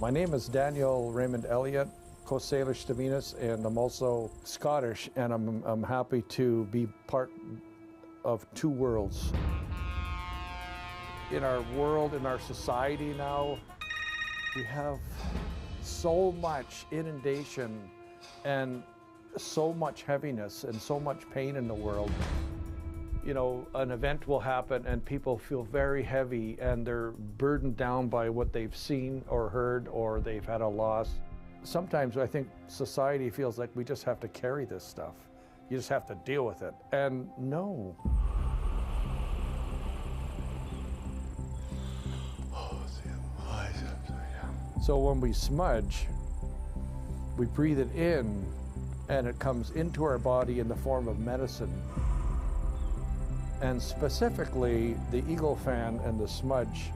My name is Daniel Raymond Elliott, Coast Salish to Venus, and I'm also Scottish, and I'm happy to be part of two worlds. In our world, in our society now, we have so much inundation and so much heaviness and so much pain in the world. You know, an event will happen and people feel very heavy and they're burdened down by what they've seen or heard, or they've had a loss. Sometimes I think society feels like we just have to carry this stuff. You just have to deal with it. And no. So when we smudge, we breathe it in and it comes into our body in the form of medicine. And specifically, the eagle fan and the smudge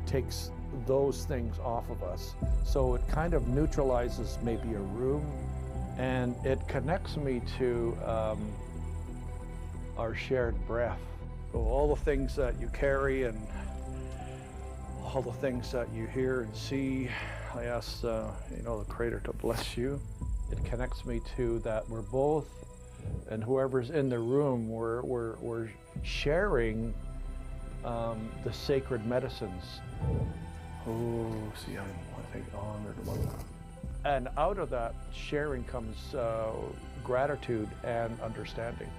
takes those things off of us. So it kind of neutralizes maybe a room, and it connects me to our shared breath. So all the things that you carry and all the things that you hear and see, I ask the Creator to bless you. It connects me to that we're both, and whoever's in the room, we're sharing the sacred medicines. Oh, see, I think honored one. And out of that sharing comes gratitude and understanding.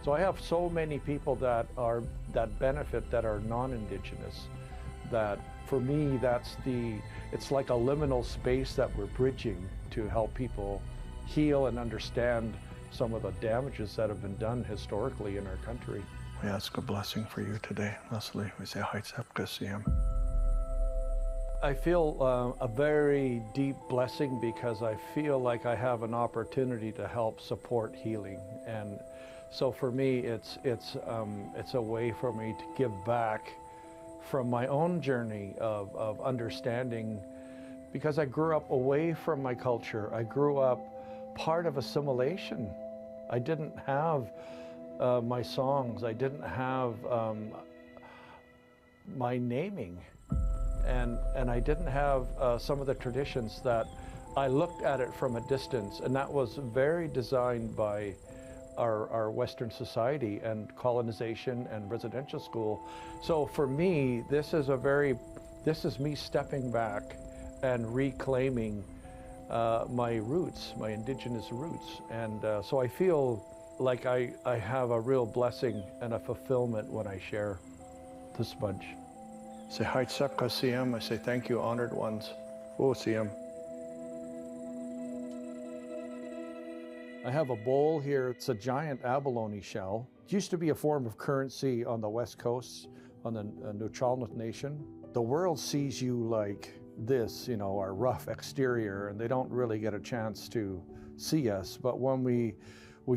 So I have so many people that benefit that are non-Indigenous, that for me it's like a liminal space that we're bridging to help people heal and understand some of the damages that have been done historically in our country. We ask a blessing for you today, Leslie. We say Haitsepkasiyam. I feel a very deep blessing because I feel like I have an opportunity to help support healing, and so for me it's a way for me to give back from my own journey of understanding, because I grew up away from my culture. I grew up part of assimilation. I didn't have my songs. I didn't have my naming. And I didn't have some of the traditions that I looked at it from a distance. And that was very designed by our Western society and colonization and residential school. So for me, this is me stepping back and reclaiming my roots, my Indigenous roots. And so I feel like I have a real blessing and a fulfillment when I share the smudge. Say Haitsepkasiyam. I say thank you, honored ones. Siyam. I have a bowl here. It's a giant abalone shell. It used to be a form of currency on the West Coast, on the Nuchalnut Nation. The world sees you like this, our rough exterior, and they don't really get a chance to see us. But when we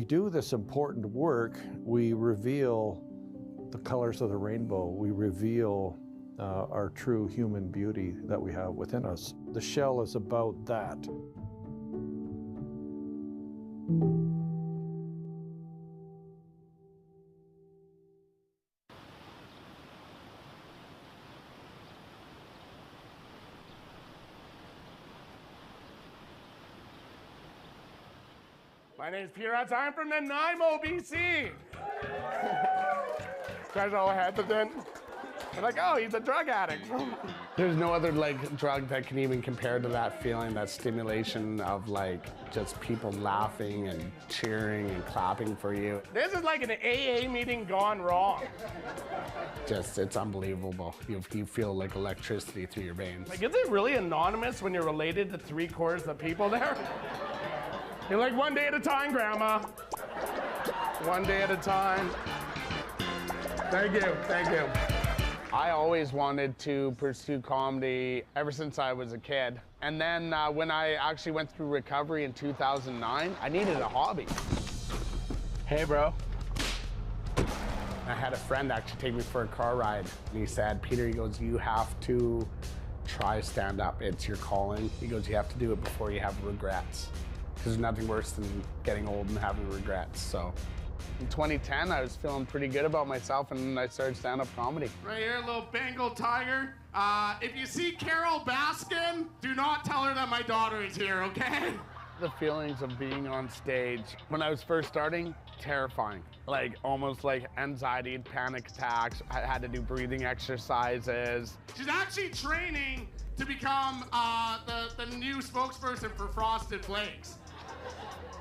do this important work, we reveal the colors of the rainbow. We reveal our true human beauty that we have within us. The shell is about that. My name's Peter Hutz. I'm from Nanaimo, BC. Guys all hesitant. They're like, oh, he's a drug addict. There's no other drug that can even compare to that feeling, that stimulation of just people laughing and cheering and clapping for you. This is like an AA meeting gone wrong. It's unbelievable. You feel like electricity through your veins. Is it really anonymous when you're related to 3/4 of the people there? You're like, one day at a time, Grandma. One day at a time. Thank you, thank you. I always wanted to pursue comedy ever since I was a kid. And then when I actually went through recovery in 2009, I needed a hobby. Hey, bro. I had a friend actually take me for a car ride. And he said, Peter, he goes, you have to try stand-up. It's your calling. He goes, you have to do it before you have regrets. Because there's nothing worse than getting old and having regrets. So In 2010, I was feeling pretty good about myself, and I started stand-up comedy. Right here, little Bengal tiger. If you see Carol Baskin, do not tell her that my daughter is here, okay? The feelings of being on stage, when I was first starting, terrifying. Like, almost like anxiety, panic attacks. I had to do breathing exercises. She's actually training to become the new spokesperson for Frosted Flakes.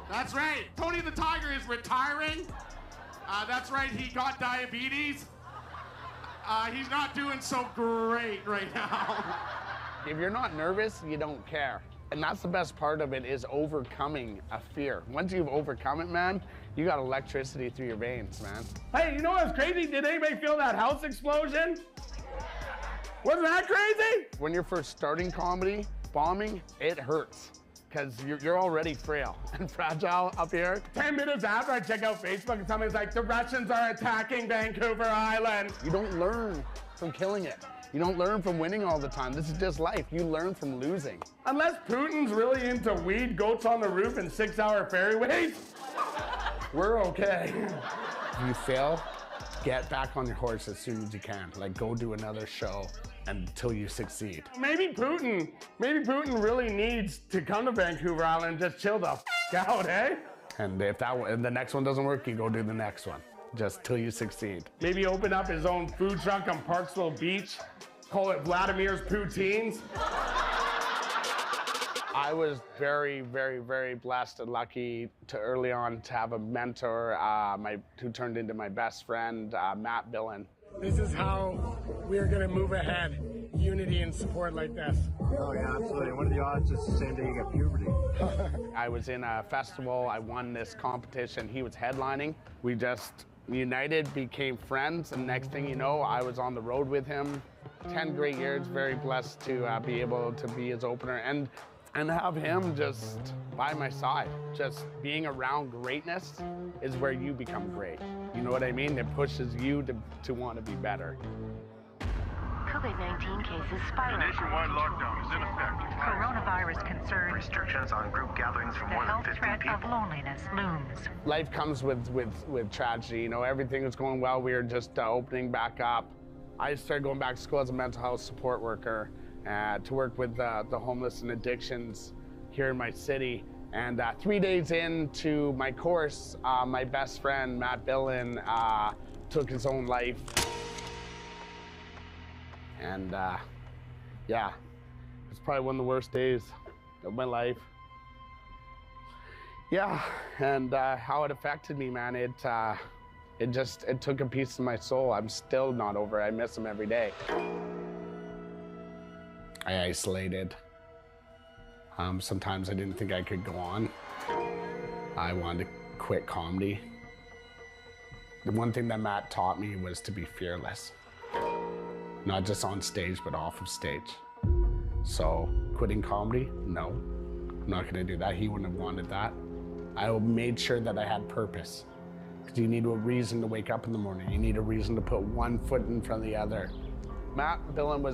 That's right. Tony the Tiger is retiring. That's right, he got diabetes. He's not doing so great right now. If you're not nervous, you don't care. And that's the best part of it, is overcoming a fear. Once you've overcome it, man, you got electricity through your veins, man. Hey, you know what's crazy? Did anybody feel that house explosion? Wasn't that crazy? When you're first starting comedy, bombing, it hurts. Because you're already frail and fragile up here. 10 minutes after I check out Facebook and somebody's like, the Russians are attacking Vancouver Island. You don't learn from killing it. You don't learn from winning all the time. This is just life. You learn from losing. Unless Putin's really into weed, goats on the roof, and 6-hour ferry ways, we're okay. If you fail, get back on your horse as soon as you can. Like, go do another show until you succeed. Maybe Putin really needs to come to Vancouver Island and just chill the out, eh? And if the next one doesn't work, you go do the next one, just till you succeed. Maybe open up his own food truck on Parksville Beach, call it Vladimir's Poutines. I was very, very, very blessed and lucky to early on to have a mentor who turned into my best friend, Matt Billen. This is how we're gonna move ahead. Unity and support like this. Oh yeah, absolutely. What are the odds it's the same day you get puberty? I was in a festival, I won this competition, he was headlining. We just united, became friends, and next thing you know, I was on the road with him. 10 great years, very blessed to be able to be his opener and have him just by my side. Just being around greatness is where you become great. You know what I mean? It pushes you to want to be better. COVID-19 cases spiraling. A nationwide lockdown is in effect. Coronavirus concerns. Restrictions on group gatherings from The more than health 15 threat people. of loneliness looms. Life comes with tragedy. You know, everything was going well. We were just opening back up. I started going back to school as a mental health support worker to work with the homeless and addictions here in my city. And 3 days into my course, my best friend, Matt Billen, took his own life. And yeah, it's probably one of the worst days of my life. Yeah, and how it affected me, man, it took a piece of my soul. I'm still not over it. I miss him every day. I isolated. Sometimes I didn't think I could go on. I wanted to quit comedy. The one thing that Matt taught me was to be fearless. Not just on stage, but off of stage. So quitting comedy, no, I'm not gonna do that. He wouldn't have wanted that. I made sure that I had purpose. Because you need a reason to wake up in the morning. You need a reason to put one foot in front of the other. Matt Billen was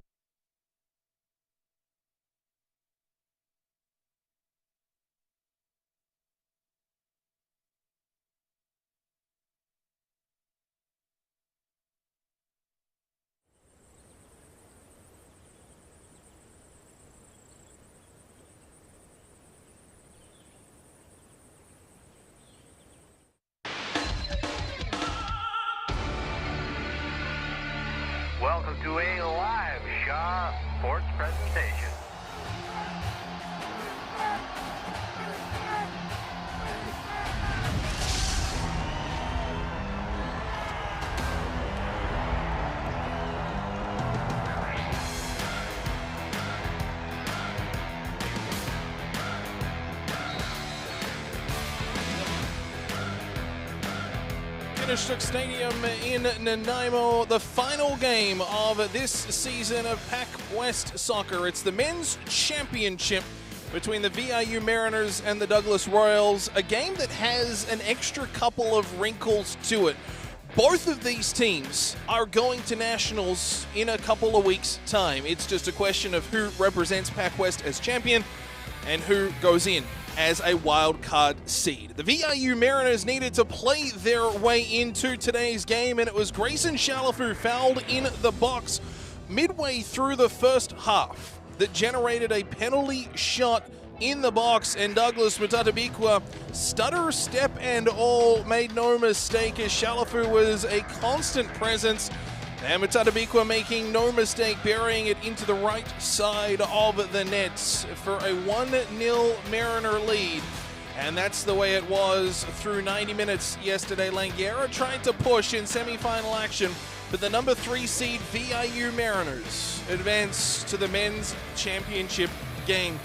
Welcome to a live Shaw Sports presentation. Mentorship Stadium in Nanaimo, the final game of this season of PACWEST Soccer. It's the men's championship between the VIU Mariners and the Douglas Royals, a game that has an extra couple of wrinkles to it. Both of these teams are going to nationals in a couple of weeks' time. It's just a question of who represents PACWEST as champion and who goes in as a wild card seed. The VIU Mariners needed to play their way into today's game, and it was Grayson Chalafu fouled in the box midway through the first half that generated a penalty shot in the box, and Douglas Mutatabikwa, stutter, step and all, made no mistake as Chalafu was a constant presence, and Mutatabikwa making no mistake burying it into the right side of the nets for a 1-0 Mariner lead. And that's the way it was through 90 minutes yesterday. Langara tried to push in semi-final action, but the number 3 seed VIU Mariners advance to the men's championship game.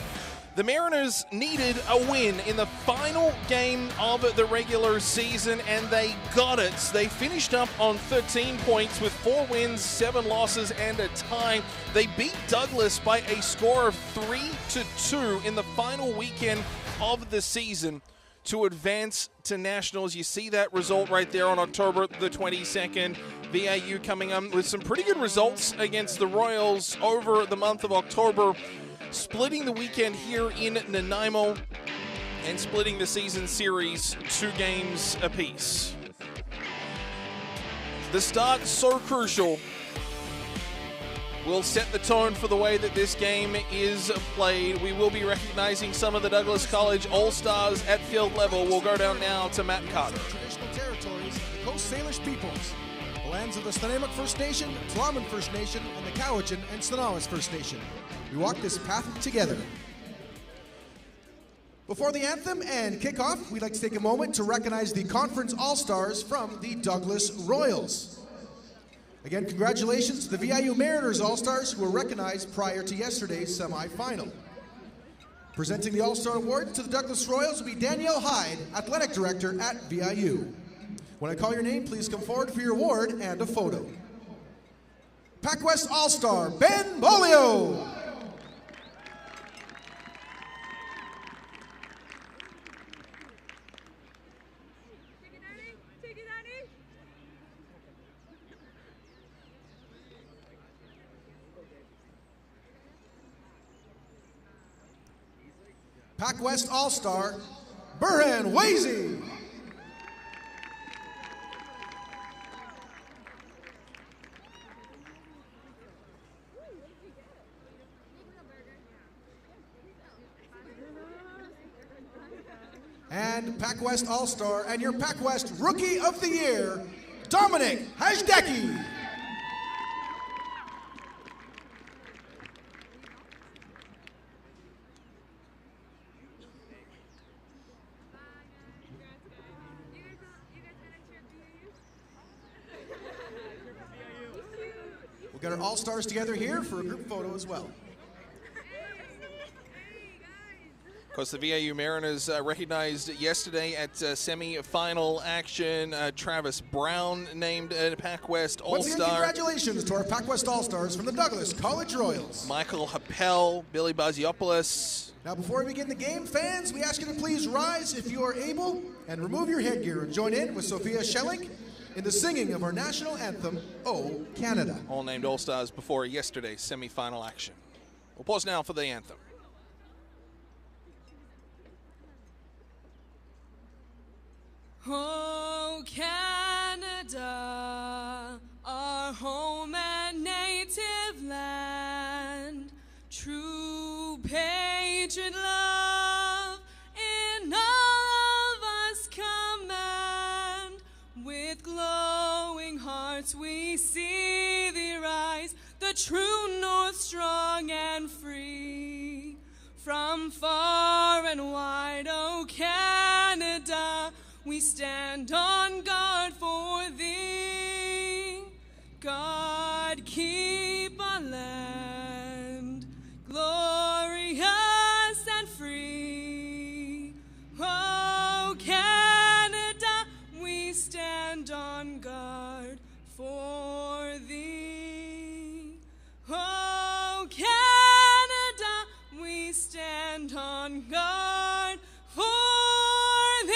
The Mariners needed a win in the final game of the regular season, and they got it. They finished up on 13 points with 4 wins, 7 losses, and a tie. They beat Douglas by a score of 3-2 in the final weekend of the season to advance to nationals. You see that result right there on October the 22nd. VIU coming up with some pretty good results against the Royals over the month of October, splitting the weekend here in Nanaimo and splitting the season series 2 games apiece. The start, so crucial, will set the tone for the way that this game is played. We will be recognizing some of the Douglas College All-Stars at field level. We'll go down now to Matt Carter. Traditional territories of the Coast Salish peoples, the lands of the Snuneymuxw First Nation, Tla'amin First Nation, and the Cowichan and Stenawis First Nation. We walk this path together. Before the anthem and kickoff, we'd like to take a moment to recognize the Conference All-Stars from the Douglas Royals. Again, congratulations to the VIU Mariners All-Stars who were recognized prior to yesterday's semi-final. Presenting the All-Star Award to the Douglas Royals will be Danielle Hyde, Athletic Director at VIU. When I call your name, please come forward for your award and a photo. PACWEST All-Star, Ben Bolio. PACWEST All-Star, Burhan Wazy. And PACWEST All-Star and your PACWEST Rookie of the Year, Dominic Hajdecki. We'll get our All-Stars together here for a group photo as well. Of course, the VIU Mariners recognized yesterday at semi-final action. Travis Brown named PACWEST All-Star. Once again, congratulations to our PACWEST All-Stars from the Douglas College Royals. Michael Happel, Billy Baziopoulos. Now, before we begin the game, fans, we ask you to please rise if you are able and remove your headgear and join in with Sophia Schelling in the singing of our national anthem, O Canada. All named All-Stars before yesterday's semi-final action. We'll pause now for the anthem. Oh, Canada, our home and native land, true patriot love in all of us command. With glowing hearts we see thee rise, the true north strong and free. From far and wide, oh Canada, we stand on guard for thee. God keep our land glorious and free. Oh, Canada, we stand on guard for thee. Oh, Canada, we stand on guard for thee.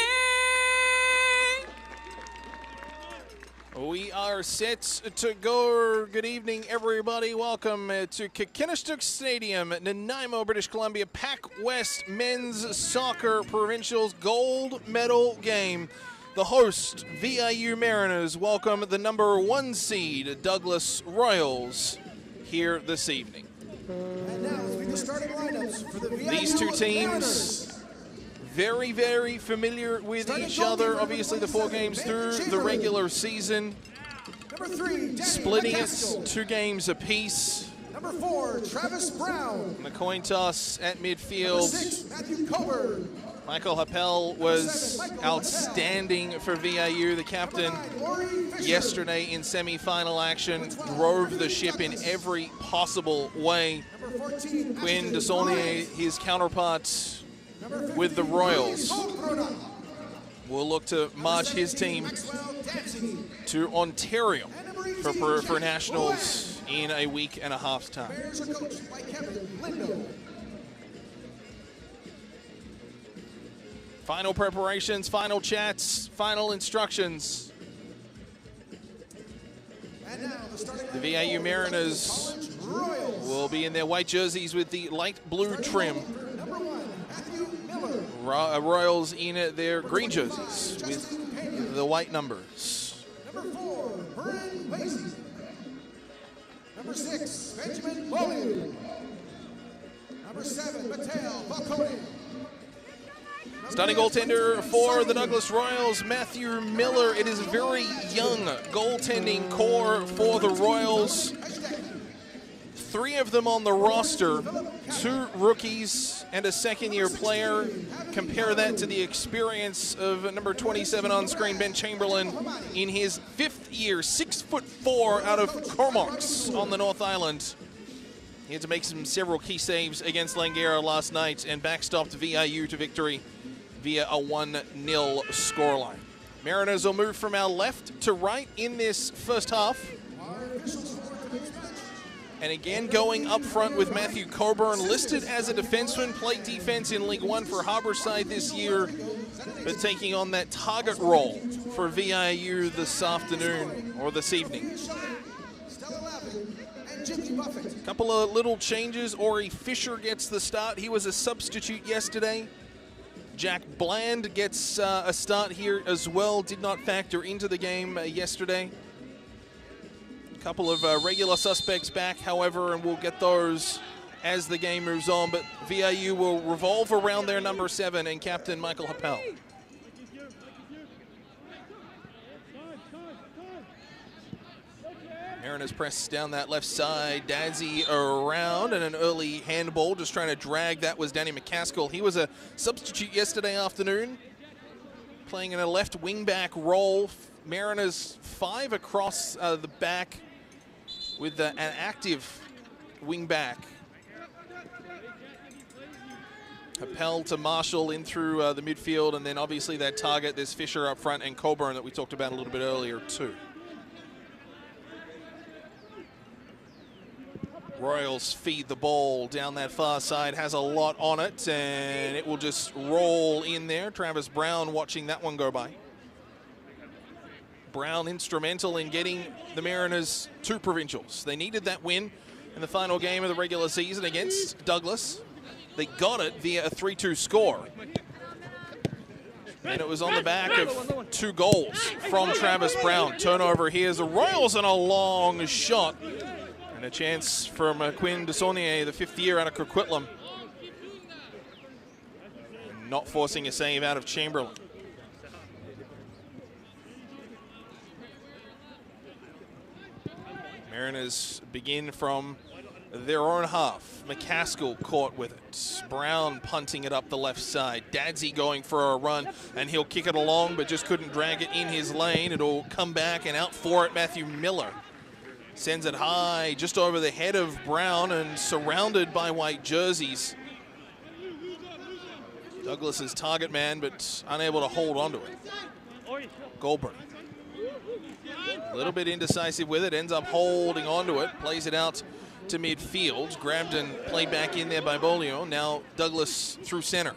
are set to go. Good evening, everybody. Welcome to Kakinishtuk Stadium, Nanaimo, British Columbia. PACWEST Men's Soccer Provincials Gold Medal Game. The host, VIU Mariners, welcome the #1 seed, Douglas Royals, here this evening. And now, let's meet the starting lineups for the VIU These two teams, Mariners. very, very familiar with each other. Obviously, the 4 games through the regular season, Number 3, splitting it McCaskill. 2 games apiece. Number 4, Travis Brown. And the coin toss at Number midfield. 6, Matthew Coburn. Michael Happel was outstanding for VIU, the captain. Yesterday in semi-final action, drove the ship in every possible way. Number 14, Quinn Ashton Desaulnier, Reyes. his counterpart Number 50, with the Royals, Bruna. will look to march his team to Ontario for nationals in a week and a half's time. Bears are coached by Kevin Lindo. Final preparations, final chats, final instructions. And now the starting The lineup VIU for Mariners the Royals. will be in their white jerseys with the light blue trim. Number 1, Matthew Miller. Royals in their green jerseys with the white numbers. Number 4, Vern Lacey. Number 6, Benjamin Bowling. Number 7, Mateo Falcone. Starting goaltender for the Douglas Royals, Matthew Miller. It is a very young goaltending core for the Royals. 3 of them on the roster, 2 rookies and a second-year player. Compare that to the experience of number 27 on screen, Ben Chamberlain, in his 5th year, 6'4" out of Cormorants on the North Island. He had to make several key saves against Langara last night and backstopped VIU to victory via a 1-0 scoreline. Mariners will move from our left to right in this first half. And again, going up front with Matthew Coburn, listed as a defenseman, played defense in League One for Harborside this year, but taking on that target role for VIU this afternoon, or this evening. A couple of little changes. Ori Fisher gets the start. He was a substitute yesterday. Jack Bland gets a start here as well. Did not factor into the game yesterday. A couple of regular suspects back, however, and we'll get those as the game moves on. But VIU will revolve around their number 7 and captain Michael Happel. Mariners press down that left side. Dadzi around and an early handball, just trying to drag. That was Danny McCaskill. He was a substitute yesterday afternoon, playing in a left wing-back role. Mariners 5 across the back with an active wing-back. Happel to Marshall in through the midfield, and then obviously that target, there's Fisher up front and Coburn that we talked about a little bit earlier too. Royals feed the ball down that far side, has a lot on it, and it will just roll in there. Travis Brown watching that one go by. Brown instrumental in getting the Mariners 2 provincials. They needed that win in the final game of the regular season against Douglas. They got it via a 3-2 score. And it was on the back of 2 goals from Travis Brown. Turnover here is the Royals and a long shot. And a chance from Quinn Desaulnier, the 5th year out of Coquitlam. Not forcing a save out of Chamberlain. Mariners begin from their own half. McCaskill caught with it. Brown punting it up the left side. Dadzi going for a run, and he'll kick it along, but just couldn't drag it in his lane. It'll come back, and out for it, Matthew Miller. Sends it high, just over the head of Brown and surrounded by white jerseys. Douglas's target man, but unable to hold onto it. Goldberg. A little bit indecisive with it, ends up holding onto it, plays it out to midfield. Grabbed and played back in there by Bolio. Now Douglas through center.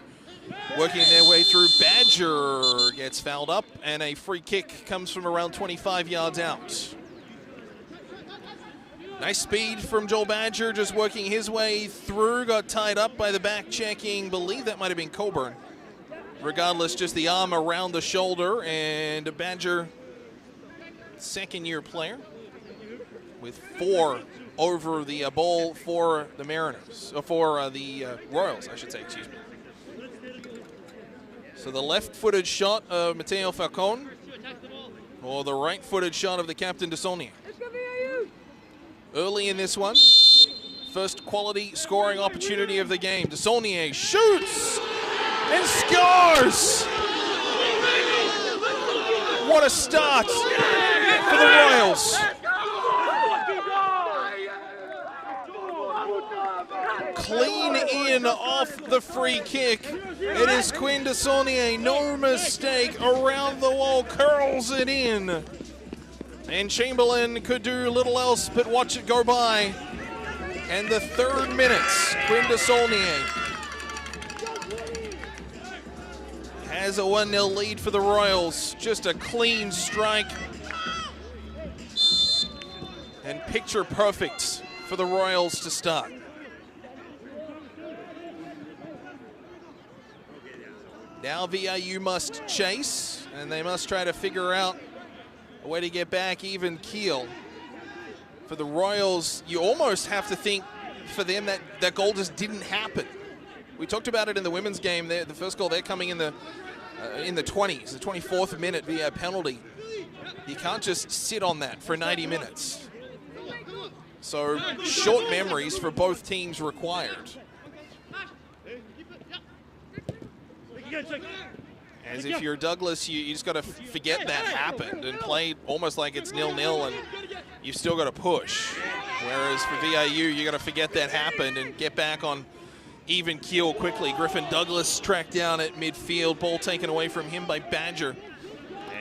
Working their way through. Badger gets fouled up, and a free kick comes from around 25 yards out. Nice speed from Joel Badger, just working his way through. Got tied up by the back checking. Believe that might have been Coburn. Regardless, just the arm around the shoulder. And Badger, second-year player, with 4 over the ball for the Mariners. For the Royals, I should say, excuse me. So the left-footed shot of Mateo Falcone, or the right-footed shot of the captain Desaulniers. Early in this one, first quality scoring opportunity of the game. Desaulniers shoots and scores! What a start for the Royals. Clean in off the free kick. It is Quinn Desaulniers, no mistake, around the wall, curls it in. And Chamberlain could do little else but watch it go by. And the 3rd minute, Quinn Desaulniers has a 1-0 lead for the Royals. Just a clean strike. And picture perfect for the Royals to start. Now VIU must chase, and they must try to figure out a way to get back even keel. For the Royals, you almost have to think for them that that goal just didn't happen. We talked about it in the women's game. The first goal, they're coming in the 20s, the 24th minute via penalty. You can't just sit on that for 90 minutes. So short memories for both teams required. As if you're Douglas, you just got to forget that happened and play almost like it's 0-0, and you've still got to push. Whereas for VIU, you got to forget that happened and get back on even keel quickly. Griffin Douglas tracked down at midfield, ball taken away from him by Badger,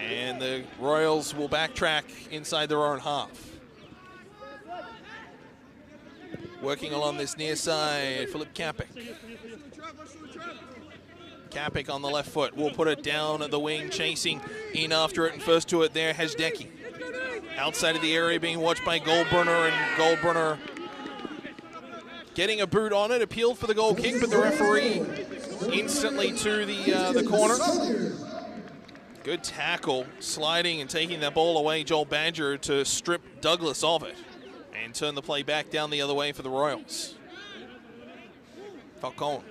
and the Royals will backtrack inside their own half. Working along this near side, Philip Kapik. Kapik on the left foot will put it down at the wing, chasing in after it, and first to it there, Hajdeki. Outside of the area being watched by Goldbrunner, and Goldbrunner getting a boot on it, appealed for the goal kick, but the referee instantly to the corner. Good tackle, sliding and taking that ball away, Joel Badger, to strip Douglas of it and turn the play back down the other way for the Royals. Falcone.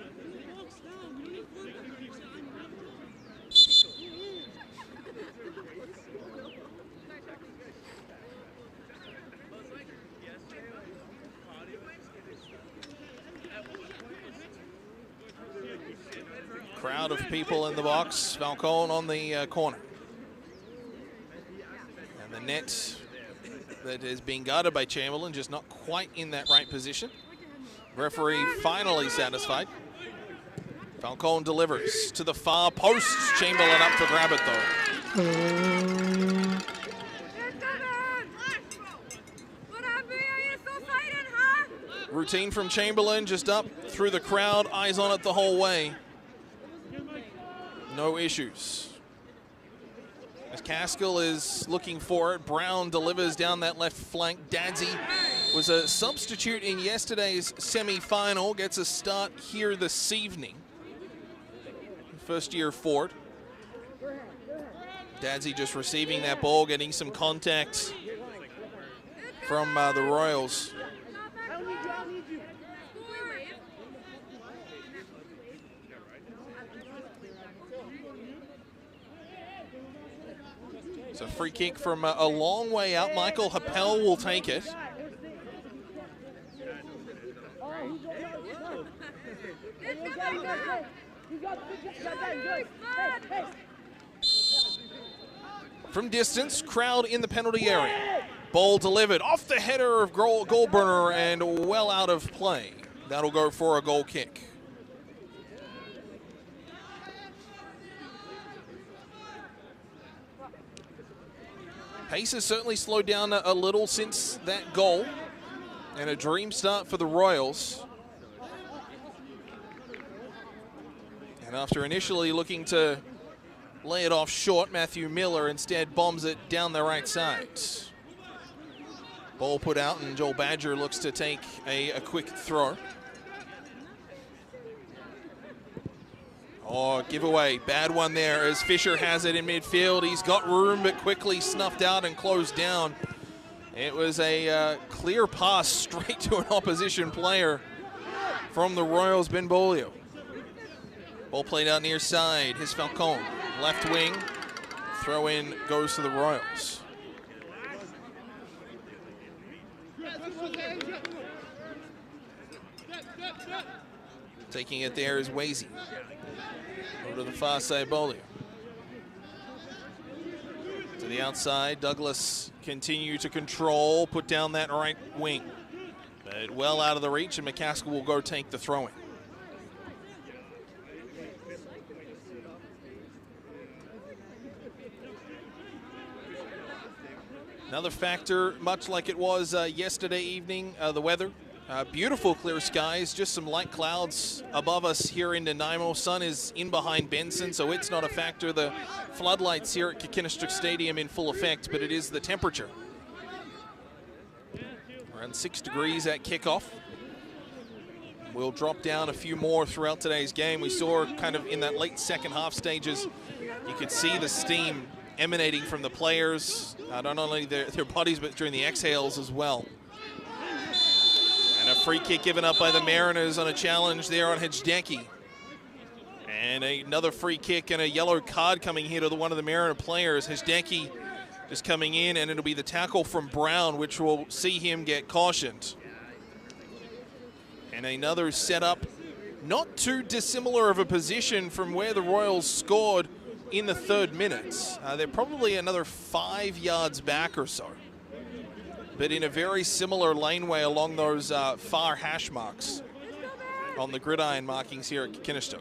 Crowd of people in the box. Falcone on the corner. And the net that is being guarded by Chamberlain, just not quite in that right position. Referee finally satisfied. Falcone delivers to the far post. Chamberlain up to grab it though. Routine from Chamberlain, just up through the crowd, eyes on it the whole way. No issues. As Caskill is looking for it, Brown delivers down that left flank. Dadsey was a substitute in yesterday's semi-final, gets a start here this evening. First year forward. Dadsey just receiving that ball, getting some contact from the Royals. It's a free kick from a long way out. Michael Happel will take it. From distance, crowd in the penalty area. Ball delivered off the header of Goldbrunner and well out of play. That'll go for a goal kick. Pace has certainly slowed down a little since that goal, and a dream start for the Royals. And after initially looking to lay it off short, Matthew Miller instead bombs it down the right side. Ball put out, and Joel Badger looks to take a quick throw. Oh, giveaway. Bad one there as Fisher has it in midfield. He's got room, but quickly snuffed out and closed down. It was a clear pass straight to an opposition player from the Royals, Benvolio. Ball played out near side. Here's Falcon, left wing. Throw in goes to the Royals. Taking it there is Wazy. Go to the far side, Bolio. To the outside, Douglas continue to control, put down that right wing. But well out of the reach, and McCaskill will go take the throw-in. Another factor, much like it was yesterday evening, the weather. Beautiful clear skies, just some light clouds above us here in Nanaimo. Sun is in behind Benson, so it's not a factor. The floodlights here at Kikinistruk Stadium in full effect, but it is the temperature. Around 6 degrees at kickoff. We'll drop down a few more throughout today's game. We saw kind of in that late second half stages, you could see the steam emanating from the players, not only their bodies, but during the exhales as well. And a free kick given up by the Mariners on a challenge there on Hjdecki. And another free kick and a yellow card coming here to one of the Mariner players. Hjdecki just coming in, and it'll be the tackle from Brown, which will see him get cautioned. And another setup, not too dissimilar of a position from where the Royals scored in the 3rd minute. They're probably another 5 yards back or so, but in a very similar laneway along those far hash marks on the gridiron markings here at Kikinistruk.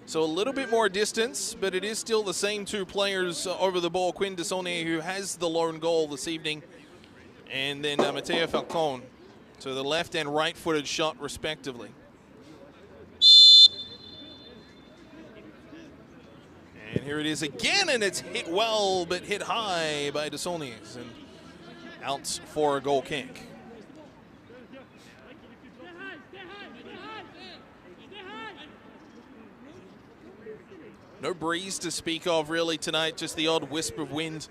So a little bit more distance, but it is still the same 2 players over the ball. Quinn Desaulniers, who has the lone goal this evening, and then Mateo Falcon to the left and right-footed shot respectively. And here it is again, and it's hit well, but hit high by Desaulniers, and out for a goal kick. No breeze to speak of really tonight, just the odd wisp of wind,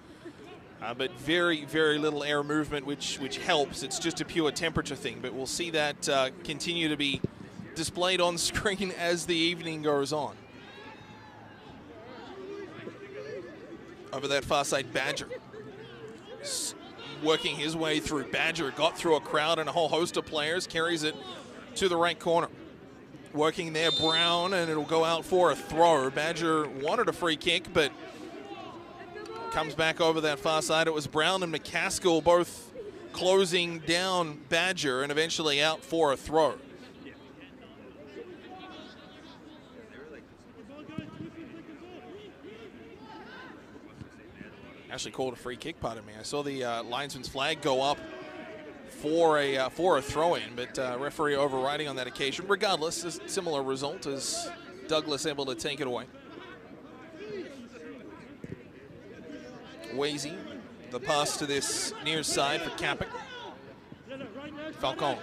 but very, very little air movement, which helps. It's just a pure temperature thing, but we'll see that continue to be displayed on screen as the evening goes on. Over that far side, Badger working his way through. Badger got through a crowd and a whole host of players, carries it to the right corner. Working there, Brown, and it'll go out for a throw. Badger wanted a free kick, but comes back over that far side. It was Brown and McCaskill both closing down Badger, and eventually out for a throw. Actually called a free kick, pardon me. I saw the linesman's flag go up for a throw-in, but referee overriding on that occasion. Regardless, a similar result as Douglas able to take it away. Wazy, the pass to this near side for Capek. Falcon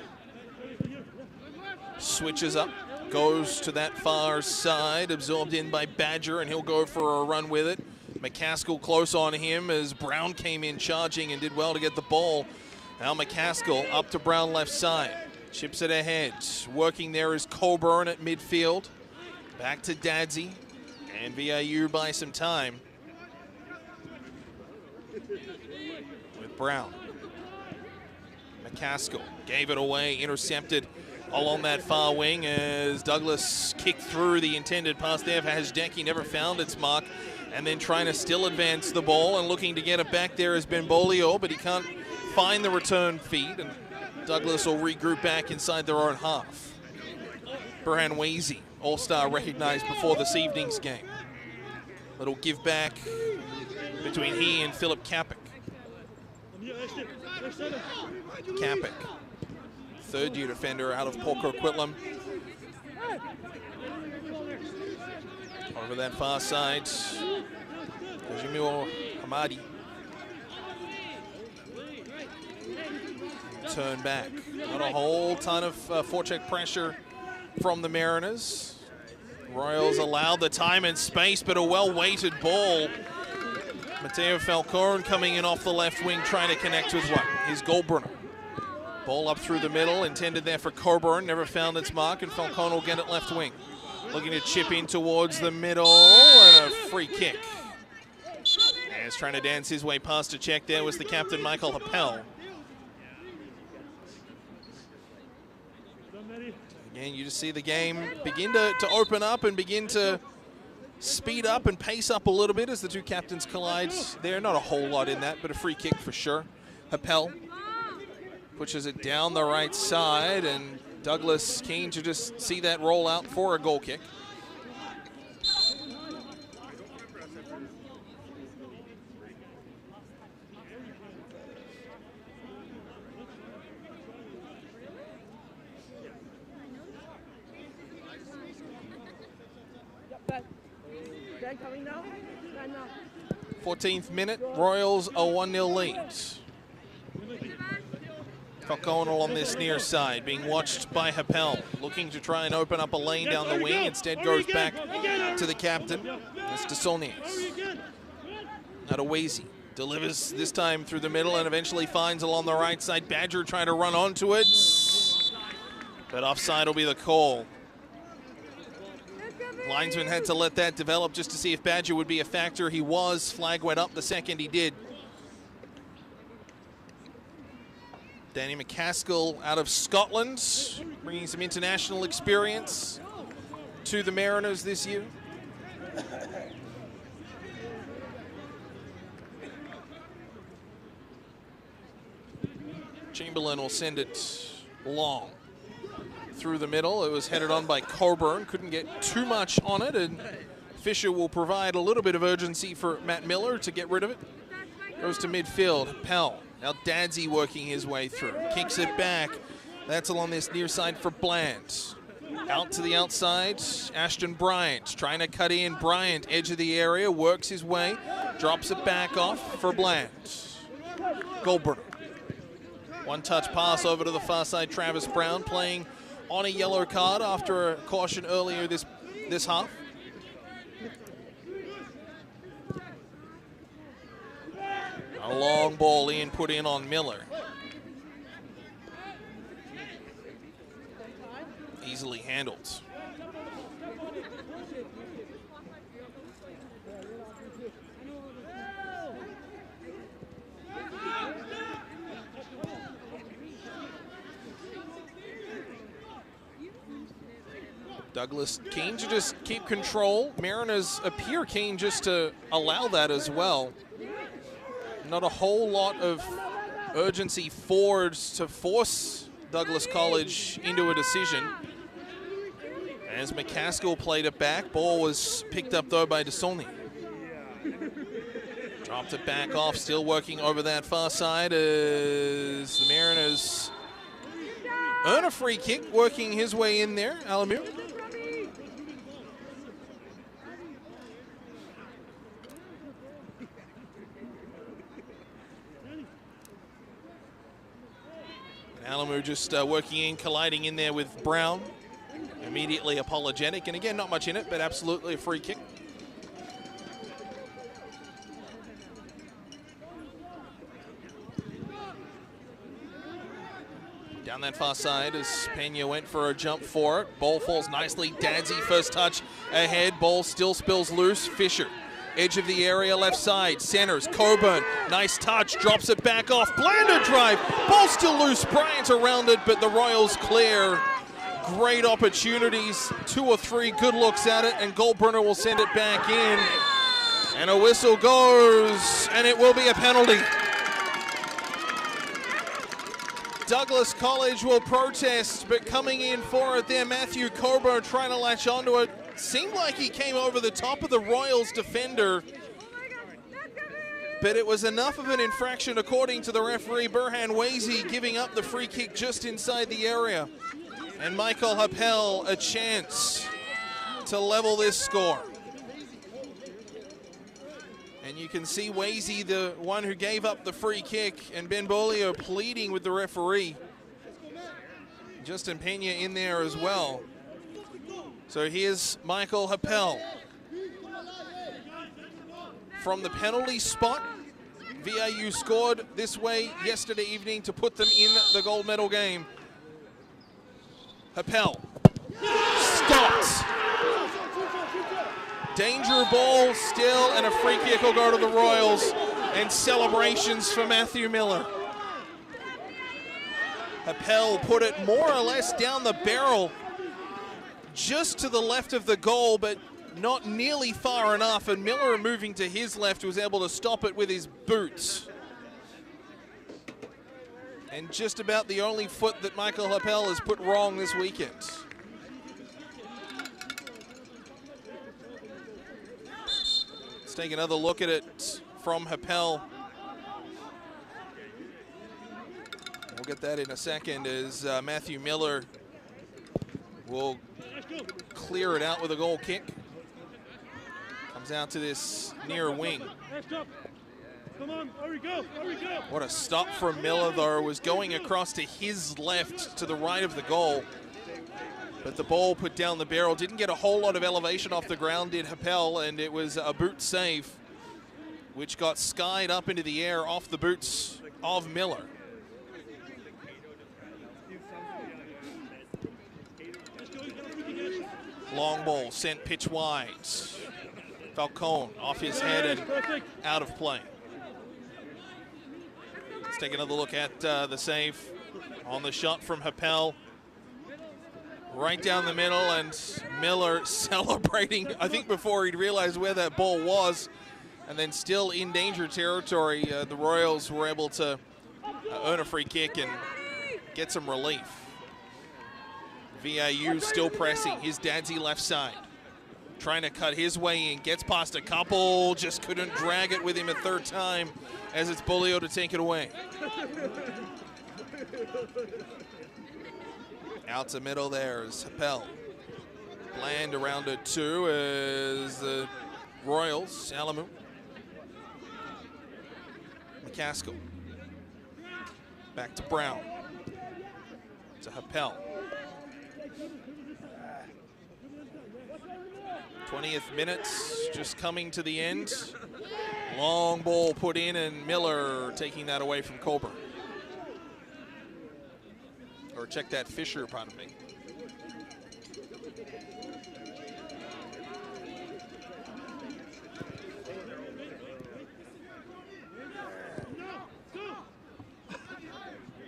switches up, goes to that far side, absorbed in by Badger, and he'll go for a run with it. McCaskill close on him as Brown came in charging and did well to get the ball. Now McCaskill up to Brown left side. Chips it ahead. Working there is Coburn at midfield. Back to Dadsey. And VIU buy some time with Brown. McCaskill gave it away, intercepted along that far wing as Douglas kicked through the intended pass there for Hjdecki, never found its mark. And then trying to still advance the ball and looking to get it back there is Benvolio, but he can't find the return feed, and Douglas will regroup back inside their own half. Burhan Wazy, all-star recognized before this evening's game. Little give back between he and Philip Capek. Capek, third-year defender out of Port Coquitlam. Over that far side, Jamil Hamadi. turn back. Not a whole ton of forecheck pressure from the Mariners. Royals allowed the time and space, but a well-weighted ball. Mateo Falcone coming in off the left wing, trying to connect with one. Here's Goldbrunner. Ball up through the middle, intended there for Coburn, never found its mark, and Falcone will get it left wing. Looking to chip in towards the middle, and a free kick. As trying to dance his way past a check there was the captain, Michael Happel. Again, you just see the game begin to open up and begin to speed up and pace up a little bit as the two captains collide there. Not a whole lot in that, but a free kick for sure. Happel pushes it down the right side, and Douglas keen to just see that roll out for a goal kick. Coming now? 14th minute, Royals a 1-0 lead. Falcone on this near side, being watched by Happel, looking to try and open up a lane down the wing. Instead goes back to the captain. It's Desaulniers. Adewezi delivers this time through the middle and eventually finds along the right side. Badger trying to run onto it, but offside will be the call. Linesman had to let that develop just to see if Badger would be a factor. He was. Flag went up the second he did. Danny McCaskill out of Scotland, bringing some international experience to the Mariners this year. Chamberlain will send it long through the middle. It was headed on by Coburn. Couldn't get too much on it, and Fisher will provide a little bit of urgency for Matt Miller to get rid of it. Goes to midfield. Pell. Now Dadsey working his way through. Kicks it back. That's along this near side for Bland. Out to the outside. Ashton Bryant trying to cut in. Bryant, edge of the area, works his way. Drops it back off for Bland. Goldbrunner. One-touch pass over to the far side. Travis Brown playing on a yellow card after a caution earlier this half. A long ball in, put in on Miller. Easily handled. Douglas keen to just keep control. Mariners appear keen just to allow that as well. Not a whole lot of urgency forwards to force Douglas College into a decision. As McCaskill played it back, ball was picked up though by Desaulniers. Dropped it back off, still working over that far side as the Mariners earn a free kick, working his way in there, Alamu. Alamu just working in, colliding in there with Brown. Immediately apologetic, and again, not much in it, but absolutely a free kick. Down that far side as Pena went for a jump for it. Ball falls nicely. Dadsey first touch ahead. Ball still spills loose. Fisher. Edge of the area, left side, centers, Coburn, nice touch, drops it back off, Blander drive, ball still loose, Bryant around it, but the Royals clear. Great opportunities, 2 or 3 good looks at it, and Goldbrunner will send it back in. And a whistle goes, and it will be a penalty. Douglas College will protest, but coming in for it there, Matthew Coburn trying to latch onto it. Seemed like he came over the top of the Royals defender, but it was enough of an infraction according to the referee, Burhan Wazy, giving up the free kick just inside the area. And Michael Happel a chance to level this score. And you can see Wazy, the one who gave up the free kick, and Ben Bolio pleading with the referee. Justin Pena in there as well. So here's Michael Happel. From the penalty spot, VIU scored this way yesterday evening to put them in the gold medal game. Happel stopped. Danger ball still, and a free kick will go to the Royals, and celebrations for Matthew Miller. Happel put it more or less down the barrel, just to the left of the goal, but not nearly far enough, and Miller, moving to his left, was able to stop it with his boots. And just about the only foot that Michael Happel has put wrong this weekend. Let's take another look at it from Happel. We'll get that in a second as Matthew Miller will clear it out with a goal kick. Comes out to this near wing. Come on, there we go, there we go. What a stop from Miller, though. Was going across to his left, to the right of the goal. But the ball put down the barrel. Didn't get a whole lot of elevation off the ground, did Happel, and it was a boot save, which got skied up into the air off the boots of Miller. Long ball sent pitch wide. Falcone off his head and out of play. Let's take another look at the save on the shot from Happel. Right down the middle, and Miller celebrating, I think, before he'd realized where that ball was. And then still in danger territory, the Royals were able to earn a free kick and get some relief. VIU still pressing. Here's Dadsy left side. Trying to cut his way in. Gets past a couple. Just couldn't drag it with him a third time as it's Bolio to take it away. Out to middle there is Happel. Bland around it too is the Royals. Alamu. McCaskill. Back to Brown. To Happel. 20th minutes just coming to the end. Long ball put in, and Miller taking that away from Colburn. Or check that, Fisher, pardon me.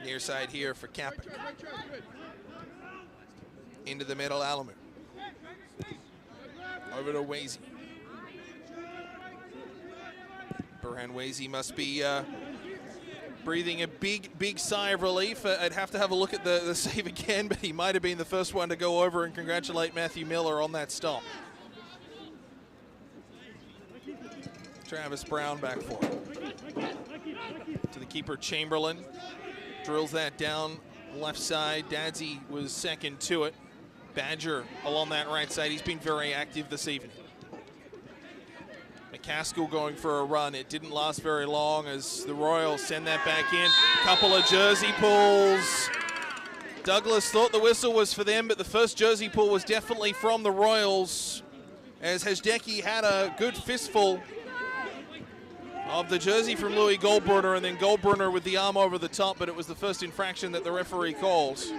Near side here for Kapik. Into the middle, Alamu. Over to Wazy. Burhan Wazy must be breathing a big sigh of relief. I'd have to have a look at the save again, but he might have been the first one to go over and congratulate Matthew Miller on that stop. Travis Brown back for it. To the keeper, Chamberlain. Drills that down left side. Dadsy was second to it. Badger along that right side. He's been very active this evening. McCaskill going for a run. It didn't last very long as the Royals send that back in. Couple of jersey pulls. Douglas thought the whistle was for them, but the first jersey pull was definitely from the Royals, as Hajdecki had a good fistful of the jersey from Louis Goldbrunner, and then Goldbrunner with the arm over the top, but it was the first infraction that the referee calls.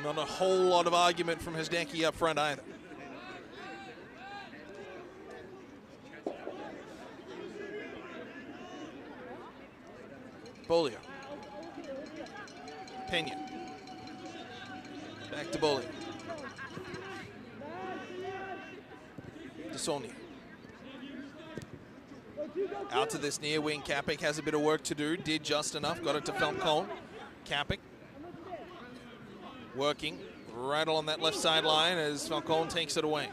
Not a whole lot of argument from Hajdecki up front either. Bolio. Pena. Back to Bolio. DeSaulnier. Out to this near wing. Kapik has a bit of work to do. Did just enough. Got it to Falcone. Kapik. Working right along that left sideline as Falcone takes it away.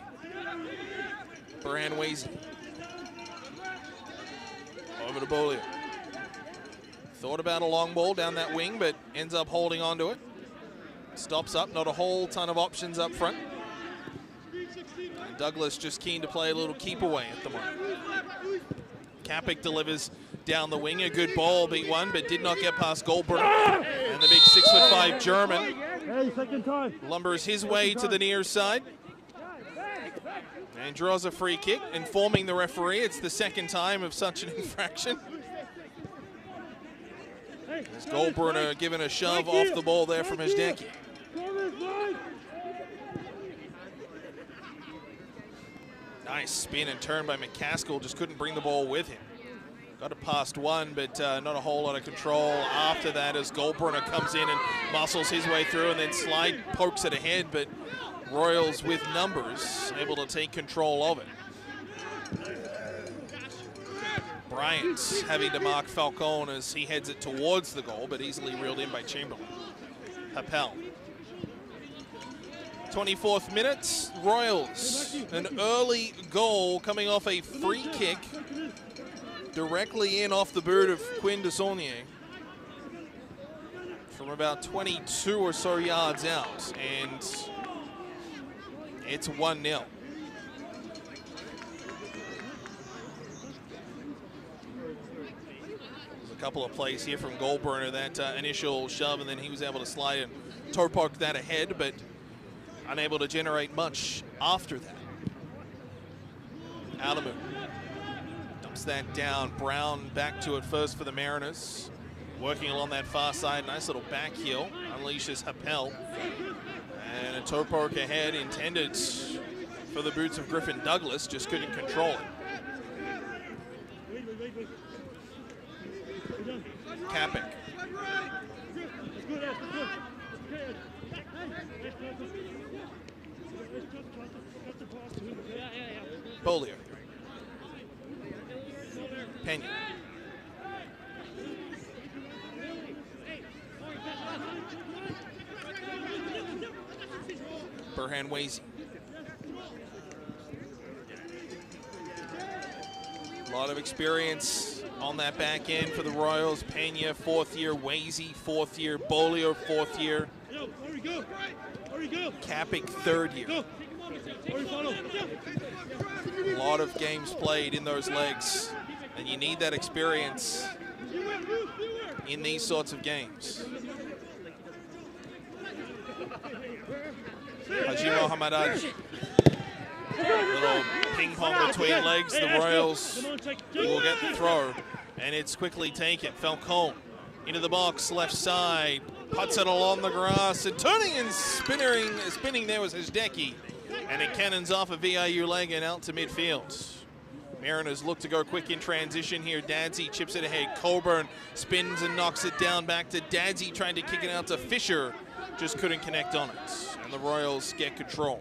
Burhan Wazy. Over to Bolio. Thought about a long ball down that wing, but ends up holding onto it. Stops up, not a whole ton of options up front. And Douglas just keen to play a little keep away at the moment. Kapik delivers down the wing. A good ball, beat one, but did not get past Goldbrunner. And the big 6'5" German lumbers his way to the near side. And draws a free kick, informing the referee it's the second time of such an infraction. As Goldbrunner given a shove off the ball there from Hajdecky. Nice spin and turn by McCaskill, just couldn't bring the ball with him. Got it past one, but not a whole lot of control after that as Goldbrunner comes in and muscles his way through and then slide pokes it ahead, but Royals with numbers able to take control of it. Bryant having to mark Falcone as he heads it towards the goal, but easily reeled in by Chamberlain. Happel. 24th minute, Royals. An early goal coming off a free kick directly in off the boot of Quinn de Saulnier from about 22 or so yards out, and it's 1-0. There's a couple of plays here from Goldbrunner, that initial shove, and then he was able to slide and toe poke that ahead, but unable to generate much after that. Alamu dumps that down. Brown back to it first for the Mariners. Working along that far side, nice little back heel. Unleashes Happel. And a toe poke ahead intended for the boots of Griffin Douglas, just couldn't control it. Kapik. Bolio. Pena. Burhan Wazy. A lot of experience on that back end for the Royals. Pena, 4th year. Wazy, 4th year. Bolio, 4th year. Kapik, 3rd year. A lot of games played in those legs, and you need that experience in these sorts of games. Haji Mohamed, little ping pong between legs. The Royals will get the throw, and it's quickly taken. Falcone into the box, left side, puts it along the grass, and turning and spinning there was Hajdecky, and it cannons off a VIU leg and out to midfield. Mariners look to go quick in transition here. Dadsey chips it ahead. Coburn spins and knocks it down back to Dadsey, trying to kick it out to Fisher. Just couldn't connect on it, and the Royals get control.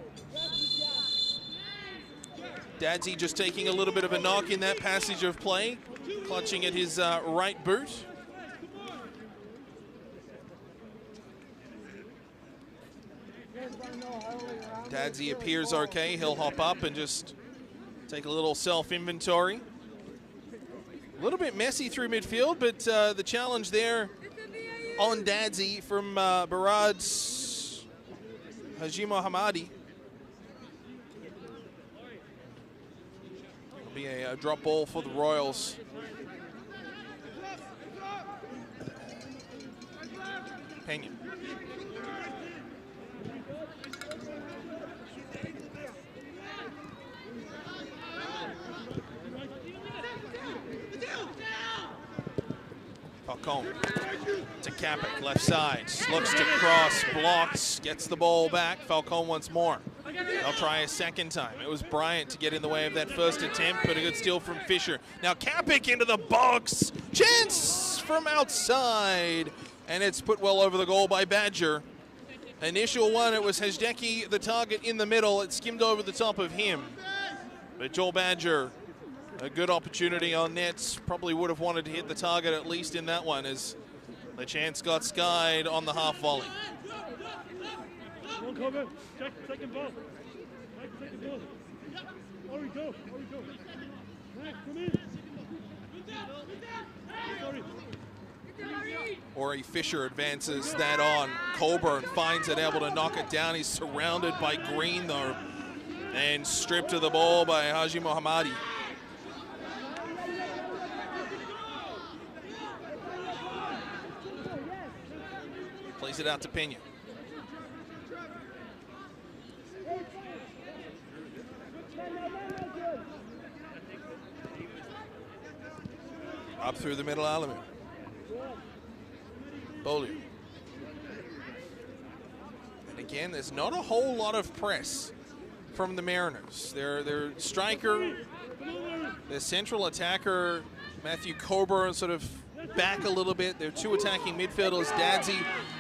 Dadsey just taking a little bit of a knock in that passage of play, clutching at his right boot. Dadsey appears okay. He'll hop up and just take a little self-inventory. A little bit messy through midfield, but the challenge there on Dadsey from Barad's Haji Mohammadi. It'll be a drop ball for the Royals. Pena. Falcone to Kapik, left side, looks to cross, blocks, gets the ball back. Falcone once more. They'll try a second time. It was Bryant to get in the way of that first attempt, but a good steal from Fisher. Now Kapik into the box, chance from outside, and it's put well over the goal by Badger. Initial one, it was Hajdecky, the target in the middle. It skimmed over the top of him, but Joel Badger, a good opportunity on nets. Probably would have wanted to hit the target at least in that one, as the chance got skied on the half volley. One cover, check, second ball. Second ball. There we go, there we go. Next, come in. Sorry. Ori Fisher advances that on. Coburn finds it, able to knock it down. He's surrounded by Green though, And stripped of the ball by Haji Mohammadi. Plays it out to Pena. Up through the middle, Alamu. Bolio. And again, there's not a whole lot of press from the Mariners. Their striker, their central attacker, Matthew Coburn, sort of back a little bit. Their two attacking midfielders, Dadsey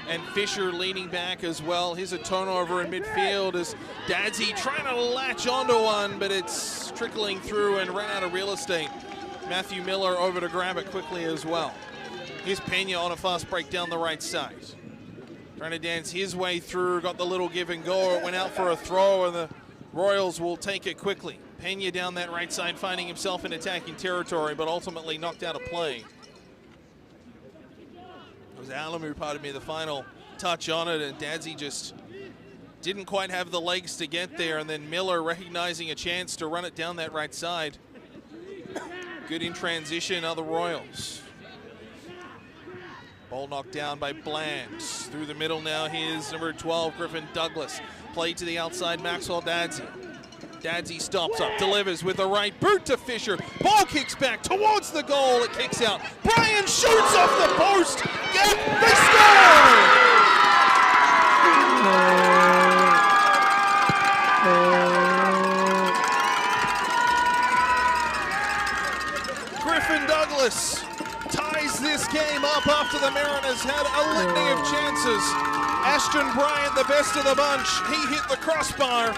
and Fisher, leaning back as well. Here's a turnover in midfield as Dadsey trying to latch onto one, but it's trickling through and ran out of real estate. Matthew Miller over to grab it quickly as well. Here's Pena on a fast break down the right side. Trying to dance his way through, got the little give and go. It went out for a throw, and the Royals will take it quickly. Pena down that right side, finding himself in attacking territory, but ultimately knocked out of play. It was Alamu, pardon me, the final touch on it, and Dadsey just didn't quite have the legs to get there, and then Miller recognizing a chance to run it down that right side. Good in transition are the Royals. Ball knocked down by Bland. Through the middle now, here's number 12, Griffin Douglas. Play to the outside, Maxwell Dadsey. Dadsey stops up, delivers with the right boot to Fisher. Ball kicks back towards the goal, it kicks out. Brian shoots off the post. Yeah, they score! Griffin Douglas ties this game up after the Mariners had a litany of chances. Ashton Bryant, the best of the bunch, he hit the crossbar.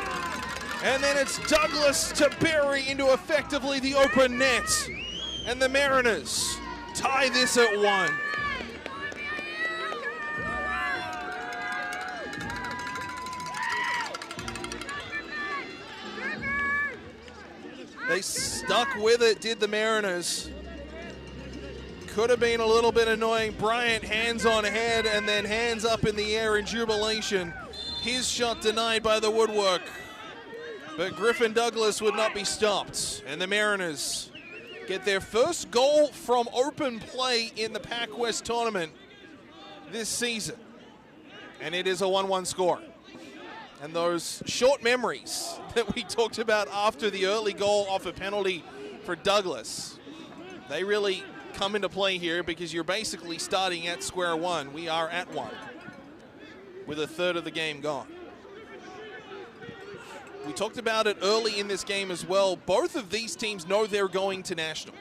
And then it's Douglas to bury into effectively the open net. And the Mariners tie this at 1. They stuck with it, did the Mariners. Could have been a little bit annoying. Bryant hands on head and then hands up in the air in jubilation. His shot denied by the woodwork. But Griffin Douglas would not be stopped. And the Mariners get their first goal from open play in the PACWEST tournament this season. And it is a 1-1 score. And those short memories that we talked about after the early goal off a penalty for Douglas, they really come into play here because you're basically starting at square one. We are at 1 with a third of the game gone. We talked about it early in this game as well. Both of these teams know they're going to nationals.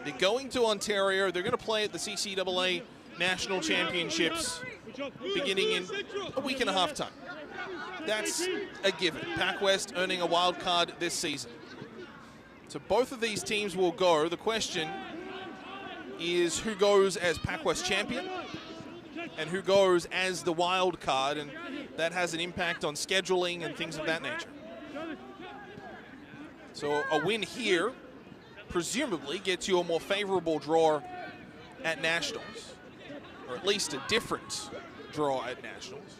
They're going to Ontario. They're going to play at the CCAA National Championships beginning in a week and a half time. That's a given. PACWEST earning a wild card this season. So both of these teams will go. The question is who goes as PACWEST champion and who goes as the wild card, and that has an impact on scheduling and things of that nature. So a win here presumably gets you a more favorable draw at nationals, or at least a different draw at nationals.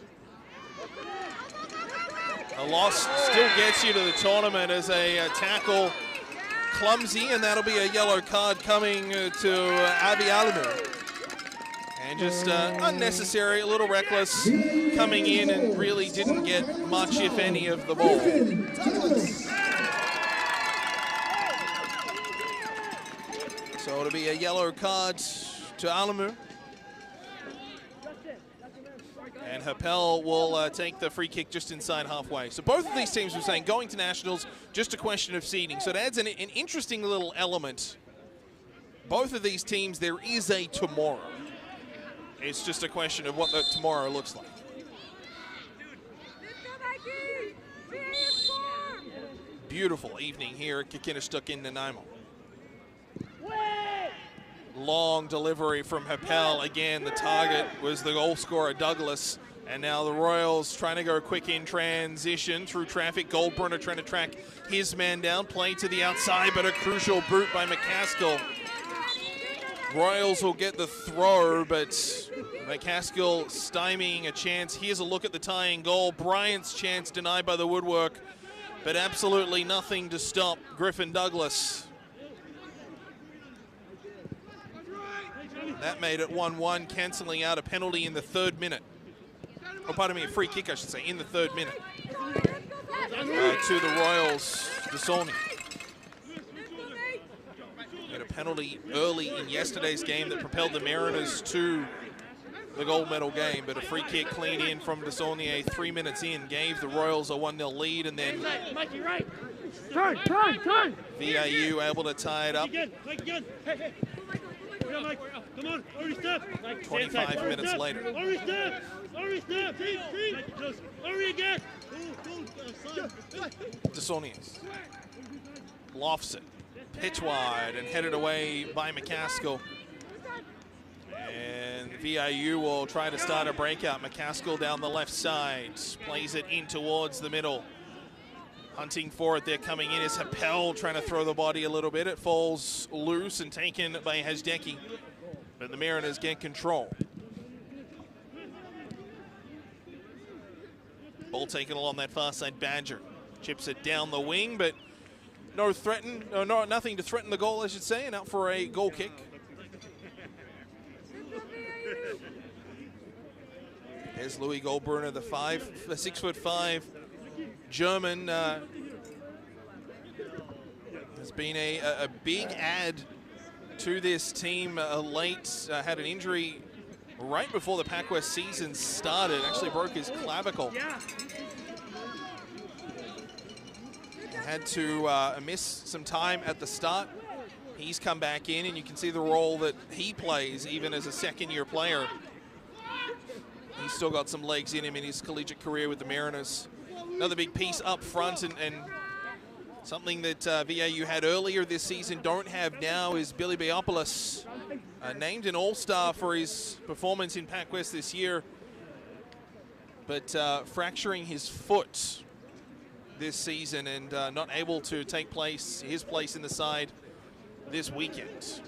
A loss still gets you to the tournament as a tackle clumsy, and that'll be a yellow card coming to Avi Alamu. And just unnecessary, a little reckless, coming in and really didn't get much, if any, of the ball. So it'll be a yellow card to Alamu. And Happel will take the free kick just inside halfway. So both of these teams were saying going to nationals, just a question of seeding. So it adds an interesting little element. Both of these teams, there is a tomorrow. It's just a question of what the tomorrow looks like. Beautiful evening here at Kikinishtuk in Nanaimo. Long delivery from Happel. Again, the target was the goal scorer, Douglas. And now the Royals trying to go quick in transition through traffic. Goldbrunner trying to track his man down. Play to the outside, but a crucial boot by McCaskill. Royals will get the throw, but McCaskill stymieing a chance. Here's a look at the tying goal. Bryant's chance denied by the woodwork. but absolutely nothing to stop Griffin Douglas. That made it 1-1, cancelling out a penalty in the 3rd minute. Oh, pardon me, a free kick, I should say, in the 3rd minute. To the Royals, Desaulniers. Had a penalty early in yesterday's game that propelled the Mariners to the gold medal game, but a free kick clean in from Desaulniers 3 minutes in gave the Royals a 1-0 lead, and then VIU able to tie it up. 25 minutes later. Desaulniers lofts it, pitch wide, and headed away by McCaskill. And VIU will try to start a breakout. McCaskill down the left side, plays it in towards the middle. Hunting for it, they're coming in is Happel trying to throw the body a little bit. It falls loose and taken by Hajdeki, but the Mariners get control. Ball taken along that far side, Badger chips it down the wing, but nothing to threaten the goal, I should say, and out for a goal kick. There's Louis Goldbrunner, the 6'5" German. Has been a big add to this team late. Had an injury right before the PACWEST season started. Actually broke his clavicle. Had to miss some time at the start. He's come back in, and you can see the role that he plays even as a second-year player. He's still got some legs in him in his collegiate career with the Mariners. Another big piece up front, and something that VIU had earlier this season, don't have now, is Billy Biopoulos, named an all-star for his performance in PACWEST this year, but fracturing his foot this season and not able to take his place in the side this weekend.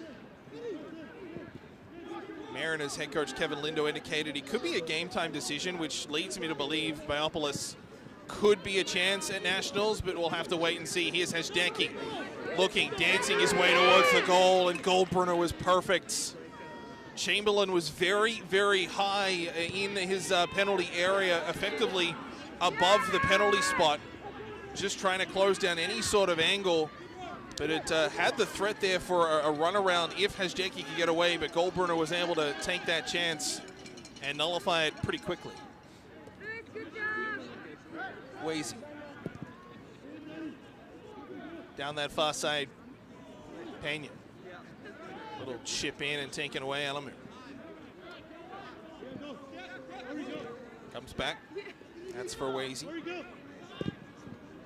Mariners head coach Kevin Lindo indicated he could be a game-time decision, which leads me to believe Biopoulos could be a chance at Nationals, but we'll have to wait and see. Here's Hajdeki looking, dancing his way towards the goal, and Goldbrunner was perfect. Chamberlain was very, very high in his penalty area, effectively above the penalty spot, just trying to close down any sort of angle. But it had the threat there for a runaround if Hajdeki could get away, but Goldbrunner was able to take that chance and nullify it pretty quickly. Wazy. Down that far side, Pena. Little chip in and taken away, Alamu. Comes back. That's for Wazy.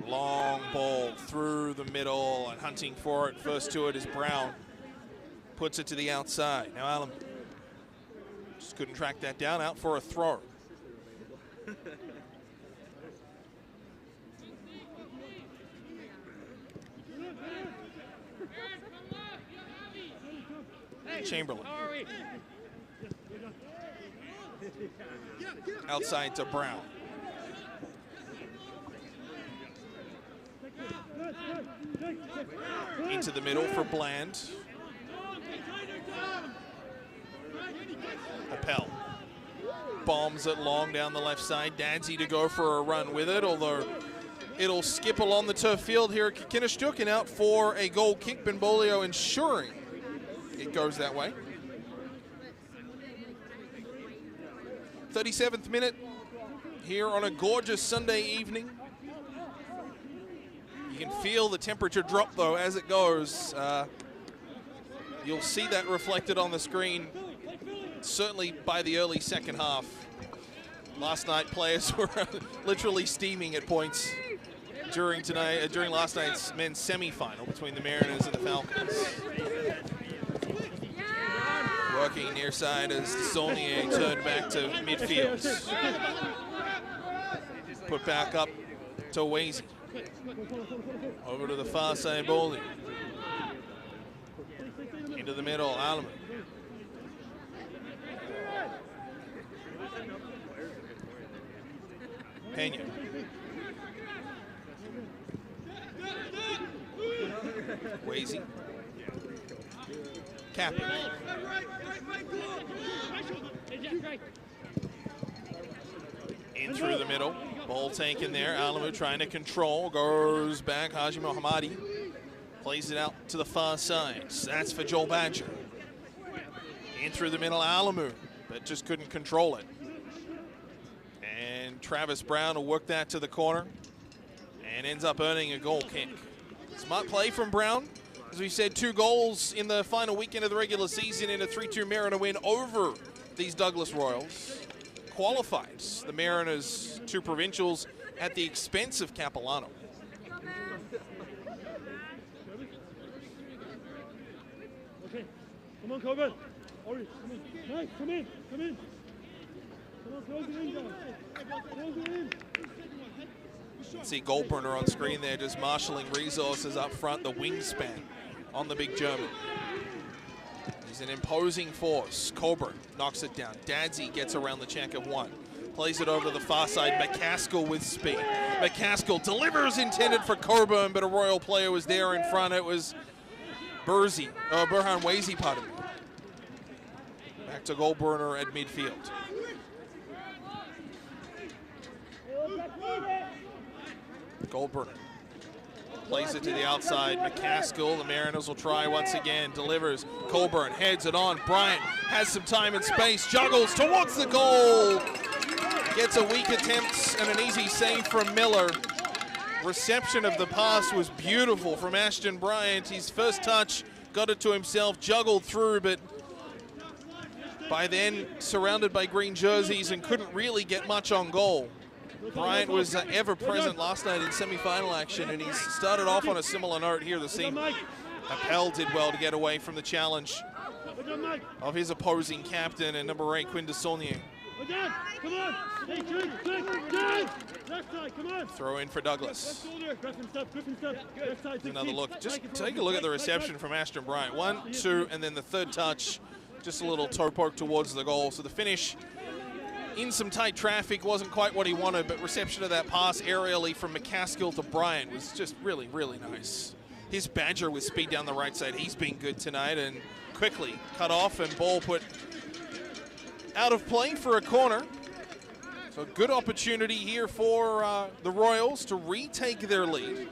Long ball through the middle and hunting for it. First to it is Brown. Puts it to the outside. Now Allen just couldn't track that down. Out for a throw. Chamberlain. Outside to Brown. Into the middle for Bland. Appel bombs it long down the left side. Dansey to go for a run with it, although it'll skip along the turf field here at Kinnistuk, and out for a goal kick. Benvolio ensuring it goes that way. 37th minute here on a gorgeous Sunday evening. You can feel the temperature drop, though, as it goes. You'll see that reflected on the screen, certainly by the early second half. Last night, players were literally steaming at points during last night's men's semifinal between the Mariners and the Falcons. Working near side as Desaulniers turned back to midfield. Put back up to Wazy. Over to the far side, Bowley. Into the middle, Alleman. Pena. Wazy. Captain. In through the middle. Ball taken there. Alamu trying to control. Goes back. Haji Mohammadi plays it out to the far side. That's for Joel Badger. In through the middle. Alamu, but just couldn't control it. And Travis Brown will work that to the corner and ends up earning a goal kick. Smart play from Brown. As we said, 2 goals in the final weekend of the regular season in a 3-2 Mariner win over these Douglas Royals. Qualified the Mariners to provincials at the expense of Capilano. Okay, come on, Corbin. Ori, come in. Nice, come in, come in. Come on, close it in, guys. Close it in. See Goldburner on screen there, just marshalling resources up front, the wingspan on the big German. He's an imposing force. Coburn knocks it down. Dadsey gets around the check of 1. Plays it over to the far side. McCaskill with speed. McCaskill delivers intended for Coburn, but a Royal player was there in front. It was Burhan Wazy, pardon me. Back to Goldburner at midfield. Goldburner plays it to the outside. McCaskill, the Mariners will try once again. Delivers. Coburn heads it on. Bryant has some time and space. Juggles towards the goal. Gets a weak attempt and an easy save from Miller. Reception of the pass was beautiful from Ashton Bryant. His first touch got it to himself, juggled through, but by then surrounded by green jerseys and couldn't really get much on goal. Bryant was ever present last night in semi-final action, and he's started off on a similar note here this evening. Appel did well to get away from the challenge of his opposing captain and number 8, Quinn de Saulnier. Come on! Hey, left side, come on! Throw in for Douglas. Griffin step. Left side, Another look. Just take a look at the reception from Ashton Bryant. 1, 2, and then the third touch, just a little toe poke towards the goal. So the finish in some tight traffic wasn't quite what he wanted, but reception of that pass aerially from McCaskill to Bryant was just really, really nice. His Badger with speed down the right side, he's been good tonight, and quickly cut off and ball put out of play for a corner. So good opportunity here for the Royals to retake their lead.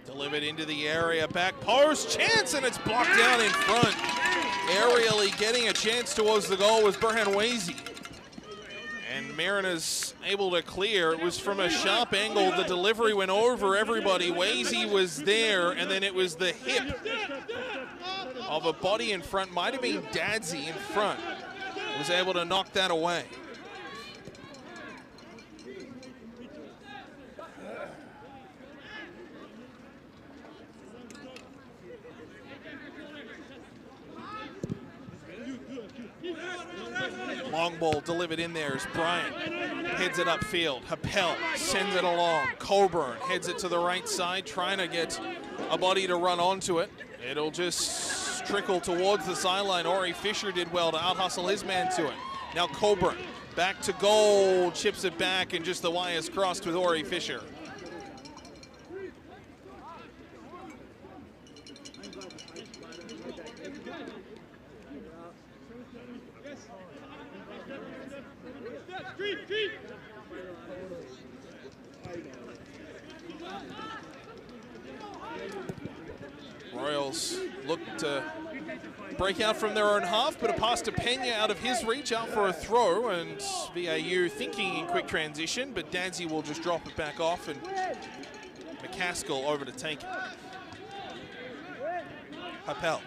Delivered into the area, back post, chance, and it's blocked down in front. Aerially getting a chance towards the goal was Burhan Wazy. And Mariners able to clear. It was from a sharp angle. The delivery went over everybody. Wazy was there, and then it was the hip of a body in front. Might have been Dadsey in front. Was able to knock that away. Long ball delivered in there as Bryant heads it upfield. Appel sends it along. Coburn heads it to the right side, trying to get a body to run onto it. It'll just trickle towards the sideline. Ori Fisher did well to out-hustle his man to it. Now Coburn back to goal, chips it back, and just the wires crossed with Ori Fisher. Royals look to break out from their own half, but a pass to Pena out of his reach, out for a throw, and VIU thinking in quick transition, but Dadsey will just drop it back off, and McCaskill over to take it. Appel.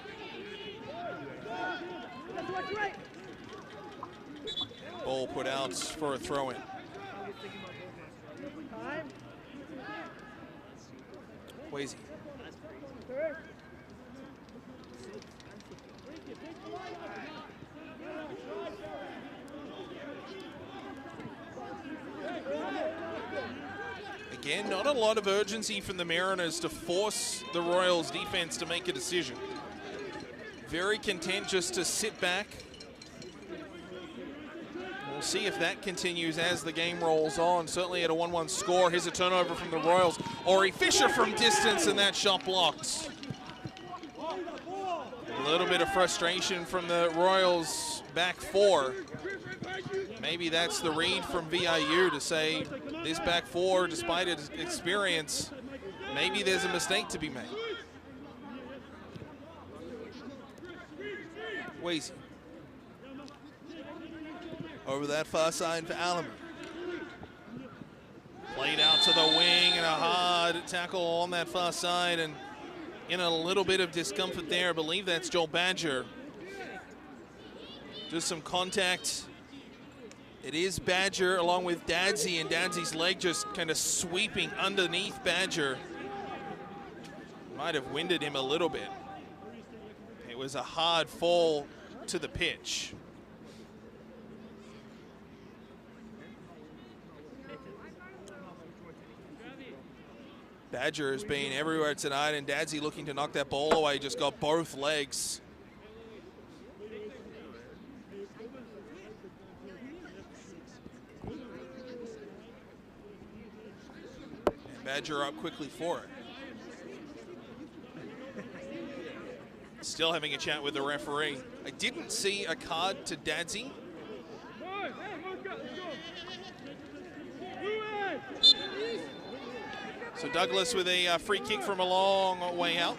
Ball put out for a throw-in. Wazy. Again, not a lot of urgency from the Mariners to force the Royals defense to make a decision. Very content just to sit back. We'll see if that continues as the game rolls on. Certainly at a 1-1 score. Here's a turnover from the Royals. Ori Fisher from distance, and that shot blocked. A little bit of frustration from the Royals back four. Maybe that's the read from VIU to say this back four, despite its experience, maybe there's a mistake to be made. Weezy. Over that far side for Alamu. Played out to the wing and a hard tackle on that far side, and in a little bit of discomfort there. I believe that's Joel Badger. Just some contact. It is Badger along with Dadsy, and Dadsy's leg just kind of sweeping underneath Badger. Might have winded him a little bit. It was a hard fall to the pitch. Badger has been everywhere tonight, and Dadsy looking to knock that ball away, just got both legs. And Badger up quickly for it. Still having a chat with the referee. I didn't see a card to Dadsy. So Douglas with a free kick from a long way out.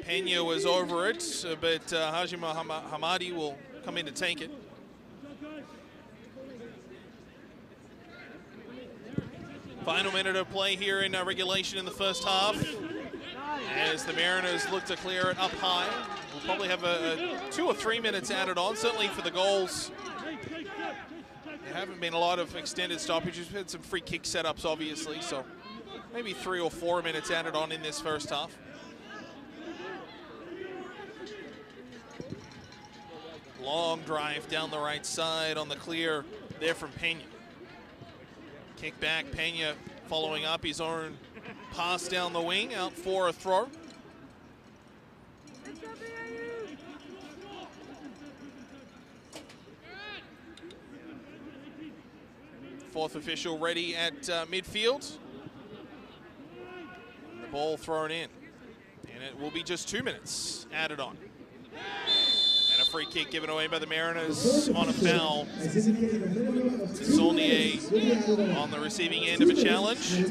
Pena was over it, but Hajim Hamadi will come in to take it. Final minute of play here in regulation in the first half, as the Mariners look to clear it up high. We'll probably have a 2 or 3 minutes added on, certainly for the goals. There haven't been a lot of extended stoppages. We've had some free kick setups, obviously, so maybe 3 or 4 minutes added on in this first half. Long drive down the right side on the clear there from Pena. Kick back, Pena following up his own pass down the wing, out for a throw. Fourth official ready at midfield. The ball thrown in. And it will be just 2 minutes added on. And a free kick given away by the Mariners on a foul. Saulnier on the receiving end of a challenge.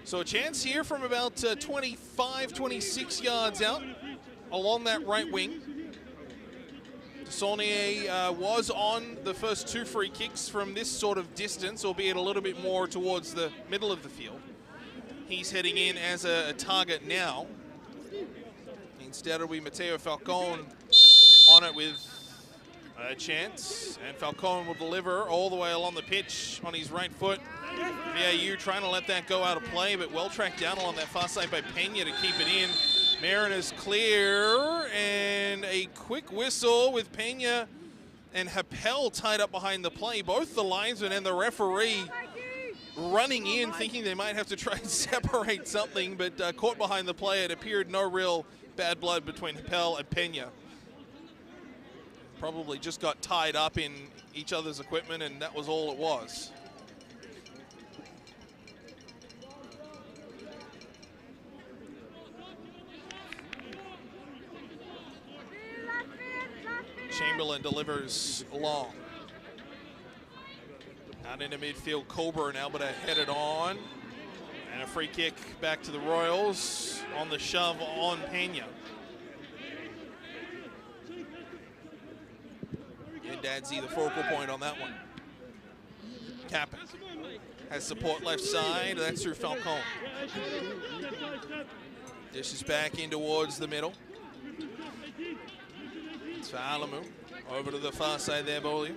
So a chance here from about 25, 26 yards out along that right wing. Saulnier was on the first 2 free kicks from this sort of distance, albeit a little bit more towards the middle of the field. He's heading in as a target now. Instead it'll be Mateo Falcone on it with a chance, and Falcone will deliver all the way along the pitch on his right foot. VIU trying to let that go out of play, but well tracked down along that far side by Pena to keep it in. Mariners clear, and a quick whistle with Pena and Happel tied up behind the play. Both the linesman and the referee running in, thinking they might have to try and separate something, but caught behind the play. It appeared no real bad blood between Happel and Pena. Probably just got tied up in each other's equipment, and that was all it was. Chamberlain delivers long. Out into midfield, Coburn now, but headed on. And a free kick back to the Royals on the shove on Pena. And Dadsy the focal point on that one. Capek has support left side. That's through Falcone. Dishes back in towards the middle. It's for Alamu. Over to the far side there, Beaulieu.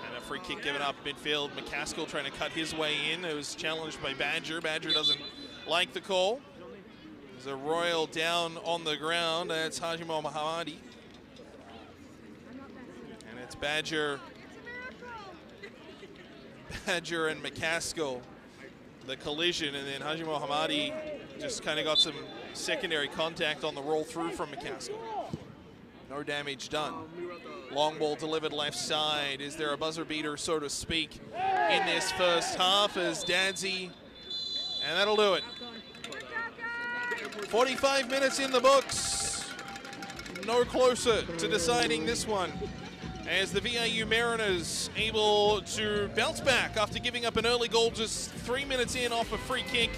And a free kick given up midfield. McCaskill trying to cut his way in. It was challenged by Badger. Badger doesn't like the call. There's a Royal down on the ground. That's Hajim Hamadi. It's Badger and McCaskill, the collision, and then Haji Mohammadi just kind of got some secondary contact on the roll through from McCaskill. No damage done. Long ball delivered left side. Is there a buzzer beater, so to speak, in this first half as Dadsy, and that'll do it. 45 minutes in the books. No closer to deciding this one, as the VIU Mariners able to bounce back after giving up an early goal just 3 minutes in off a free kick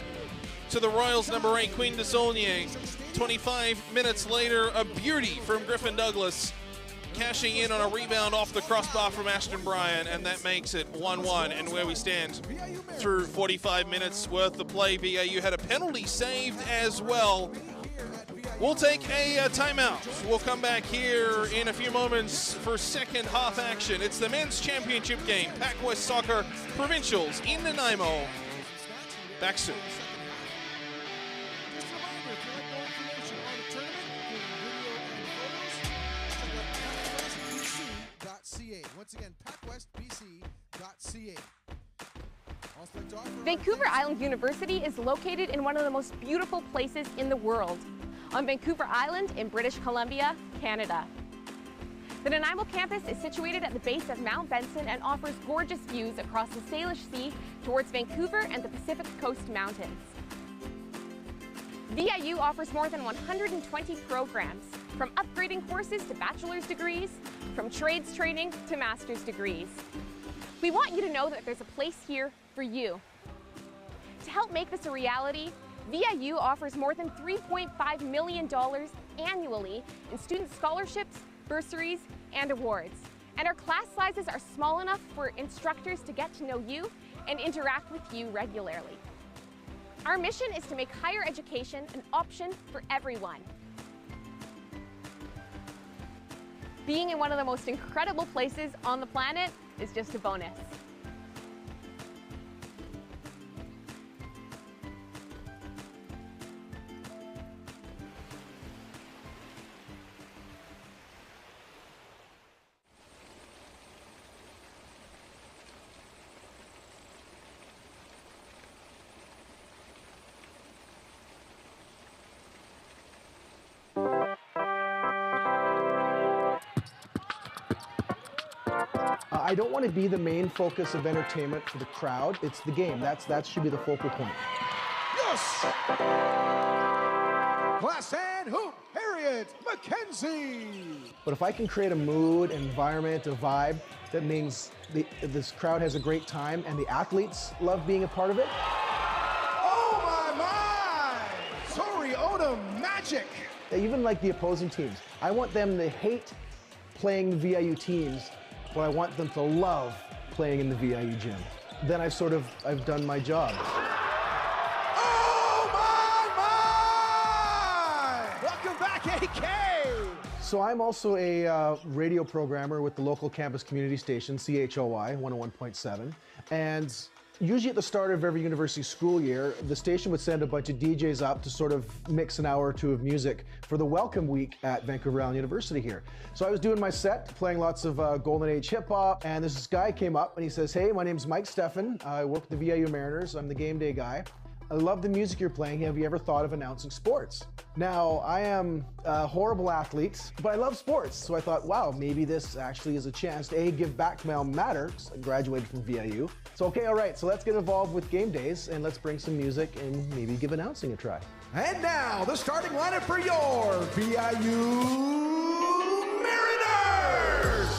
to the Royals number 8, Queen de Saulnier. 25 minutes later, a beauty from Griffin Douglas, cashing in on a rebound off the crossbar from Ashton Bryan, and that makes it 1-1. And where we stand through 45 minutes worth of play, VIU had a penalty saved as well. We'll take a timeout. We'll come back here in a few moments for second half action. It's the men's championship game, PACWEST Soccer Provincials in Nanaimo. Back soon. Once again, PACWESTBC.ca. Vancouver Island University is located in one of the most beautiful places in the world, on Vancouver Island in British Columbia, Canada. The Nanaimo campus is situated at the base of Mount Benson and offers gorgeous views across the Salish Sea towards Vancouver and the Pacific Coast Mountains. VIU offers more than 120 programs, from upgrading courses to bachelor's degrees, from trades training to master's degrees. We want you to know that there's a place here for you. To help make this a reality, VIU offers more than $3.5 million annually in student scholarships, bursaries, and awards. And our class sizes are small enough for instructors to get to know you and interact with you regularly. Our mission is to make higher education an option for everyone. Being in one of the most incredible places on the planet is just a bonus. I don't want to be the main focus of entertainment for the crowd. It's the game. That should be the focal point. Yes! Class and hoop, Harriet McKenzie! But if I can create a mood, environment, a vibe, that means this crowd has a great time and the athletes love being a part of it. Oh my! Tori Odom magic! Even like the opposing teams, I want them to hate playing the VIU teams, but I want them to love playing in the VIU gym. Then I've done my job. Oh my! Welcome back, AK! So I'm also a radio programmer with the local campus community station, CHOI 101.7. And usually at the start of every university school year, the station would send a bunch of DJs up to sort of mix an hour or two of music for the welcome week at Vancouver Island University here. So I was doing my set, playing lots of Golden Age hip hop, and this guy came up and he says, "Hey, my name's Mike Steffen. I work with the VIU Mariners. I'm the game day guy. I love the music you're playing. Have you ever thought of announcing sports?" Now, I am a horrible athlete, but I love sports. So I thought, wow, maybe this actually is a chance to give back to my alma mater, because I graduated from VIU. So, okay, all right, so let's get involved with game days and let's bring some music and maybe give announcing a try. And now, the starting lineup for your VIU Mariners!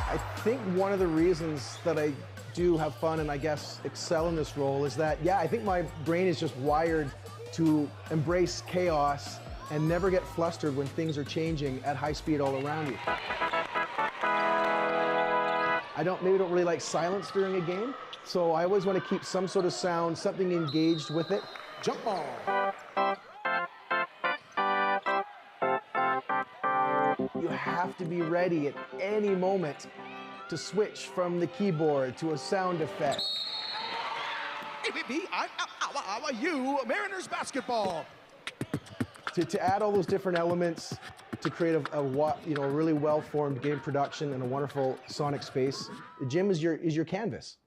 I think one of the reasons that I do have fun and I guess excel in this role is that, yeah, I think my brain is just wired to embrace chaos and never get flustered when things are changing at high speed all around you. I don't really like silence during a game, so I always want to keep some sort of sound, something engaged with it. Jump ball. You have to be ready at any moment to switch from the keyboard to a sound effect. VIU Mariners basketball. To add all those different elements, to create a really well-formed game production and a wonderful sonic space, the gym is your canvas.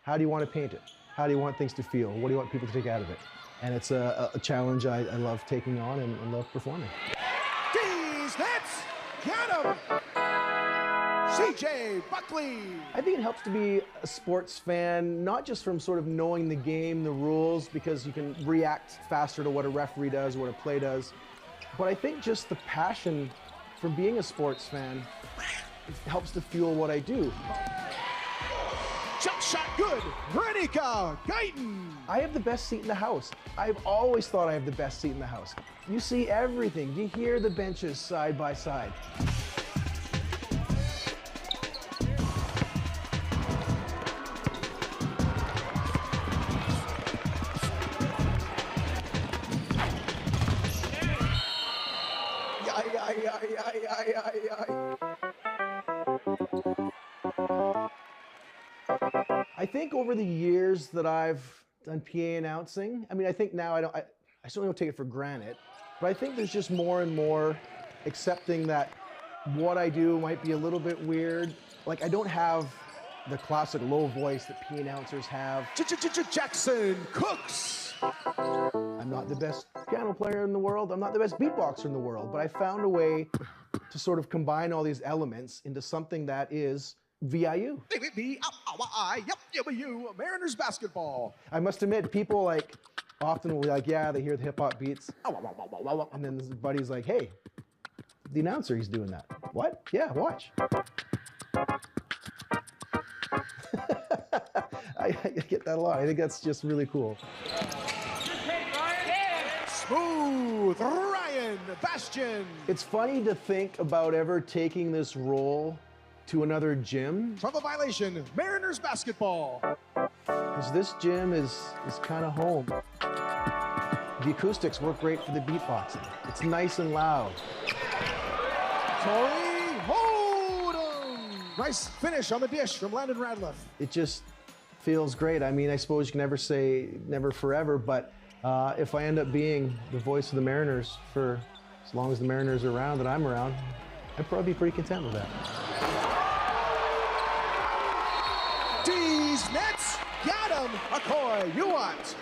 How do you want to paint it? How do you want things to feel? What do you want people to take out of it? And it's a challenge I love taking on and love performing. D's Nets, got him! CJ Buckley. I think it helps to be a sports fan, not just from sort of knowing the game, the rules, because you can react faster to what a referee does, what a play does. But I think just the passion from being a sports fan helps to fuel what I do. Jump shot good, Renika Guyton. I have the best seat in the house. I've always thought I have the best seat in the house. You see everything. You hear the benches side by side. I think over the years that I've done PA announcing, I mean, I think now I certainly don't take it for granted, but I think there's just more and more accepting that what I do might be a little bit weird. Like, I don't have the classic low voice that PA announcers have. Jackson Cooks. I'm not the best piano player in the world. I'm not the best beatboxer in the world, but I found a way to sort of combine all these elements into something that is VIU. VIU, Mariners basketball. I must admit, people like often will be like, yeah, they hear the hip hop beats, and then his buddy's like, hey, the announcer, he's doing that. What? Yeah, watch. I get that a lot. I think that's just really cool. Smooth Ryan Bastian. It's funny to think about ever taking this role to another gym. Trouble violation, Mariners basketball. Because this gym is kind of home. The acoustics work great for the beatboxing. It's nice and loud. Torrey Hold'em. Nice finish on the dish from Landon Radliff. It just feels great. I mean, I suppose you can never say never forever, but if I end up being the voice of the Mariners for as long as the Mariners are around and I'm around, I'd probably be pretty content with that. D's Nets, got him, Akoy, you want.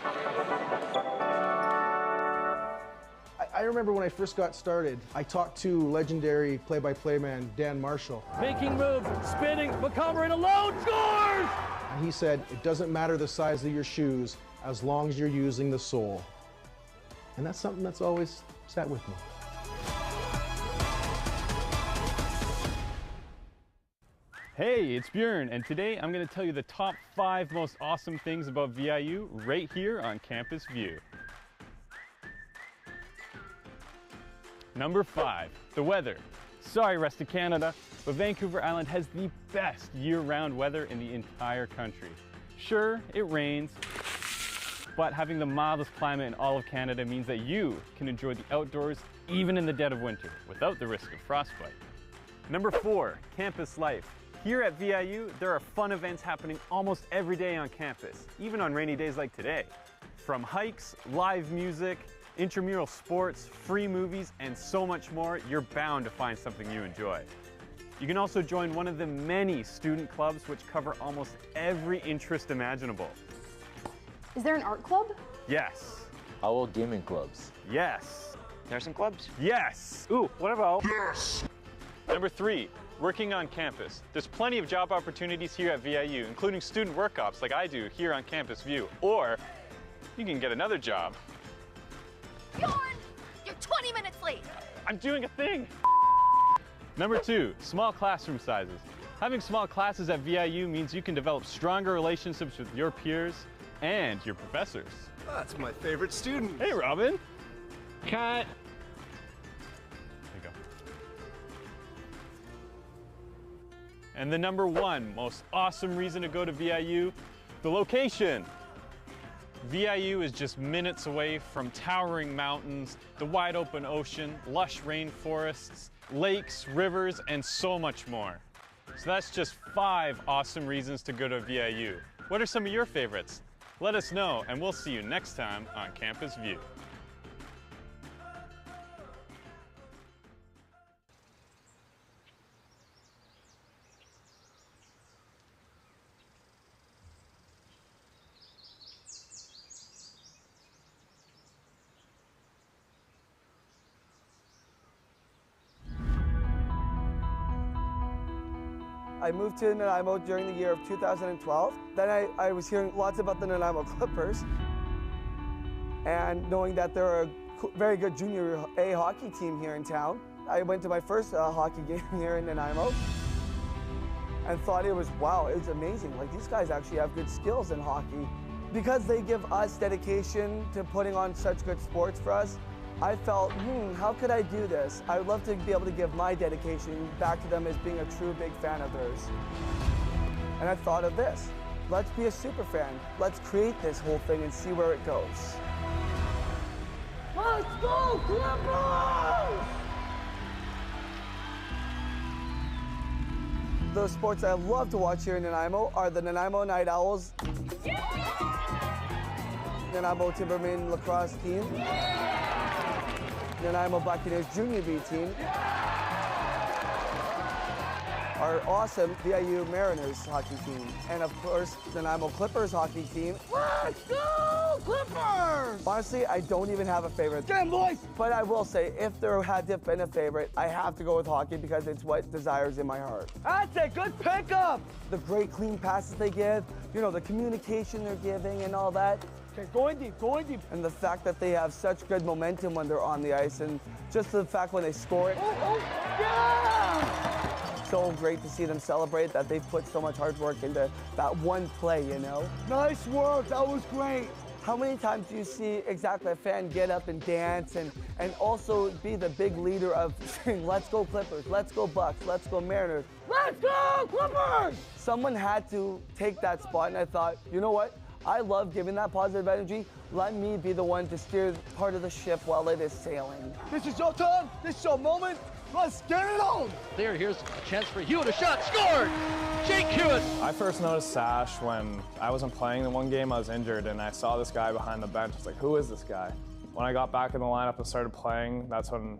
I remember when I first got started, I talked to legendary play-by-play man Dan Marshall. Making moves, spinning, McCover alone, scores! And he said, it doesn't matter the size of your shoes as long as you're using the sole. And that's something that's always sat with me. Hey, it's Bjorn, and today I'm going to tell you the top 5 most awesome things about VIU right here on Campus View. Number 5, the weather. Sorry, rest of Canada, but Vancouver Island has the best year-round weather in the entire country. Sure, it rains, but having the mildest climate in all of Canada means that you can enjoy the outdoors even in the dead of winter without the risk of frostbite. Number 4, campus life. Here at VIU, there are fun events happening almost every day on campus, even on rainy days like today. From hikes, live music, intramural sports, free movies, and so much more, you're bound to find something you enjoy. You can also join one of the many student clubs which cover almost every interest imaginable. Is there an art club? Yes. Owl gaming clubs. Yes. Nursing clubs? Yes. Ooh, what about? Yes. Number 3, working on campus. There's plenty of job opportunities here at VIU, including student work ops like I do here on Campus View. Or you can get another job. Bjorn, you're 20 minutes late. I'm doing a thing. Number 2, small classroom sizes. Having small classes at VIU means you can develop stronger relationships with your peers and your professors. That's my favorite student. Hey, Robin. Cut. There you go. And the number 1 most awesome reason to go to VIU, the location. VIU is just minutes away from towering mountains, the wide open ocean, lush rainforests, lakes, rivers, and so much more. So that's just 5 awesome reasons to go to VIU. What are some of your favorites? Let us know, and we'll see you next time on Campus View. I moved to Nanaimo during the year of 2012. Then I was hearing lots about the Nanaimo Clippers, and knowing that they're a very good junior A hockey team here in town, I went to my first hockey game here in Nanaimo and thought it was, wow, it was amazing. Like, these guys actually have good skills in hockey. Because they give us dedication to putting on such good sports for us, I felt, how could I do this? I would love to be able to give my dedication back to them as being a true big fan of theirs. And I thought of this. Let's be a super fan. Let's create this whole thing and see where it goes. Let's go, Clippers! The sports I love to watch here in Nanaimo are the Nanaimo Night Owls, Nanaimo Timbermen lacrosse team, Nanaimo Buccaneers Junior B team, our awesome VIU Mariners hockey team, and of course, the Nanaimo Clippers hockey team. Let's go, Clippers! Honestly, I don't even have a favorite. Get 'em, boys! But I will say, if there had to have been a favorite, I have to go with hockey because it's what desires in my heart. That's a good pickup! The great clean passes they give, you know, the communication they're giving and all that. Okay, going deep, going deep. And the fact that they have such good momentum when they're on the ice, and just the fact when they score it. Oh, yeah! So great to see them celebrate that they've put so much hard work into that one play, you know? Nice work, that was great. How many times do you see exactly a fan get up and dance and also be the big leader of saying, let's go Clippers, let's go Bucks, let's go Mariners, let's go Clippers! Someone had to take that spot, and I thought, you know what? I love giving that positive energy. Let me be the one to steer part of the ship while it is sailing. This is your time, this is your moment. Let's get it on! Here's a chance for Hewitt, a shot, scored! Jake Hewitt! I first noticed Sash when I wasn't playing the one game, I was injured, and I saw this guy behind the bench. I was like, who is this guy? When I got back in the lineup and started playing, that's when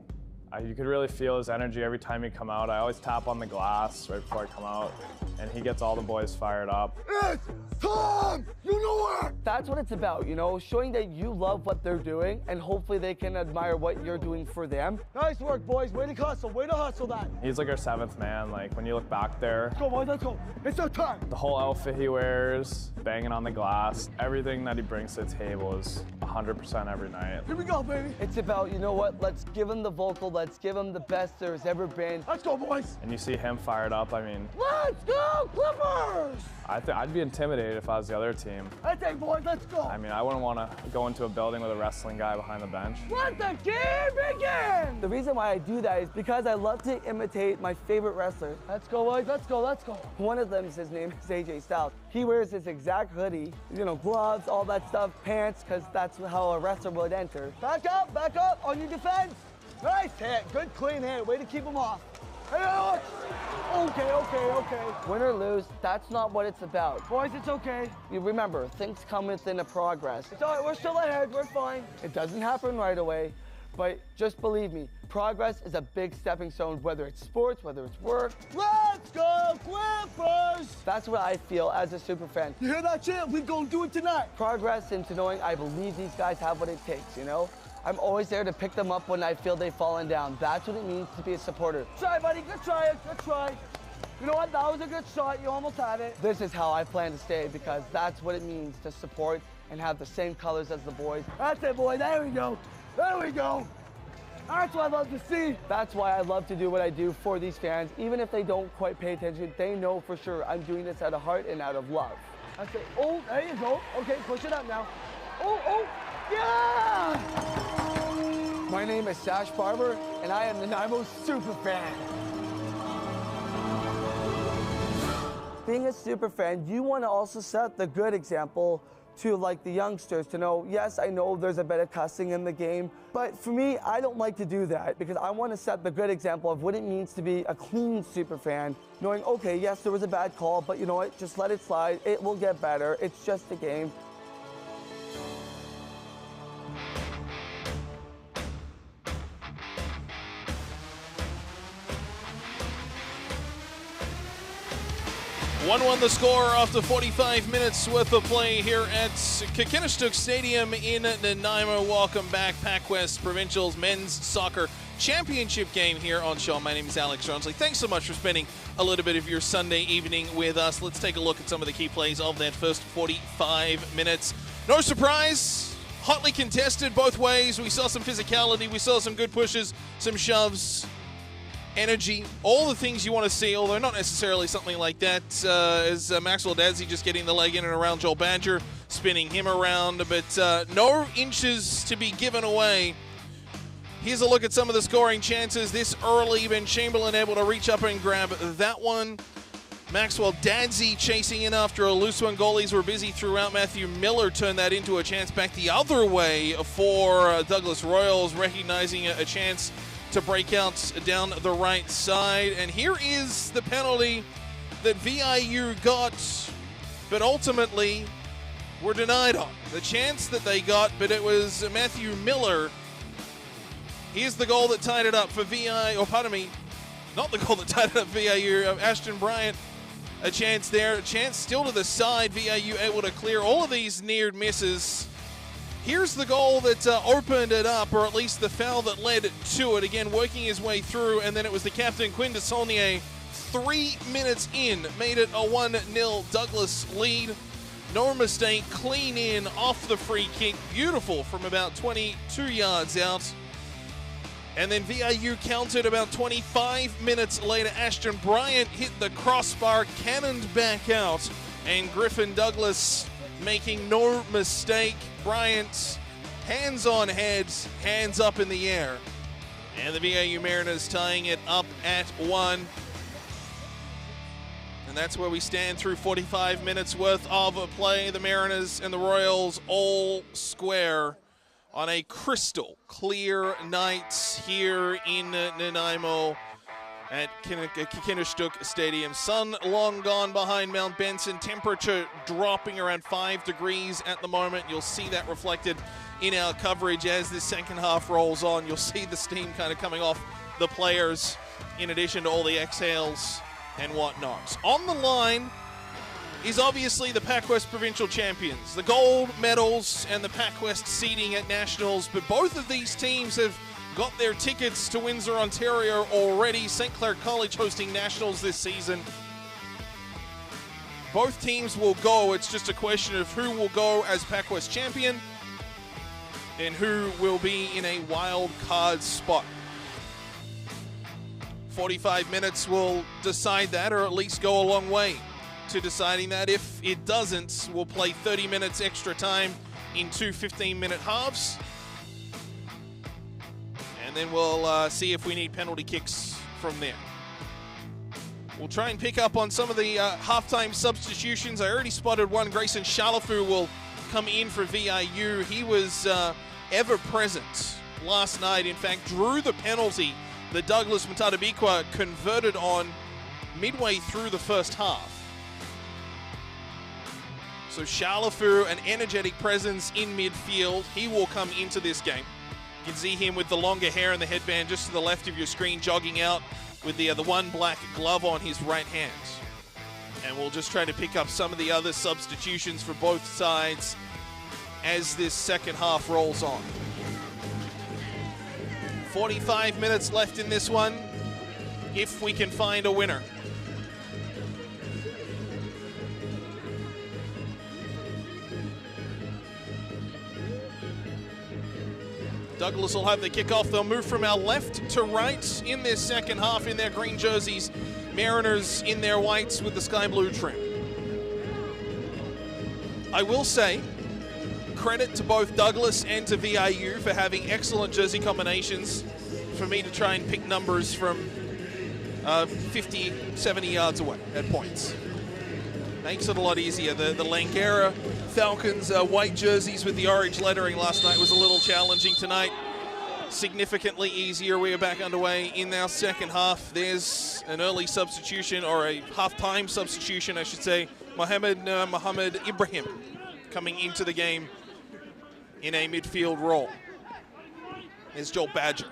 you could really feel his energy every time he'd come out. I always tap on the glass right before I come out, and he gets all the boys fired up. It's time! You know it! That's what it's about, you know, showing that you love what they're doing, and hopefully they can admire what you're doing for them. Nice work, boys. Way to hustle that. He's like our seventh man. Like, when you look back there, Let's go, boys, let's go. It's our time. the whole outfit he wears, banging on the glass, everything that he brings to the table is 100% every night. Here we go, baby. It's about, you know what, let's give him the vocal, let's give him the best there's ever been. Let's go, boys. And you see him fired up, I mean, Let's go, Clippers! I'd be intimidated if I was the other team. Let's go, boys, let's go. I mean, I wouldn't want to go into a building with a wrestling guy behind the bench. Let the game begin! The reason why I do that is because I love to imitate my favorite wrestlers. Let's go, boys, let's go, let's go. One of them, his name is AJ Styles. He wears this exact hoodie, you know, gloves, all that stuff, pants, because that's how a wrestler would enter. Back up, on your defense. Nice hit, good clean hit, way to keep him off. Hey, Alex! Okay. Win or lose, that's not what it's about. Boys, it's okay. You remember, things come within a progress. It's all right, we're still ahead, we're fine. It doesn't happen right away, but just believe me, progress is a big stepping stone, whether it's sports, whether it's work. Let's go, Clippers! That's what I feel as a super fan. You hear that, champ? We gonna do it tonight. Progress into knowing I believe these guys have what it takes, you know? I'm always there to pick them up when I feel they've fallen down. That's what it means to be a supporter. Try, buddy, good try. You know what, that was a good shot, you almost had it. This is how I plan to stay because that's what it means to support and have the same colors as the boys. That's it, boy, there we go. That's what I love to see. That's why I love to do what I do for these fans. Even if they don't quite pay attention, they know for sure I'm doing this out of heart and out of love. That's it. Oh, there you go. Okay, push it up now. Oh, yeah! My name is Sash Barber, and I am the Nanaimo super fan. Being a super fan, you want to also set the good example to like the youngsters to know, yes, I know there's a bit of cussing in the game, but for me, I don't like to do that because I want to set the good example of what it means to be a clean super fan, knowing, okay, yes, there was a bad call, but you know what, just let it slide, it will get better, it's just a game. 1-1 the score after 45 minutes worth of play here at Kikinishtuk Stadium in Nanaimo. Welcome back, PACWEST Provincials Men's Soccer Championship game here on show. My name is Alex Ronsley. Thanks so much for spending a little bit of your Sunday evening with us. Let's take a look at some of the key plays of that first 45 minutes. No surprise, hotly contested both ways. We saw some physicality, we saw some good pushes, some shoves, energy, all the things you want to see, although not necessarily something like that, as Maxwell Dadsey just getting the leg in and around Joel Badger, spinning him around, but no inches to be given away. Here's a look at some of the scoring chances this early. Ben Chamberlain able to reach up and grab that one. Maxwell Dadsey chasing in after a loose one. Goalies were busy throughout. Matthew Miller turned that into a chance back the other way for Douglas Royals, recognizing a chance to break out down the right side. And here is the penalty that VIU got, but ultimately were denied on. The chance that they got, but it was Matthew Miller. Here's the goal that tied it up for VIU, or pardon me, not the goal that tied it up for VIU, Ashton Bryant. A chance there, a chance still to the side, VIU able to clear all of these near misses. Here's the goal that opened it up, or at least the foul that led to it. Again, working his way through, and then it was the captain, Quinn Desaulnier, 3 minutes in, made it a 1-0 Douglas lead. No mistake, clean in off the free kick, beautiful from about 22 yards out. And then VIU countered about 25 minutes later. Ashton Bryant hit the crossbar, cannoned back out, and Griffin Douglas making no mistake. Bryant, hands on heads, hands up in the air. And the VIU Mariners tying it up at 1. And that's where we stand through 45 minutes worth of play. The Mariners and the Royals all square on a crystal clear night here in Nanaimo at Kikinishtuk Stadium. Sun long gone behind Mount Benson. Temperature dropping around 5 degrees at the moment. You'll see that reflected in our coverage as this second half rolls on. You'll see the steam kind of coming off the players in addition to all the exhales and whatnot. On the line is obviously the PACWEST Provincial Champions, the gold medals and the PACWEST seeding at Nationals, but both of these teams have got their tickets to Windsor, Ontario already. St. Clair College hosting Nationals this season. Both teams will go. It's just a question of who will go as PACWEST champion and who will be in a wild card spot. 45 minutes will decide that, or at least go a long way to deciding that. If it doesn't, we'll play 30 minutes extra time in 2 15-minute halves. And then we'll see if we need penalty kicks from there. We'll try and pick up on some of the halftime substitutions. I already spotted one. Grayson Shalafu will come in for VIU. He was ever present last night. In fact, drew the penalty that Douglas Matadabikwa converted on midway through the first half. So Shalafu, an energetic presence in midfield. He will come into this game. You can see him with the longer hair and the headband just to the left of your screen, jogging out with the one black glove on his right hand. And we'll just try to pick up some of the other substitutions for both sides as this second half rolls on. 45 minutes left in this one, if we can find a winner. Douglas will have the kickoff. They'll move from our left to right in this second half in their green jerseys. Mariners in their whites with the sky blue trim. I will say, credit to both Douglas and to VIU for having excellent jersey combinations for me to try and pick numbers from 50, 70 yards away at points. Makes it a lot easier. The Langara Falcons white jerseys with the orange lettering last night was a little challenging. Tonight, significantly easier. We are back underway in our second half. There's an early substitution, or a half-time substitution, I should say. Mohamed Ibrahim coming into the game in a midfield role. There's Joel Badger.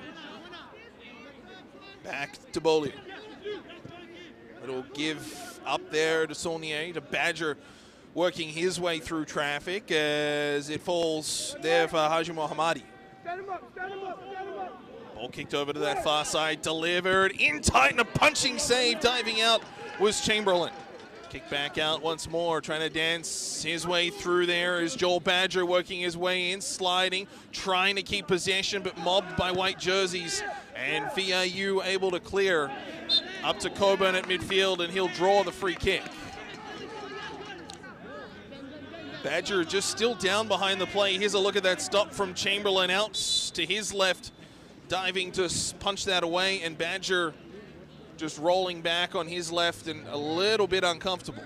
Back to Beaulieu. It'll give up there to Saunier, to Badger working his way through traffic as it falls there for Haji Mohammadi. Ball kicked over to that far side, delivered in tight, and a punching save. Diving out was Chamberlain. Kick back out once more, trying to dance his way through there is Joel Badger working his way in, sliding, trying to keep possession, but mobbed by white jerseys. And VIU able to clear up to Coburn at midfield, and he'll draw the free kick. Badger just still down behind the play. Here's a look at that stop from Chamberlain out to his left, diving to punch that away, and Badger just rolling back on his left and a little bit uncomfortable.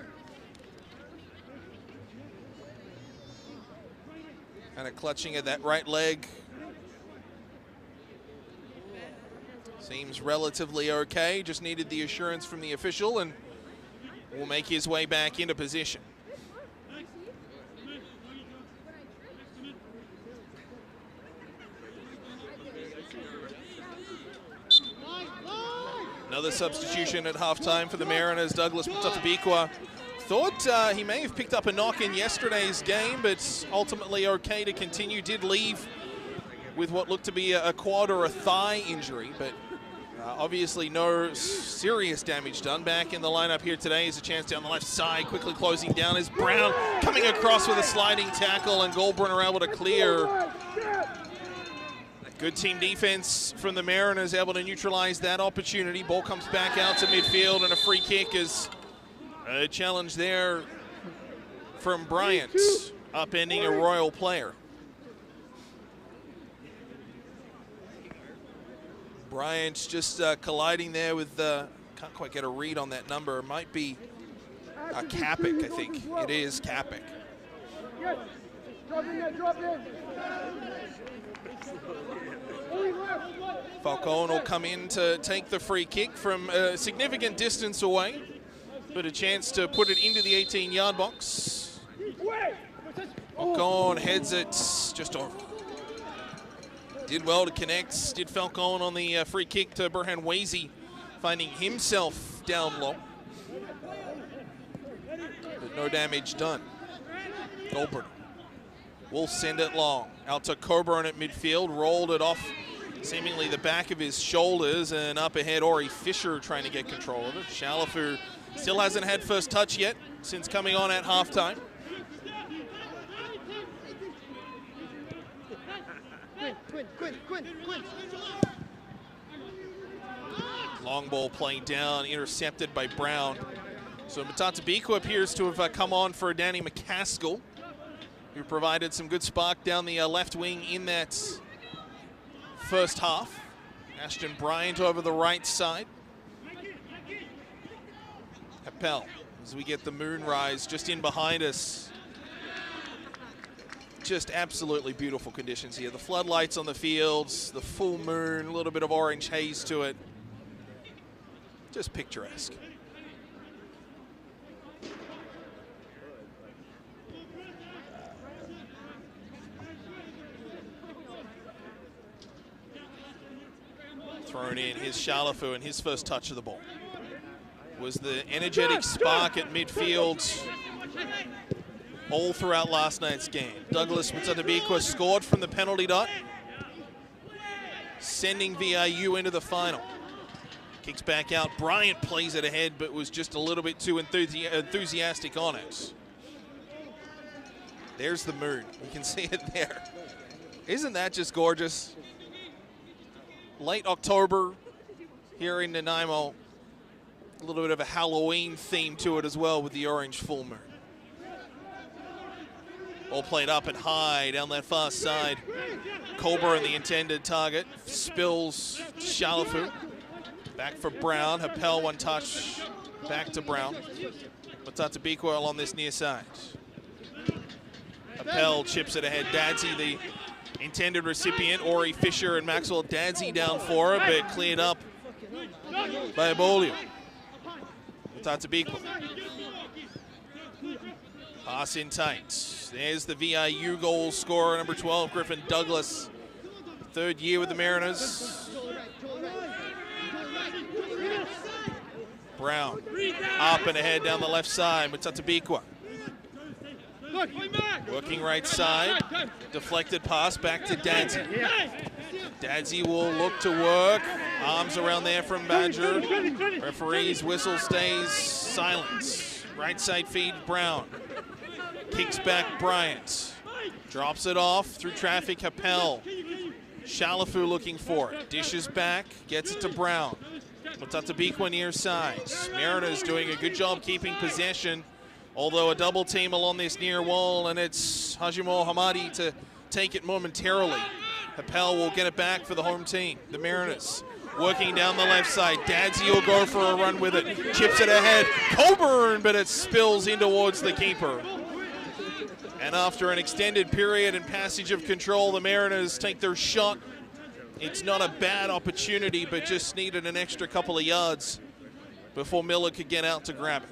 Kind of clutching at that right leg. Seems relatively okay, just needed the assurance from the official and will make his way back into position. Another substitution at halftime for the Mariners. Douglas Mutatabikwa thought he may have picked up a knock in yesterday's game, but ultimately okay to continue. Did leave with what looked to be a quad or a thigh injury, but obviously no serious damage done. Back in the lineup here today is a chance down the left side. Quickly closing down is Brown, coming across with a sliding tackle, and Goldbrunner able to clear. Good team defense from the Mariners, able to neutralize that opportunity. Ball comes back out to midfield, and a free kick is a challenge there from Bryant, upending a Royal player. Bryant's just colliding there with, can't quite get a read on that number. It might be a Kapik, I think. It is Kapik. Falcone will come in to take the free kick from a significant distance away, but a chance to put it into the 18-yard box. Falcone heads it just over. Did well to connect. Did Falcone on the free kick to Burhan Wazy, finding himself down low. But no damage done. Goldburn will send it long. Out to Coburn at midfield, rolled it off seemingly the back of his shoulders, and up ahead Ori Fisher trying to get control of it. Shalafu still hasn't had first touch yet since coming on at halftime. Long ball played down, intercepted by Brown. So Mutatabikwa appears to have come on for Danny McCaskill, who provided some good spark down the left wing in that first half. Ashton Bryant over the right side. Capel, as we get the moonrise just in behind us. Just absolutely beautiful conditions here. The floodlights on the fields, the full moon, a little bit of orange haze to it. Just picturesque. Thrown in, here's Shalafu, and his first touch of the ball was the energetic spark at midfield all throughout last night's game. Douglas Mutatabikwa scored from the penalty dot, sending VIU into the final. Kicks back out. Bryant plays it ahead, but was just a little bit too enthusiastic on it. There's the moon. You can see it there. Isn't that just gorgeous? Late October here in Nanaimo. A little bit of a Halloween theme to it as well with the orange full moon. All played up and high down that far side. Colburn, the intended target, spills Shalafu. Back for Brown. Happel, one touch. Back to Brown. Mutatabikwa along this near side. Happel chips it ahead. Dadsey, the intended recipient. Ori Fisher and Maxwell Dadsey down for it, but cleared up by Abolio. Mutatabikwa. Pass in tight. There's the VIU goal scorer, number 12, Griffin Douglas. Third year with the Mariners. Brown up and ahead down the left side. Mutatabikwa working right side. Deflected pass back to Dadzi. Dadzi will look to work. Arms around there from Badger. Referee's whistle stays silent. Right side feed Brown. Kicks back Bryant. Drops it off through traffic. Capel. Shalafu looking for it. Dishes back. Gets it to Brown. Mutatabikwa near side. Mariners doing a good job keeping possession. Although a double team along this near wall, and it's Hajimo Hamadi to take it momentarily. Capel will get it back for the home team. The Mariners working down the left side. Dadzi will go for a run with it. Chips it ahead. Coburn, but it spills in towards the keeper. And after an extended period and passage of control, the Mariners take their shot. It's not a bad opportunity, but just needed an extra couple of yards before Miller could get out to grab it.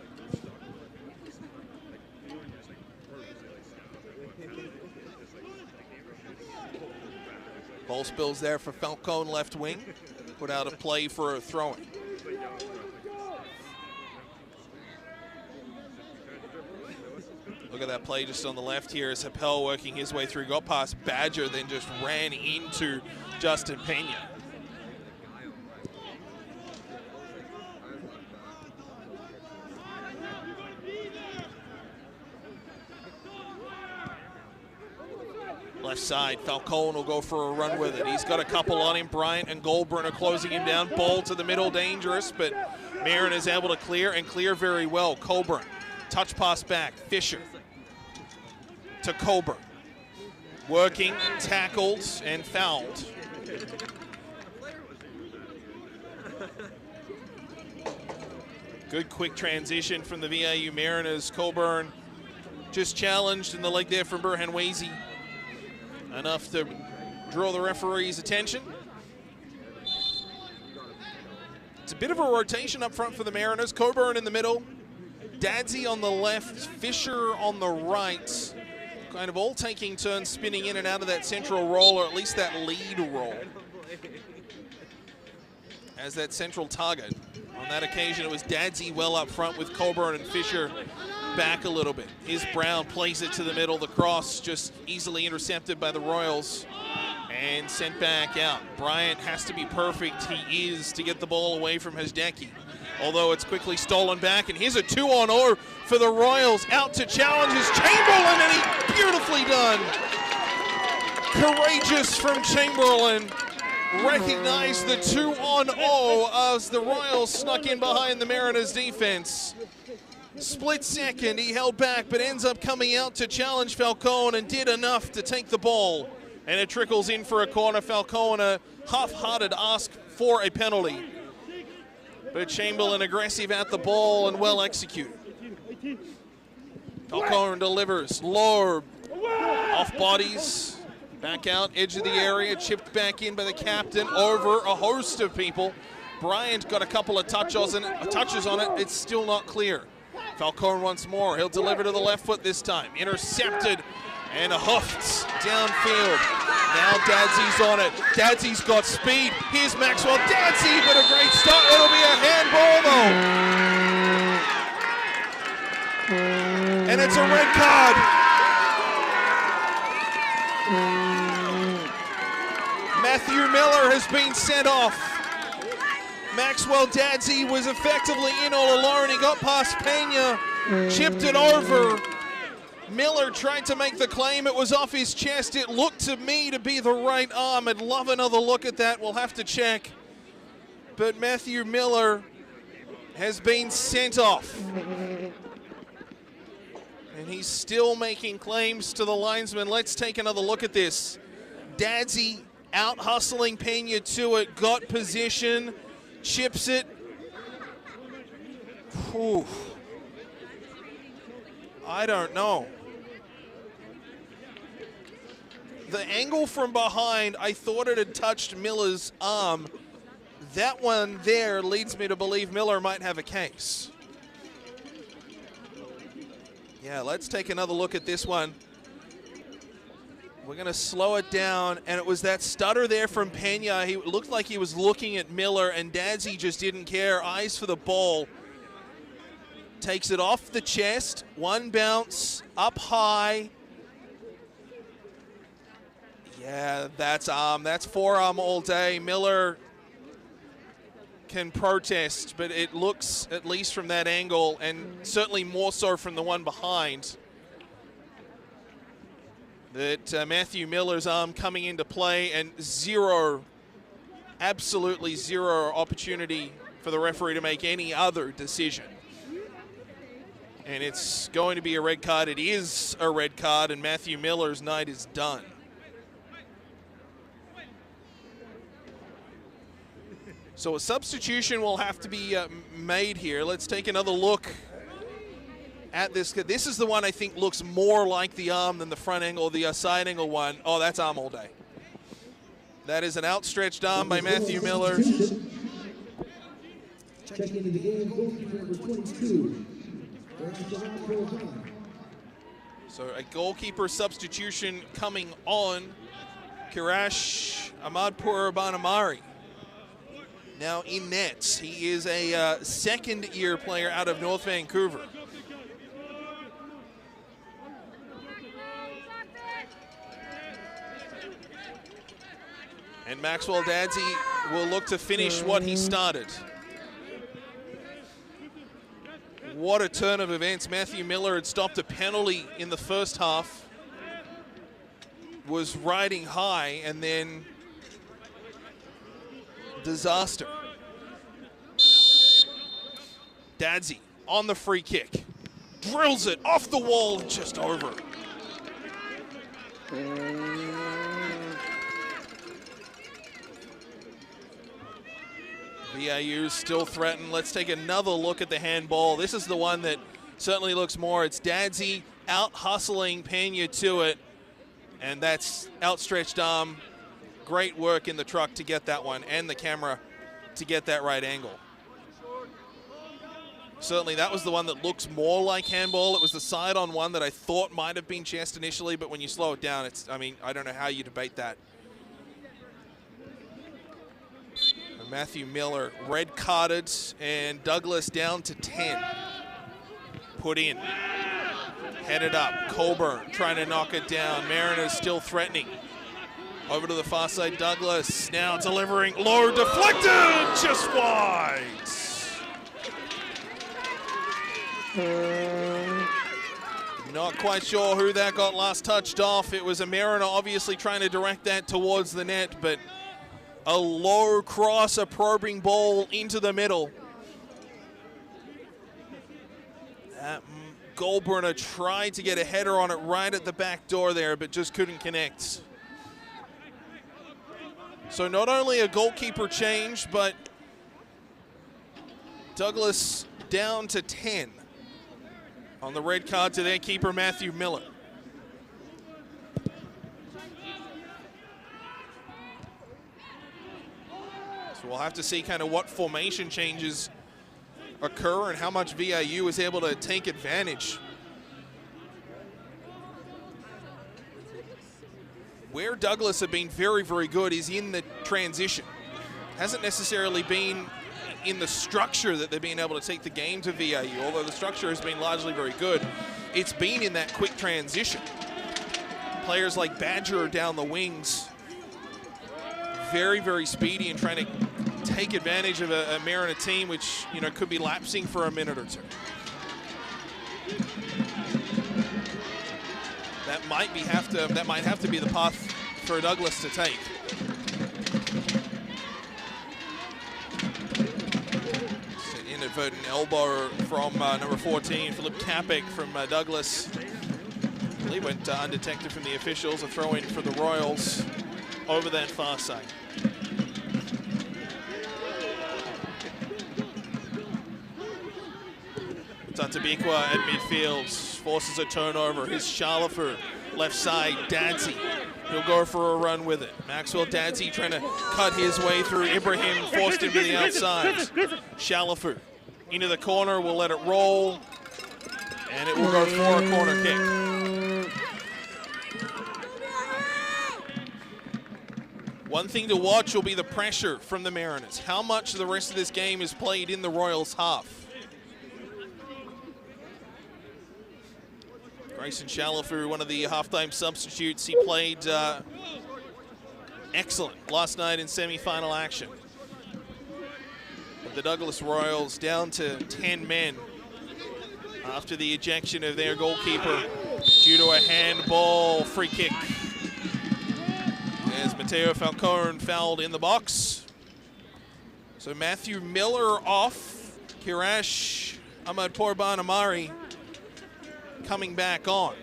Ball spills there for Falcone, left wing. Put out a play for a throw-in. Look at that play just on the left here as Capel working his way through, got past Badger, then just ran into Justin Pena. Left side, Falcone will go for a run with it. He's got a couple on him. Bryant and Goldburn are closing him down. Ball to the middle, dangerous, but Marin is able to clear and clear very well. Coburn, touch pass back. Fisher to Coburn. Working, tackled, and fouled. Good quick transition from the VIU Mariners. Coburn just challenged in the leg there from Burhan Wazy. Enough to draw the referee's attention. It's a bit of a rotation up front for the Mariners. Coburn in the middle, Dadzi on the left, Fisher on the right. Kind of all taking turns spinning in and out of that central role, or at least that lead role, as that central target. On that occasion, it was Dadzi well up front with Coburn and Fisher back a little bit. Here's Brown, plays it to the middle. The cross just easily intercepted by the Royals and sent back out. Bryant has to be perfect. He is, to get the ball away from Hajdeki. Although it's quickly stolen back. And here's a 2-on-0 for the Royals. Out to challenge is Chamberlain, and he beautifully done. Courageous from Chamberlain. Recognized the 2-on-0 as the Royals snuck in behind the Mariners defense. Split second, he held back, but ends up coming out to challenge Falcone and did enough to take the ball. And it trickles in for a corner. Falcone, a half-hearted ask for a penalty. But Chamberlain aggressive at the ball and well executed. Falcone delivers. Lorb off bodies. Back out, edge of the area, chipped back in by the captain over a host of people. Bryant got a couple of touches on it. It's still not clear. Falcone once more. He'll deliver to the left foot this time. Intercepted and hoofed downfield. Now Dadzi's on it. Dadzi's got speed. Here's Maxwell Dadzi, but a great start. It'll be a handball though. And it's a red card. Matthew Miller has been sent off. Maxwell Dadzi was effectively in all alone. He got past Pena, chipped it over. Miller tried to make the claim. It was off his chest. It looked to me to be the right arm. I'd love another look at that. We'll have to check. But Matthew Miller has been sent off. And he's still making claims to the linesman. Let's take another look at this. Dadzi out hustling Pena to it, got position, chips it. Whew. I don't know. The angle from behind, I thought it had touched Miller's arm. That one there leads me to believe Miller might have a case. Yeah, let's take another look at this one. We're going to slow it down, and it was that stutter there from Pena. He looked like he was looking at Miller, and Dadzi just didn't care. Eyes for the ball. takes it off the chest. One bounce, up high. Yeah, that's arm. That's forearm all day. Miller can protest, but it looks, at least from that angle, and certainly more so from the one behind, that Matthew Miller's arm coming into play, and absolutely zero opportunity for the referee to make any other decision. And it's going to be a red card. It is a red card, and Matthew Miller's night is done. So a substitution will have to be made here. Let's take another look at this. This is the one I think looks more like the arm than the front angle, the side angle one. Oh, that's arm all day. That is an outstretched arm by Matthew Miller. Checking into the game, goalkeeper number 22. So a goalkeeper substitution coming on. Kirash Ahmadpur Banamari now in nets. He is a second-year player out of North Vancouver. And Maxwell Dadsey will look to finish what he started. What a turn of events. Matthew Miller had stopped a penalty in the first half, was riding high, and then disaster. Dadsey on the free kick. Drills it off the wall, just over. VIU still threatened. Let's take another look at the handball. This is the one that certainly looks more. It's Dadsey out hustling Pena to it, and that's outstretched arm. Great work in the truck to get that one, and the camera to get that right angle. Certainly that was the one that looks more like handball. It was the side on one that I thought might have been chest initially, but when you slow it down, it's, I mean, I don't know how you debate that. Matthew Miller red carded, and Douglas down to 10. Put in. Headed up. Colburn trying to knock it down. Mariners still threatening. Over to the far side, Douglas now delivering low, deflected, just wide. Not quite sure who that got last touched off. It was a Mariner obviously trying to direct that towards the net, but a low cross, a probing ball into the middle. That Goldburner tried to get a header on it right at the back door there, but just couldn't connect. So not only a goalkeeper change, but Douglas down to 10 on the red card to their keeper, Matthew Miller. So we'll have to see kind of what formation changes occur and how much VIU is able to take advantage. Where Douglas have been very, very good is in the transition. Hasn't necessarily been in the structure that they've been able to take the game to VIU, although the structure has been largely very good. It's been in that quick transition. Players like Badger down the wings, very, very speedy and trying to take advantage of a Mariner team which, you know, could be lapsing for a minute or two. That might have to be the path for Douglas to take. It's an inadvertent elbow from number 14, Philip Kapek from Douglas. I believe went undetected from the officials. A throw in for the Royals over that far side. Tatabikwa at midfield forces a turnover. His Shalafur left side. Dadsey, he'll go for a run with it. Maxwell Dadsey trying to cut his way through. Ibrahim forced him to the outside. Shalafur into the corner. We'll let it roll, and it will go for a corner kick. One thing to watch will be the pressure from the Mariners. How much of the rest of this game is played in the Royals' half? Grayson Shalafu, one of the halftime substitutes, he played excellent last night in semi-final action. But the Douglas Royals down to 10 men after the ejection of their goalkeeper due to a handball free kick. As Mateo Falcone fouled in the box. So Matthew Miller off, Kirash Ahmad Porban Amari coming back on.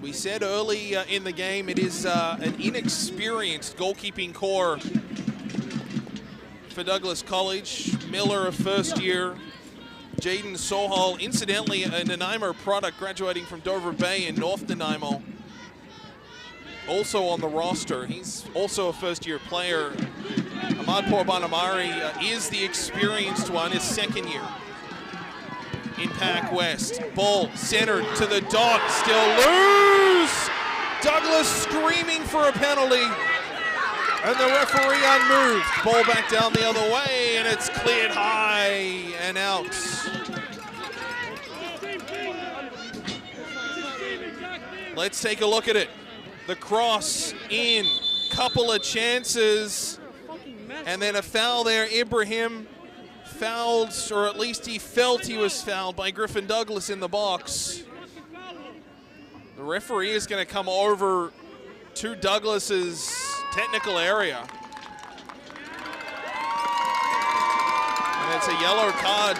We said early in the game it is an inexperienced goalkeeping core for Douglas College. Miller, a first year. Jaden Sohal, incidentally a Nanaimo product, graduating from Dover Bay in North Nanaimo. Also on the roster. He's also a first year player. Ahmad Porban Amari is the experienced one, his second year in PACWEST. Ball centered to the dot, still loose! Douglas screaming for a penalty. And the referee unmoved. Ball back down the other way, and it's cleared high and out. Let's take a look at it. The cross in, couple of chances, and then a foul there. Ibrahim fouled, or at least he felt he was fouled by Griffin Douglas in the box. The referee is going to come over to Douglas's technical area. And it's a yellow card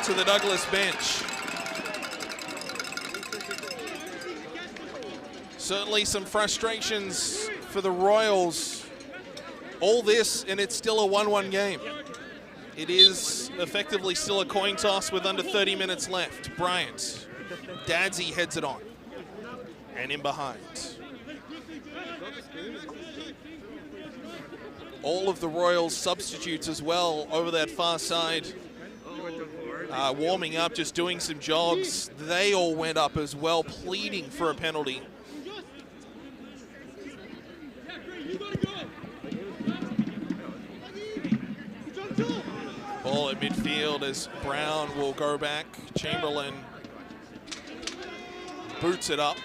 to the Douglas bench. Certainly some frustrations for the Royals. All this, and it's still a 1-1 game. It is effectively still a coin toss with under 30 minutes left. Bryant, Dadsy heads it on. And in behind. All of the Royals substitutes as well over that far side. Warming up, just doing some jogs. They all went up as well, pleading for a penalty. Ball at midfield as Brown will go back. Chamberlain boots it up.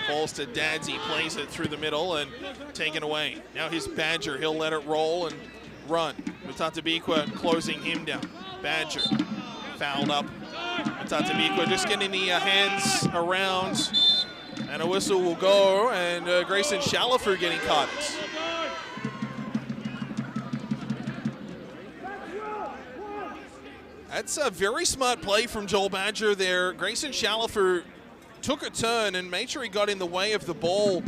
Falls to Dadsy, plays it through the middle and taken away. Now here's Badger, he'll let it roll and run. Mutatabikwa closing him down. Badger fouled up. Mutatabikwa just getting the hands around, and a whistle will go, and Grayson Shalafu getting caught. That's a very smart play from Joel Badger there. Grayson Shalafu took a turn and made sure he got in the way of the ball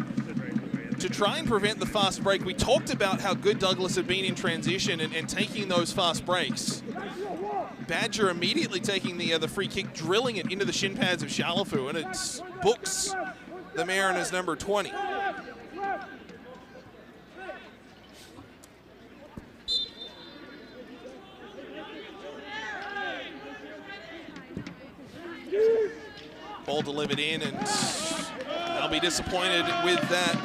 to try and prevent the fast break. We talked about how good Douglas had been in transition and taking those fast breaks. Badger immediately taking the free kick, drilling it into the shin pads of Shalafu, and it books the Mariners number 20. Ball delivered in, and I'll be disappointed with that.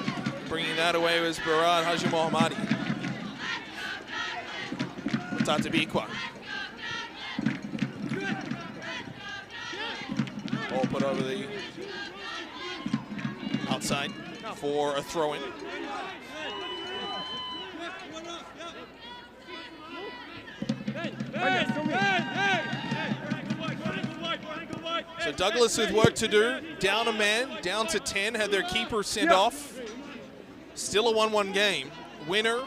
Bringing that away was Barad Haji Mohammadi. Mutatabikwa. Ball put over the outside for a throw-in. So Douglas with work to do. Down a man, down to 10, had their keeper sent off. Still a 1-1 game. Winner,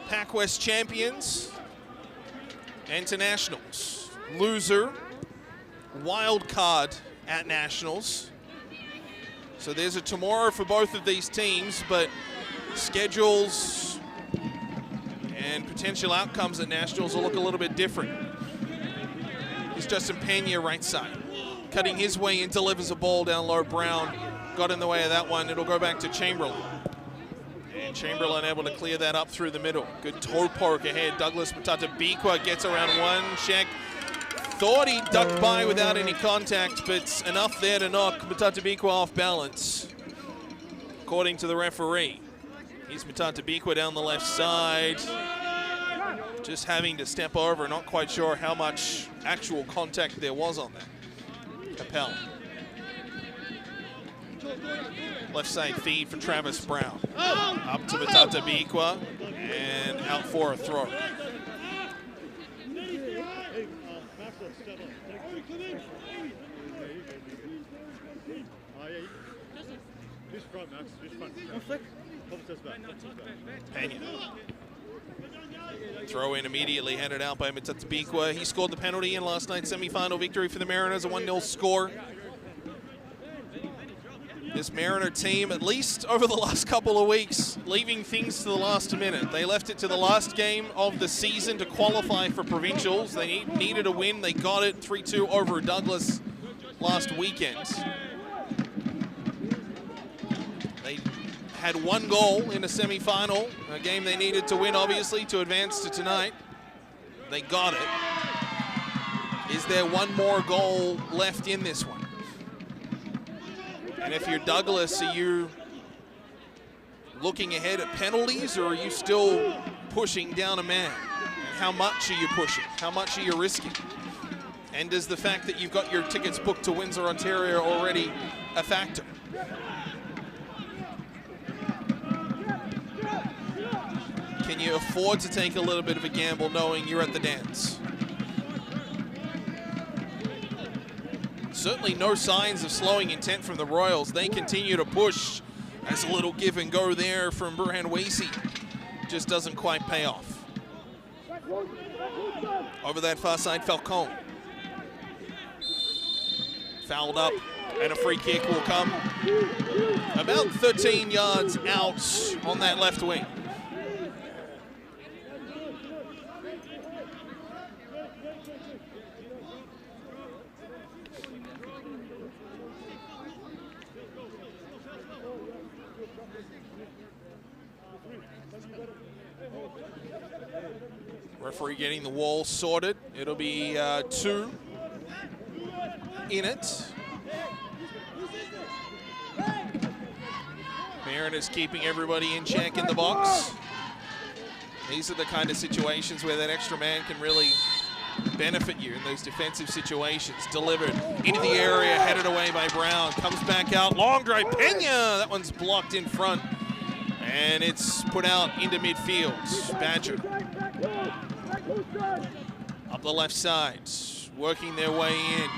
PACWEST champions, and Nationals. Loser, wild card at Nationals. So there's a tomorrow for both of these teams, but schedules and potential outcomes at Nationals will look a little bit different. Here's Justin Pena right side. Cutting his way in, delivers a ball down low. Brown got in the way of that one. It'll go back to Chamberlain. And Chamberlain able to clear that up through the middle. Good toe poke ahead. Douglas Mutatabikwa gets around one. Check. Thought he ducked by without any contact, but enough there to knock Mutatabikwa off balance, according to the referee. Here's Mutatabikwa down the left side. just having to step over. Not quite sure how much actual contact there was on that. Capel. Left side feed for Travis Brown. Up to Matata Biqua and out for a throw. Pena. Throw in immediately handed out by Matata Biqua. He scored the penalty in last night's semifinal victory for the Mariners, a 1-0 score. This Mariner team, at least over the last couple of weeks, leaving things to the last minute. They left it to the last game of the season to qualify for provincials. They needed a win. They got it 3-2 over Douglas last weekend. They had one goal in a semi-final, a game they needed to win, obviously, to advance to tonight. They got it. Is there one more goal left in this one? And if you're Douglas, are you looking ahead at penalties, or are you still pushing down a man? And how much are you pushing? How much are you risking? And does the fact that you've got your tickets booked to Windsor, Ontario already a factor? Can you afford to take a little bit of a gamble knowing you're at the dance? Certainly no signs of slowing intent from the Royals. They continue to push as a little give and go there from Burhan Waisi. Just doesn't quite pay off. Over that far side, Falcone. Fouled up, and a free kick will come about 13 yards out on that left wing. Referee getting the wall sorted. It'll be 2 in it. Mariners keeping everybody in check in the box. These are the kind of situations where that extra man can really benefit you in those defensive situations. Delivered into the area, headed away by Brown. Comes back out, long drive, Pena! That one's blocked in front. And it's put out into midfield. Badger. Up the left side, working their way in.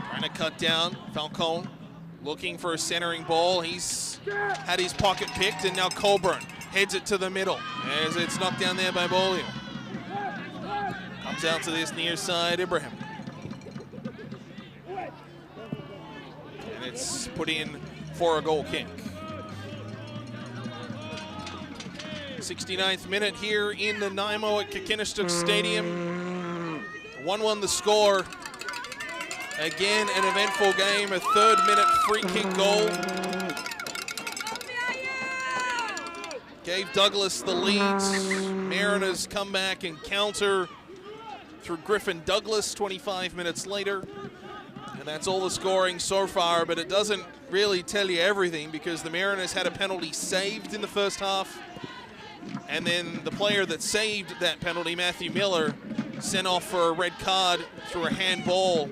Trying to cut down, Falcone looking for a centering ball. He's had his pocket picked, and now Colburn heads it to the middle as it's knocked down there by Bolio. Comes out to this near side, Ibrahim. And it's put in for a goal kick. 69th minute here in the Nanaimo at Kakinishtuk Stadium. 1-1 the score. Again, an eventful game, a 3rd minute free kick goal. Gave Douglas the lead. Mariners come back and counter through Griffin Douglas 25 minutes later. And that's all the scoring so far, but it doesn't really tell you everything because the Mariners had a penalty saved in the first half. And then the player that saved that penalty, Matthew Miller, sent off for a red card through a handball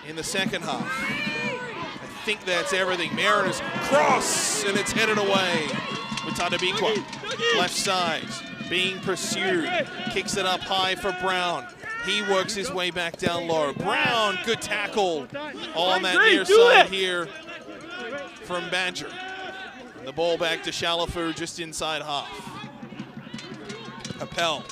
in the second half. I think that's everything. Mariners cross, and it's headed away with Tadabiqua. Left side, being pursued. Kicks it up high for Brown. He works his way back down low. Brown, good tackle on that near side here from Badger. The ball back to Shalafu just inside half. Capel,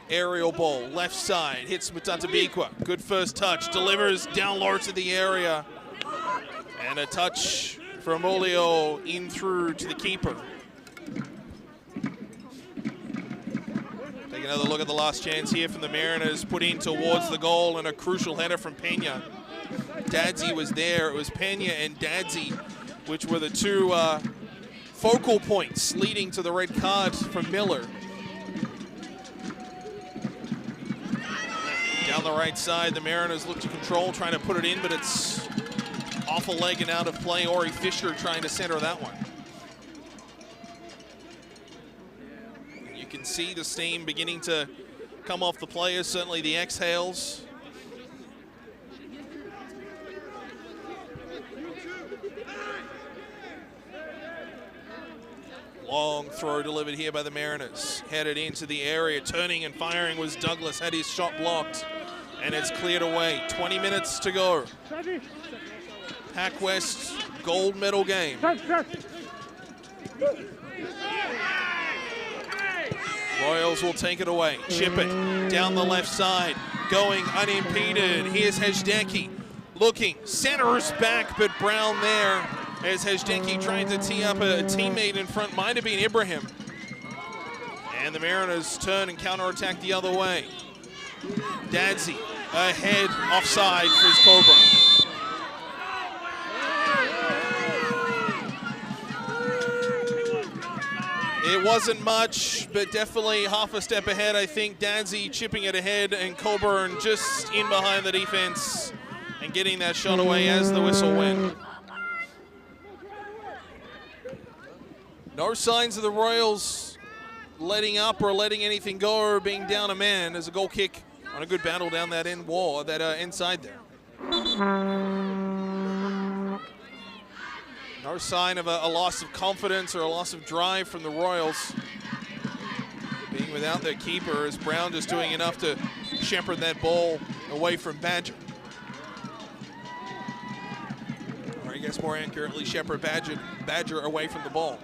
aerial ball, left side, hits Mutatabiqua. Good first touch, delivers down low to the area. And a touch from Olio in through to the keeper. Take another look at the last chance here from the Mariners, put in towards the goal, and a crucial header from Pena. Dadzi was there. It was Pena and Dadzi, which were the two focal points leading to the red card from Miller. Down the right side, the Mariners look to control, trying to put it in, but it's off a leg and out of play. Ori Fisher trying to center that one. You can see the steam beginning to come off the players, certainly the exhales. Long throw delivered here by the Mariners. Headed into the area, turning and firing was Douglas, had his shot blocked, and it's cleared away. 20 minutes to go. PACWEST gold medal game. Royals will take it away. Chip it down the left side. Going unimpeded. Here's Hejdecky. Looking. Centers back, but Brown there. As Hejdecky trying to tee up a teammate in front. Might have been Ibrahim. And the Mariners turn and counterattack the other way. Dadsey ahead, offside for his Cobra. It wasn't much, but definitely half a step ahead. I think Dadsey chipping it ahead and Coburn just in behind the defense and getting that shot away as the whistle went. No signs of the Royals letting up or letting anything go or being down a man. There's a goal kick on a good battle down that end wall, that inside there. No sign of a loss of confidence or a loss of drive from the Royals. Being without their keeper, as Brown just doing enough to shepherd that ball away from Badger. Or I guess more accurately, shepherd Badger away from the ball.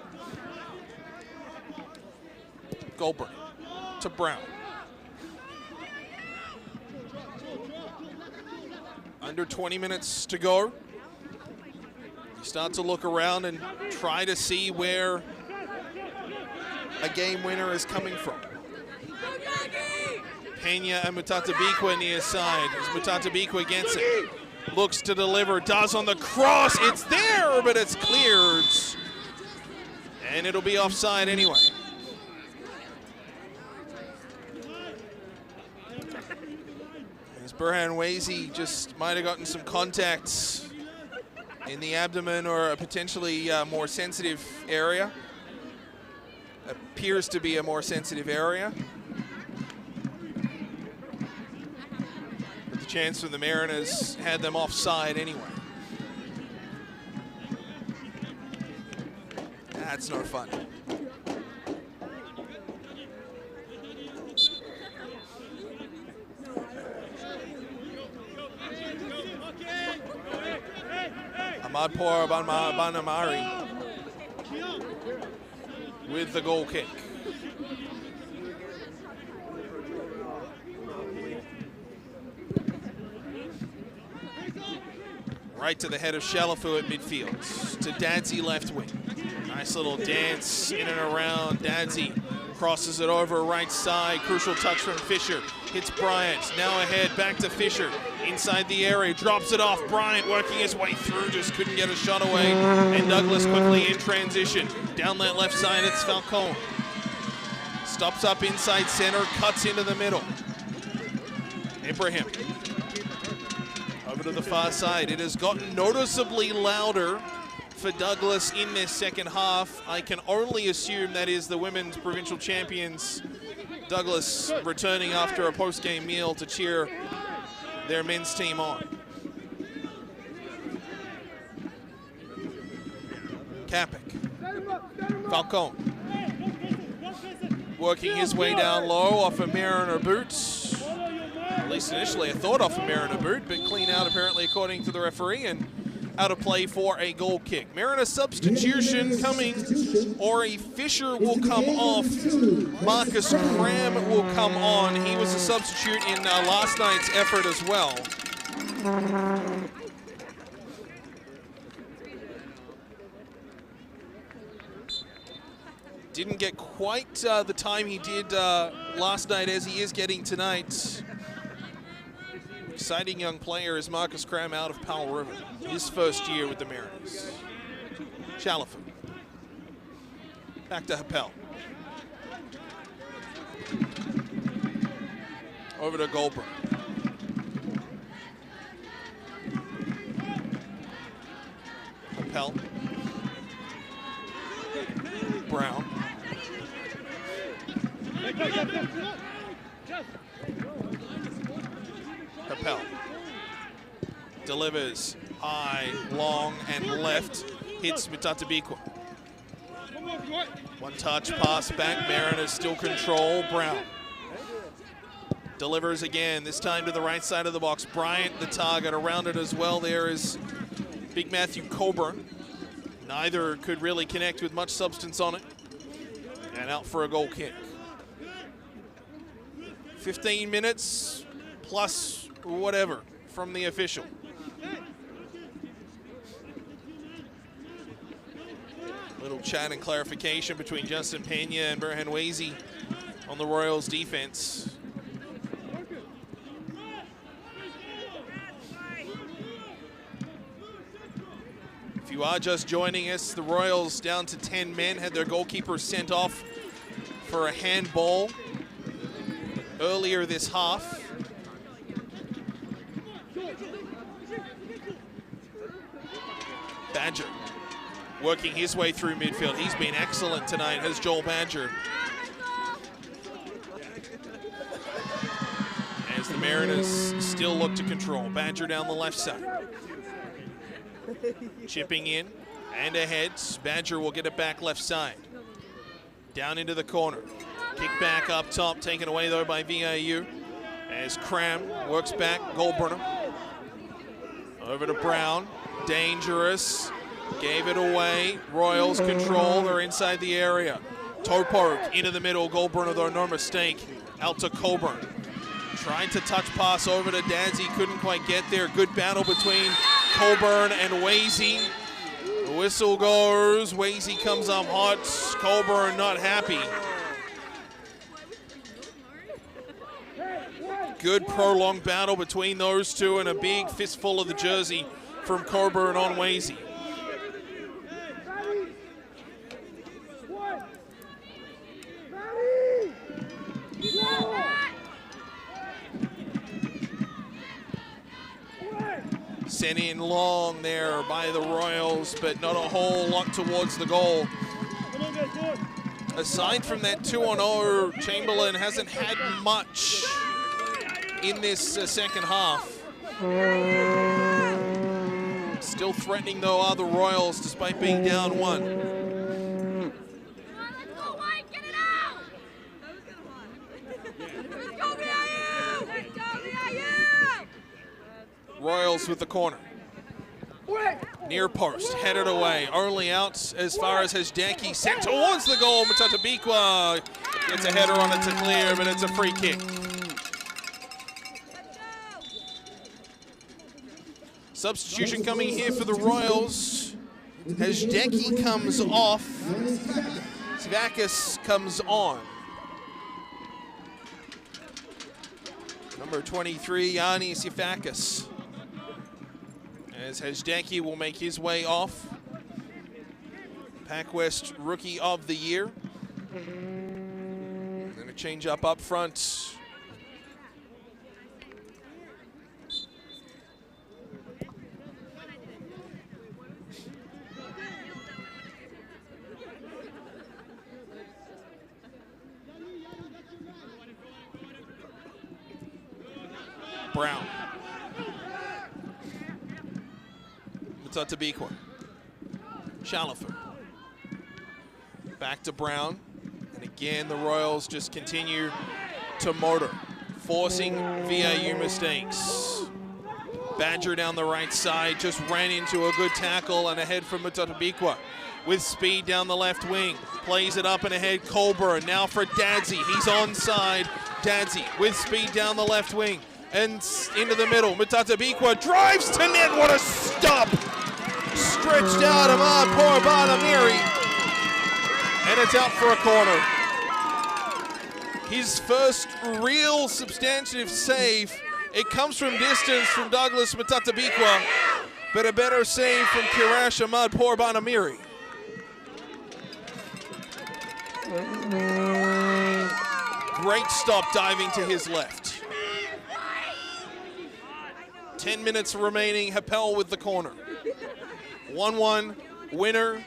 Goldberg to Brown. Under 20 minutes to go. You start to look around and try to see where a game winner is coming from. Pena and Mutatabikwa near side. As Mutatabikwa gets it. Looks to deliver, does on the cross. It's there, but it's cleared. And it'll be offside anyway. As Burhan Wazy just might have gotten some contacts in the abdomen or a potentially more sensitive area. Appears to be a more sensitive area. But the chance from the Mariners had them offside anyway. That's no fun. Ahmadpour Banamari with the goal kick. Right to the head of Shalafu at midfield. To Dadsey left wing. Nice little dance in and around. Dadsey crosses it over right side. Crucial touch from Fisher. Hits Bryant. Now ahead, back to Fisher. Inside the area, drops it off. Bryant working his way through, just couldn't get a shot away. And Douglas quickly in transition. Down that left side, it's Falcone. Stops up inside center, cuts into the middle. Ibrahim. Over to the far side. It has gotten noticeably louder for Douglas in this second half. I can only assume that is the women's provincial champions, Douglas, returning after a post-game meal to cheer their men's team on. Kapik. Falcone. Working his way down low off a Mariner boot. At least initially I thought off a Mariner boot, but clean out apparently according to the referee, and out of play for a goal kick. Mariner substitution coming. Ori Fisher will come off. Marcus Cram will come on. He was a substitute in last night's effort as well. Didn't get quite the time he did last night as he is getting tonight. Exciting young player is Marcus Cram out of Powell River. His first year with the Mariners. Shalafu. Back to Happel. Over to Goldberg. Happel. Capel delivers high, long, and left. Hits Mutatabikwa. One touch pass back. Mariners still control. Brown delivers again, this time to the right side of the box. Bryant, the target. Around it as well there is Big Matthew Coburn. Neither could really connect with much substance on it. And out for a goal kick. 15 minutes plus whatever from the official. Little chat and clarification between Justin Pena and Burhan Wazy on the Royals defense. If you are just joining us, the Royals down to 10 men, had their goalkeeper sent off for a handball earlier this half. Badger working his way through midfield. He's been excellent tonight, has Joel Badger. As the Mariners still look to control. Badger down the left side. Chipping in and ahead. Badger will get it back left side. Down into the corner. Kick back up top, taken away though by VIU. As Cram works back, Goldburner. Over to Brown, dangerous. Gave it away. Royals control, they're inside the area. Topork into the middle, Goldburner though, no mistake. Out to Coburn. Trying to touch pass over to Dadzi, couldn't quite get there. Good battle between Coburn and Wazy. The whistle goes, Wazy comes up hot, Coburn not happy. Good prolonged battle between those two and a big fistful of the jersey from Coburn on Wazy. Sent in long there by the Royals, but not a whole lot towards the goal. Aside from that 2-0, Chamberlain hasn't had much in this second half. Still threatening though are the Royals despite being down 1. Royals with the corner. Near post, headed away, only out as far as Hajdanki, sent towards the goal. Mutatabikwa gets a header on it to clear, but it's a free kick. Substitution coming here for the Royals. Hajdanki comes off, Svakis comes on. Number 23, Yanni Sifakis. As Hajdanki will make his way off. PACWEST Rookie of the Year. Going to change up front. Brown. Mutatabikwa. Shalafer. Back to Brown. And again, the Royals just continue to motor, forcing VIU mistakes. Badger down the right side, just ran into a good tackle and ahead from Mutatabikwa. With speed down the left wing. Plays it up and ahead, Coburn. Now for Dadzi, he's onside. Dadzi with speed down the left wing. And into the middle, Mutatabikwa drives to net, what a stop! Stretched out Ahmad Porbanamiri, and it's out for a corner. His first real substantive save. It comes from distance from Douglas Mutatabikwa, but a better save from Kirash Ahmad Porbanamiri. Great stop diving to his left. 10 minutes remaining, Happel with the corner. 1-1 winner,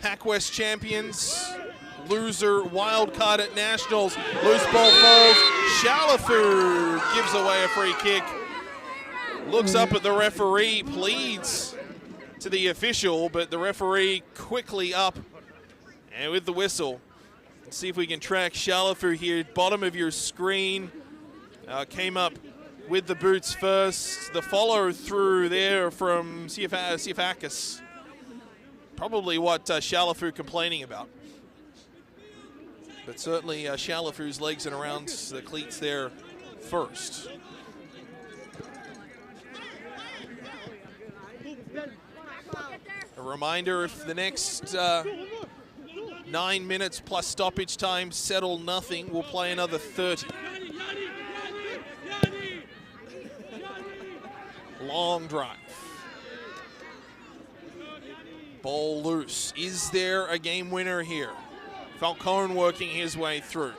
PACWEST champions. loser wild card at Nationals. Loose ball falls. Shalafu gives away a free kick. Looks up at the referee, pleads to the official, but the referee quickly up and with the whistle. Let's see if we can track Shalafu here. Bottom of your screen. Came up with the boots first. The follow through there from Siafakis. Probably what Shalafu complaining about. But certainly Shalafu's legs and around the cleats there first. A reminder, if the next 9 minutes plus stoppage time settle nothing, we'll play another 30. Long drive. Ball loose. Is there a game winner here? Falcone working his way through.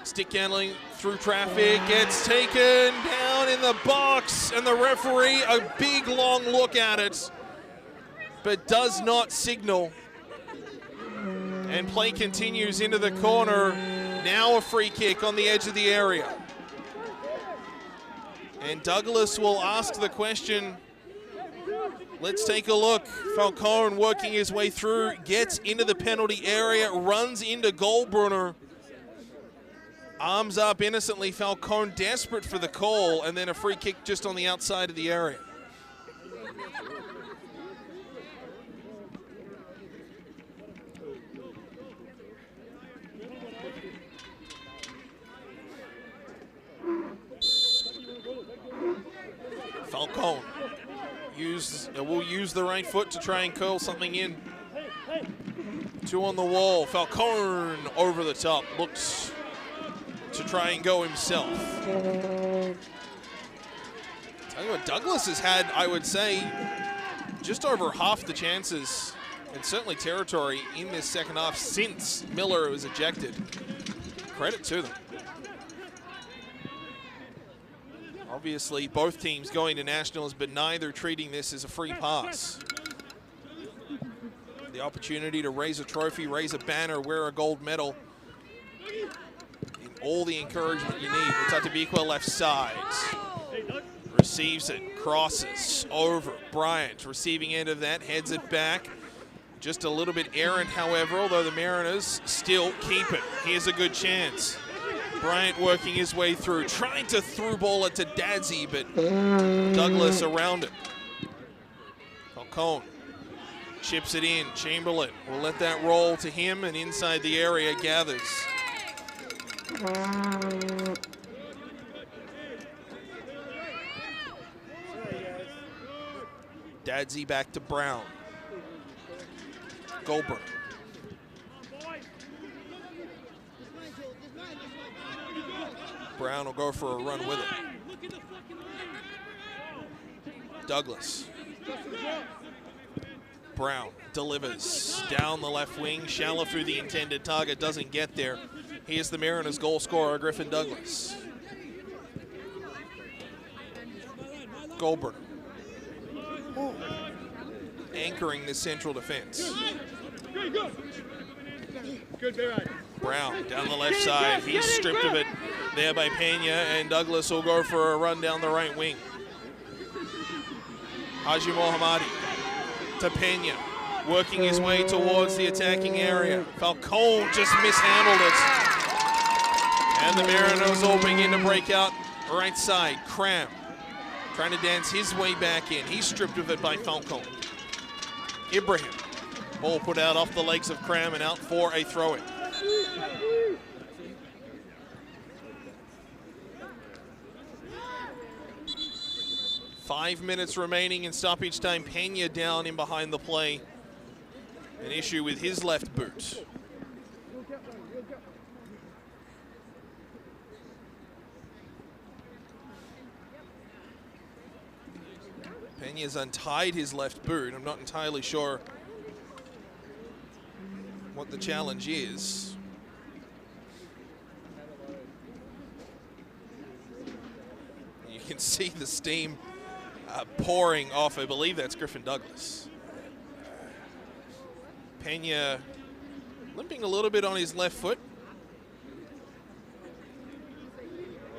Stick handling through traffic, gets taken down in the box, and the referee, a big long look at it, but does not signal. And play continues into the corner. Now a free kick on the edge of the area. And Douglas will ask the question. Let's take a look. Falcone working his way through, gets into the penalty area, runs into Goldbrunner. Arms up innocently, Falcone desperate for the call, and then a free kick just on the outside of the area. Falcone will use the right foot to try and curl something in. Two on the wall. Falcone over the top. Looks to try and go himself. Tell you what, Douglas has had, I would say, just over half the chances and certainly territory in this second half since Miller was ejected. Credit to them. Obviously, both teams going to Nationals, but neither treating this as a free pass. The opportunity to raise a trophy, raise a banner, wear a gold medal. And all the encouragement you need. Tatabikwa left side. Receives it, crosses over. Bryant receiving end of that, heads it back. Just a little bit errant, however, although the Mariners still keep it. Here's a good chance. Bryant working his way through, trying to through ball it to Dadzi, but Douglas around it. Falcone chips it in. Chamberlain will let that roll to him, and inside the area gathers. Dadzi back to Brown. Goldberg. Brown will go for a run with it. Douglas. Brown delivers down the left wing. Shalafu, the intended target, doesn't get there. He is the Mariners' goal scorer, Griffin Douglas. Goldberg. Anchoring the central defense. Brown down the left side. He's stripped of it there by Pena, and Douglas will go for a run down the right wing. Haji Mohammadi to Pena, working his way towards the attacking area. Falcone just mishandled it. And the Mariners all begin to break out right side. Cram trying to dance his way back in. He's stripped of it by Falcone. Ibrahim. Ball put out off the legs of Cram and out for a throw-in. Five minutes remaining in stoppage time. Pena down in behind the play. An issue with his left boot. Pena's untied his left boot. I'm not entirely sure what the challenge is. You can see the steam pouring off. I believe that's Griffin Douglas. Pena limping a little bit on his left foot.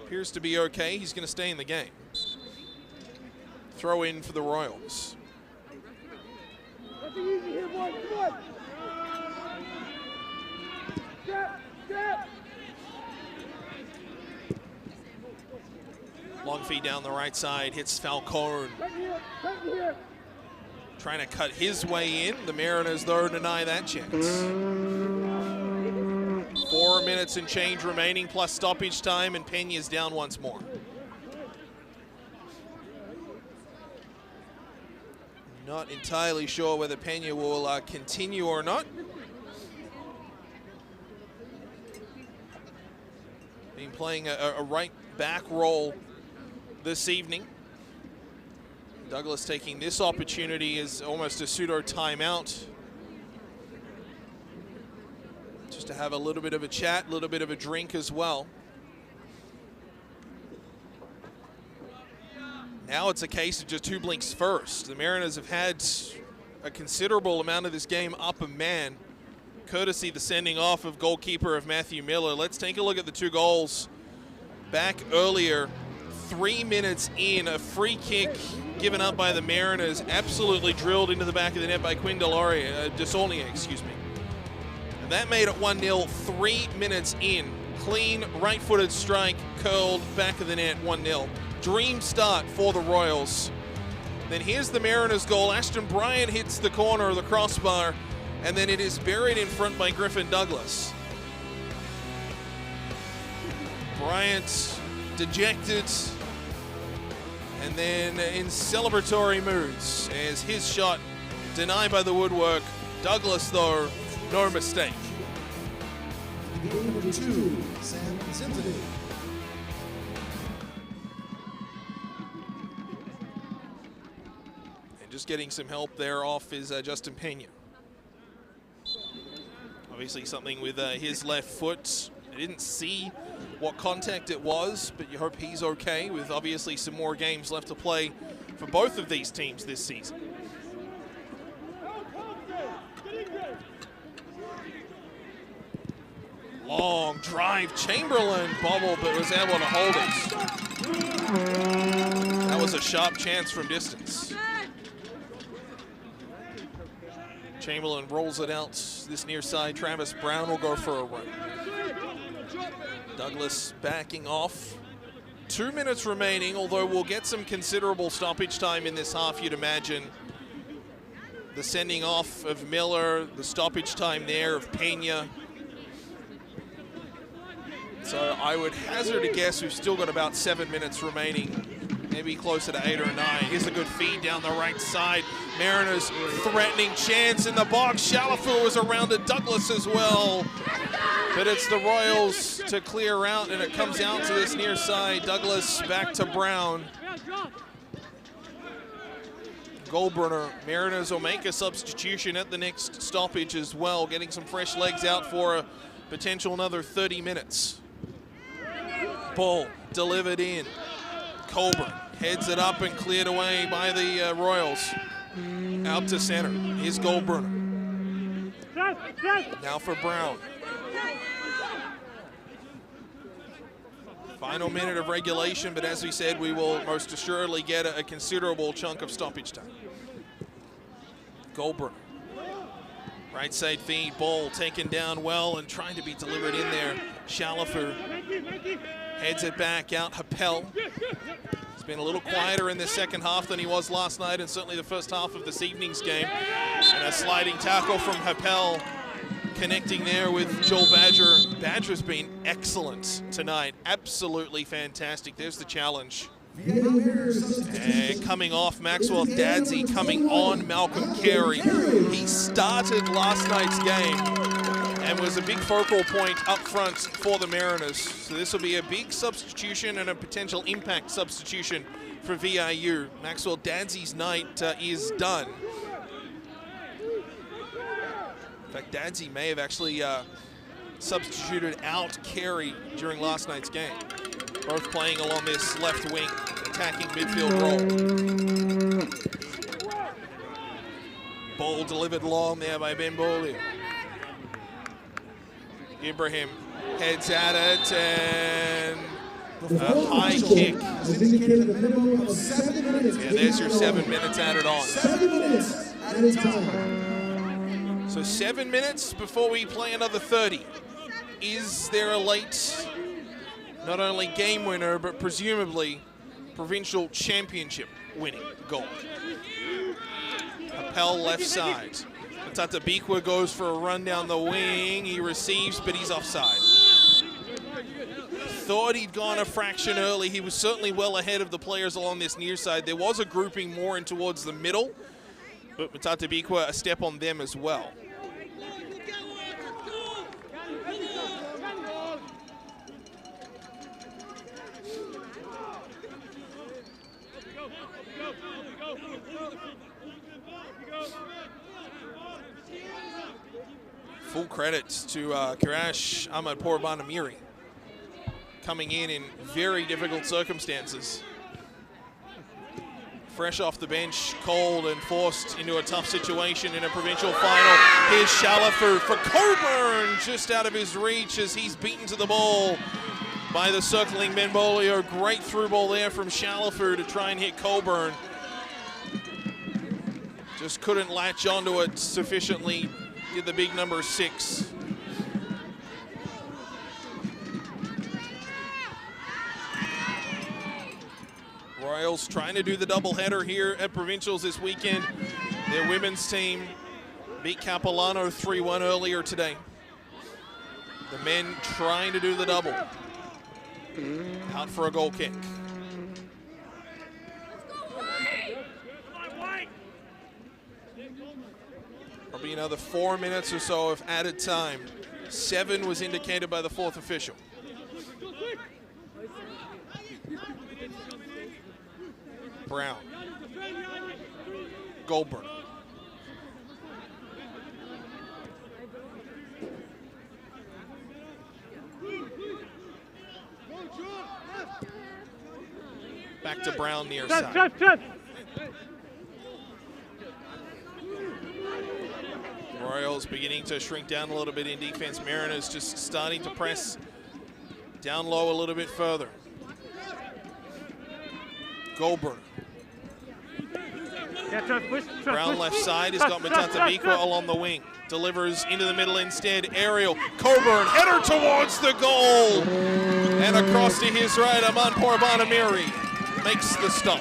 Appears to be okay. He's going to stay in the game. Throw in for the Royals. Nothing easy here, boys. Come on. Step, step. Long feed down the right side, hits Falcone. Trying to cut his way in. The Mariners, though, deny that chance. 4 minutes and change remaining, plus stoppage time, and Peña's down once more. Not entirely sure whether Peña will continue or not. Been playing a right back role this evening. Douglas taking this opportunity as almost a pseudo timeout. Just to have a little bit of a chat, a little bit of a drink as well. Now it's a case of just who blinks first. The Mariners have had a considerable amount of this game up a man, courtesy the sending off of goalkeeper of Matthew Miller. Let's take a look at the 2 goals back earlier. 3 minutes in, a free kick given up by the Mariners, absolutely drilled into the back of the net by Quinn Desaulnier, excuse me. And that made it 1-0 3 minutes in. Clean, right-footed strike, curled, back of the net, 1-0. Dream start for the Royals. Then here's the Mariners goal. Ashton Bryant hits the corner of the crossbar, and then it is buried in front by Griffin Douglas. Bryant dejected, and then in celebratory moods as his shot denied by the woodwork. Douglas, though, no mistake. Number 2, Sam Symphony. And just getting some help there off is Justin Peña. Obviously something with his left foot. I didn't see what contact it was, but you hope he's okay, with obviously some more games left to play for both of these teams this season. Long drive, Chamberlain bobbled, but was able to hold it. That was a sharp chance from distance. Chamberlain rolls it out this near side. Travis Brown will go for a run. Douglas backing off. 2 minutes remaining, although we'll get some considerable stoppage time in this half, you'd imagine. The sending off of Miller, the stoppage time there of Peña. So I would hazard a guess we've still got about 7 minutes remaining, maybe closer to 8 or 9. Here's a good feed down the right side. Mariners threatening chance in the box. Shalafur was around to Douglas as well. But it's the Royals to clear out, and it comes out to this near side. Douglas back to Brown. Goldbrunner. Mariners will make a substitution at the next stoppage as well, getting some fresh legs out for a potential another 30 minutes. Ball delivered in. Colburn heads it up and cleared away by the Royals. Out to center. Here's Goldbrunner. Now for Brown. Final minute of regulation, but as we said, we will most assuredly get a considerable chunk of stoppage time. Goldbrunner. Right side feed, ball taken down well and trying to be delivered in there. Shalafur heads it back out. Happel. He's been a little quieter in the second half than he was last night, and certainly the first half of this evening's game. And a sliding tackle from Happel, connecting there with Joel Badger. Badger's been excellent tonight. Absolutely fantastic. There's the challenge. And coming off, Maxwell Dadsey coming on Malcolm Carey. He started last night's game and was a big focal point up front for the Mariners. So this will be a big substitution and a potential impact substitution for VIU. Maxwell Dadsey's night is done. In fact, Dadsey may have actually substituted out Carey during last night's game. Both playing along this left wing, attacking midfield role. Ball delivered long there by Ben Beaulieu. Ibrahim heads at it and a high kick. Yeah, there's your 7 minutes added on. 7 minutes added time. So 7 minutes before we play another 30. Is there a late, not only game winner, but presumably provincial championship winning goal? Appel left side. Matata Bikwa goes for a run down the wing. He receives, but he's offside. Thought he'd gone a fraction early. He was certainly well ahead of the players along this near side. There was a grouping more in towards the middle, but Matata Bikwa a step on them as well. Full credit to Kirash Ahmad Porbanamiri, coming in very difficult circumstances. Fresh off the bench, cold and forced into a tough situation in a provincial final. Here's Shalafu for Coburn, just out of his reach as he's beaten to the ball by the circling Benvolio. Great through ball there from Shalafu to try and hit Coburn. Just couldn't latch onto it sufficiently. Did the big number 6. Royals trying to do the doubleheader here at Provincials this weekend. Their women's team beat Capilano 3-1 earlier today. The men trying to do the double. Out for a goal kick. Probably another 4 minutes or so of added time. 7 was indicated by the 4th official. Brown. Goldberg. Back to Brown near side. Royals beginning to shrink down a little bit in defense. Mariners just starting to press down low a little bit further. Goldberg. Brown left side has got Matata Bikwa along the wing. Delivers into the middle instead. Aerial. Coburn, header towards the goal. And across to his right, Ahmad Porbanamiri makes the stop.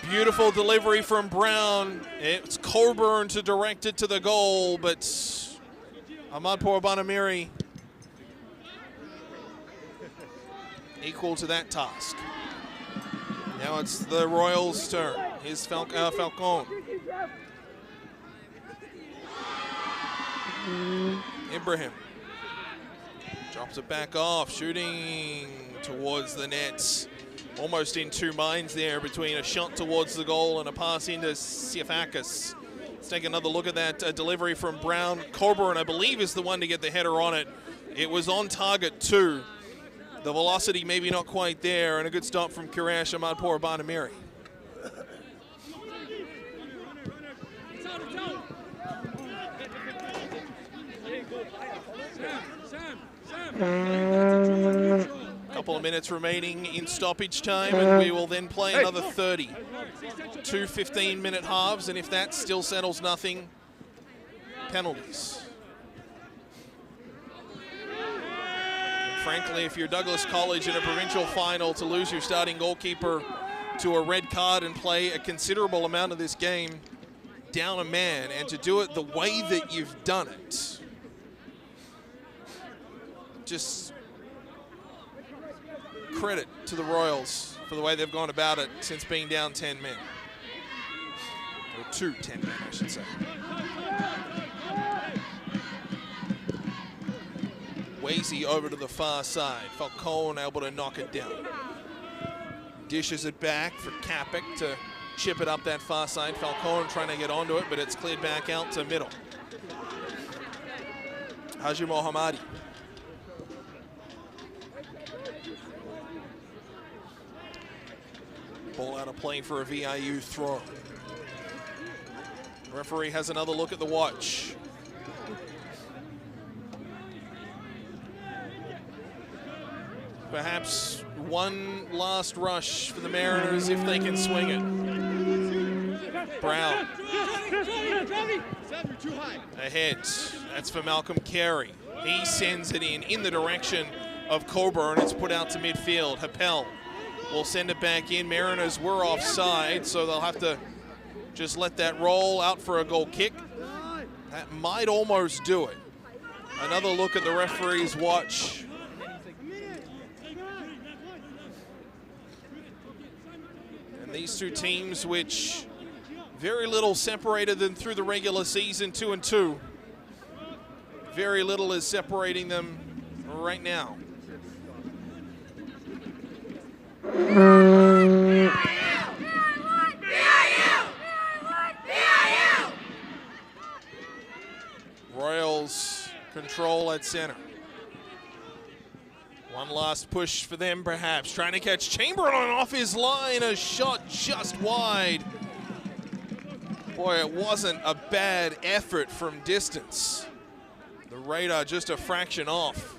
Beautiful delivery from Brown. It's Coburn to direct it to the goal, but Ahmad Porbanamiri equal to that task. Now it's the Royals' turn. Here's Falcon. Ibrahim drops it back off, shooting towards the nets. Almost in two minds there between a shot towards the goal and a pass into Siafakis. Let's take another look at that delivery from Brown. Coburn, I believe, is the one to get the header on it. It was on target too. The velocity maybe not quite there, and a good stop from Kirash Ahmad Porbanamiri. Couple of minutes remaining in stoppage time, and we will then play another 30. 2 15-minute halves, and if that still settles nothing, penalties. And frankly, if you're Douglas College in a provincial final, to lose your starting goalkeeper to a red card and play a considerable amount of this game down a man, and to do it the way that you've done it, just credit to the Royals for the way they've gone about it since being down 10 men. Or 2 10 men, I should say. Wazy over to the far side. Falcone able to knock it down. Dishes it back for Kapik to chip it up that far side. Falcone trying to get onto it, but it's cleared back out to middle. Haji Mohammadi. Ball out of play for a VIU throw. Referee has another look at the watch. Perhaps one last rush for the Mariners if they can swing it. Brown. Ahead. That's for Malcolm Carey. He sends it in the direction of Coburn. It's put out to midfield. Happel will send it back in. Mariners were offside, so they'll have to just let that roll out for a goal kick. That might almost do it. Another look at the referee's watch. And these two teams, which very little separated them through the regular season, 2-2. Very little is separating them right now. Royals control at center. One last push for them, perhaps. Trying to catch Chamberlain off his line. A shot just wide. Boy, it wasn't a bad effort from distance. The radar just a fraction off.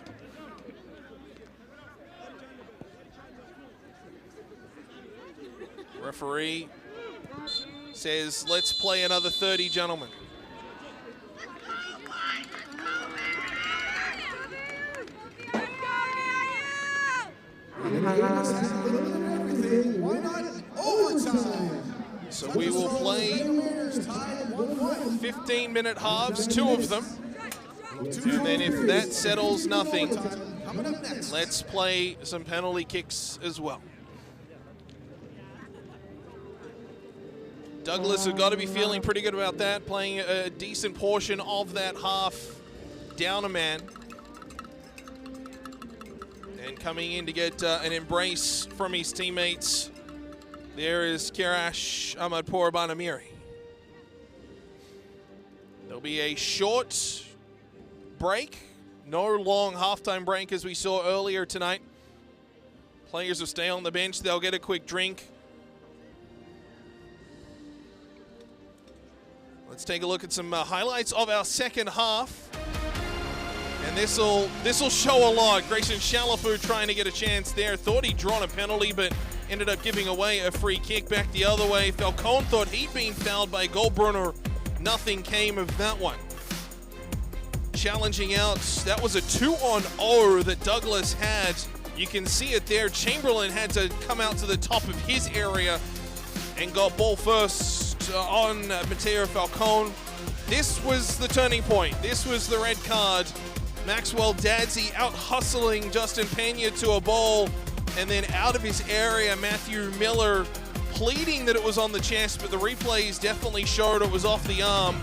Referee says, let's play another 30, gentlemen. So we will play 15-minute halves, 2 of them. And then if that settles nothing, let's play some penalty kicks as well. Douglas have got to be feeling pretty good about that, playing a decent portion of that half down a man. And coming in to get an embrace from his teammates, there is Kirash Ahmadpour Banamiri. There'll be a short break, no long halftime break as we saw earlier tonight. Players will stay on the bench, they'll get a quick drink. Let's take a look at some highlights of our second half. And this'll show a lot. Grayson Shalafu trying to get a chance there. Thought he'd drawn a penalty, but ended up giving away a free kick back the other way. Falcone thought he'd been fouled by Goldbrunner. Nothing came of that one. Challenging out, that was a 2-on-0 that Douglas had. You can see it there. Chamberlain had to come out to the top of his area and got ball first on Mateo Falcone. This was the turning point. This was the red card. Maxwell Dadsey out hustling Justin Pena to a ball, and then out of his area, Matthew Miller pleading that it was on the chest, but the replays definitely showed it was off the arm.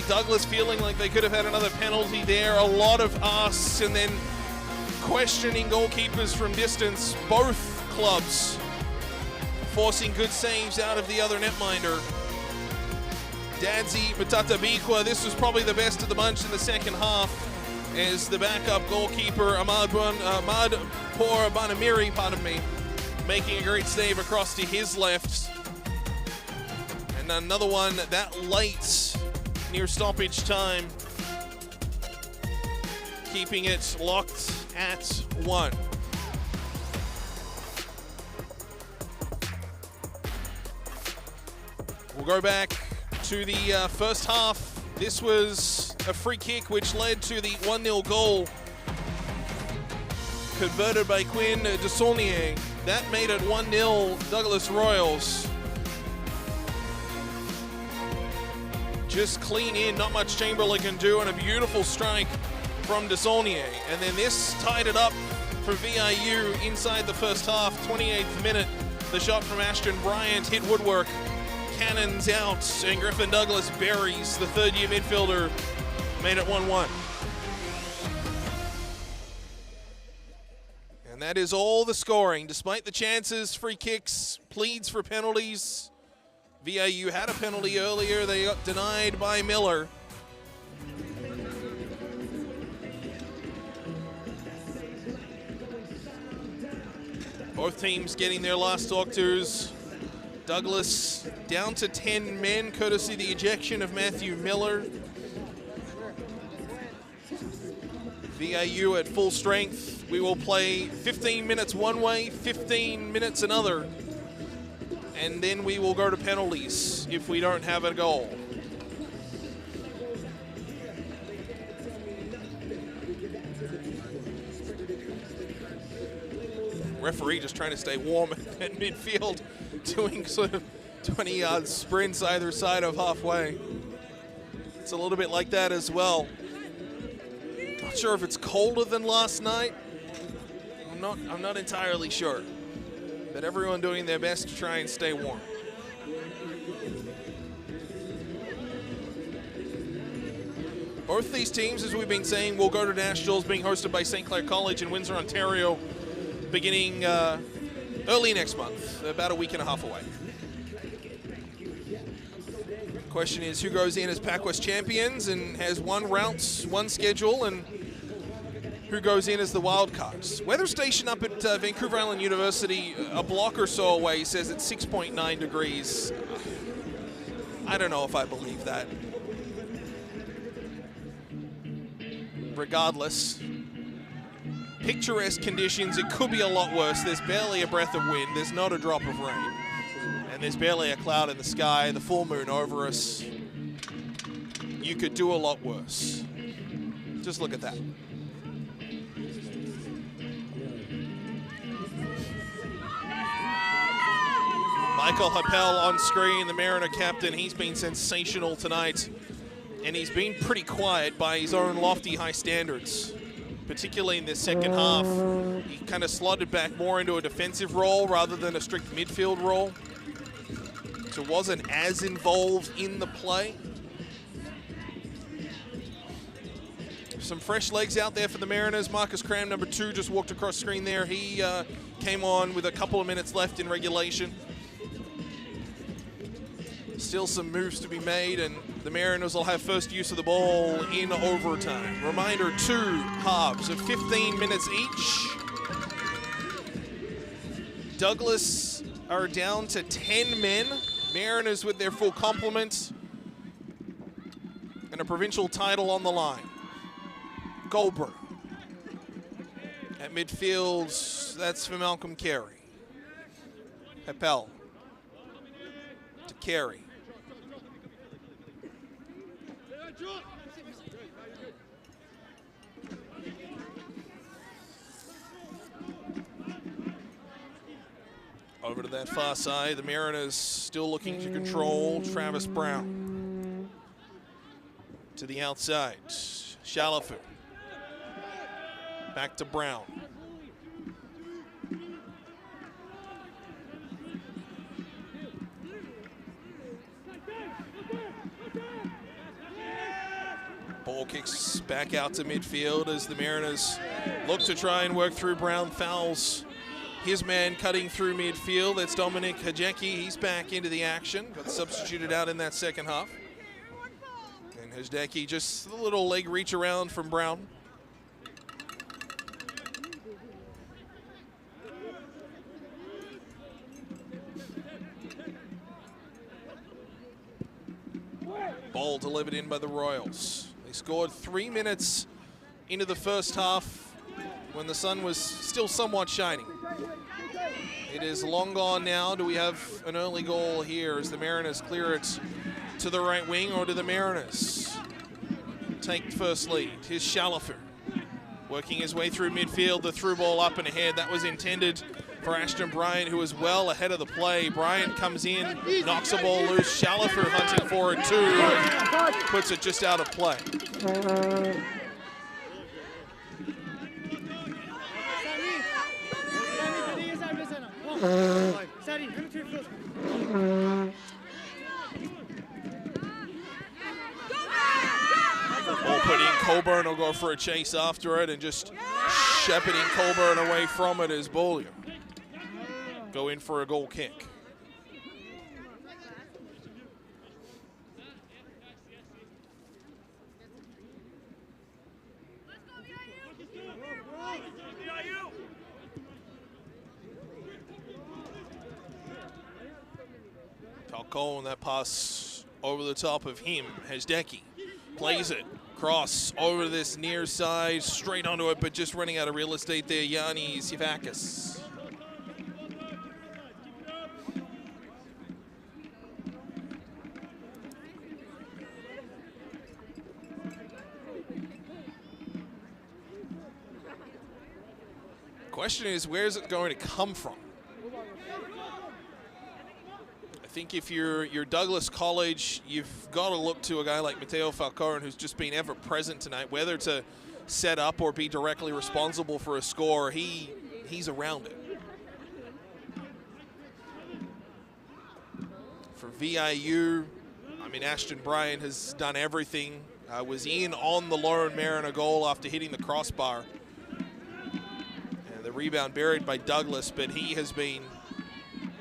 Douglas feeling like they could have had another penalty there. A lot of asks and then questioning goalkeepers from distance. Both clubs forcing good saves out of the other netminder. Dadsey, Matata Bikwa, this was probably the best of the bunch in the second half as the backup goalkeeper, Ahmadpour Banamiri, making a great save across to his left. And another one that late near stoppage time, keeping it locked at 1. We'll go back to the first half. This was a free kick which led to the 1-0 goal converted by Quinn Desaulnier. That made it 1-0 Douglas Royals. Just clean in, not much Chamberlain can do, and a beautiful strike from Desaulnier. And then this tied it up for VIU inside the first half, 28th minute. The shot from Ashton Bryant hit woodwork. Cannons out, and Griffin Douglas buries the third-year midfielder, made it 1-1. And that is all the scoring. Despite the chances, free kicks, pleads for penalties. VIU had a penalty earlier. They got denied by Miller. Both teams getting their last talk-tos. Douglas down to 10 men, courtesy of the ejection of Matthew Miller. VIU at full strength. We will play 15 minutes one way, 15 minutes another, and then we will go to penalties if we don't have a goal. Referee just trying to stay warm at midfield, doing sort of 20-yard sprints either side of halfway. It's a little bit like that as well. Not sure if it's colder than last night. I'm not entirely sure. But everyone doing their best to try and stay warm. Both these teams, as we've been saying, will go to nationals, being hosted by St. Clair College in Windsor, Ontario, beginning early next month, about a week and a half away. Question is, who goes in as PACWEST champions and has one route, one schedule, and who goes in as the wild cards? Weather station up at Vancouver Island University, a block or so away, says it's 6.9 degrees. I don't know if I believe that. Regardless, picturesque conditions. It could be a lot worse. There's barely a breath of wind. There's not a drop of rain. And there's barely a cloud in the sky. The full moon over us. You could do a lot worse. Just look at that. Michael Happel on screen, the Mariner captain. He's been sensational tonight. And he's been pretty quiet by his own lofty high standards, particularly in the second half. He kind of slotted back more into a defensive role rather than a strict midfield role. So wasn't as involved in the play. Some fresh legs out there for the Mariners. Marcus Cram, number 2, just walked across screen there. He came on with a couple of minutes left in regulation. Still some moves to be made, and the Mariners will have first use of the ball in overtime. Reminder, 2 halves of 15 minutes each. Douglas are down to 10 men. Mariners with their full complement. And a provincial title on the line. Goldberg. At midfield, that's for Malcolm Carey. Happel. To Carey. Over to that far side, the Mariners still looking to control Travis Brown. To the outside, Shalafu. Back to Brown. Ball kicks back out to midfield as the Mariners look to try and work through Brown. Fouls his man cutting through midfield. That's Dominic Hajeki. He's back into the action. Got substituted out in that second half. And Hajeki just a little leg reach around from Brown. Ball delivered in by the Royals. They scored 3 minutes into the first half when the sun was still somewhat shining. It is long gone now. Do we have an early goal here as the Mariners clear it to the right wing, or do the Mariners take first lead? Here's Shalafu working his way through midfield. The through ball up and ahead. That was intended for Ashton Bryant, who was well ahead of the play. Bryant comes in, knocks the ball loose. Shalafu hunting for it too, and puts it just out of play. Ball put in, Coburn will go for a chase after it, and just shepherding Coburn away from it is Beaulieu. Go in for a goal kick. Falcone, that pass over the top of him. Hajdecky plays it. Cross over this near side, straight onto it, but just running out of real estate there, Yanni Sivakis. Question is, where is it going to come from? I think if you're Douglas College, you've got to look to a guy like Mateo Falcone, who's just been ever present tonight, whether to set up or be directly responsible for a score. He's around it. For VIU, I mean, Ashton Bryant has done everything. Was in on the lone Mariner goal after hitting the crossbar. And the rebound buried by Douglas, but he has been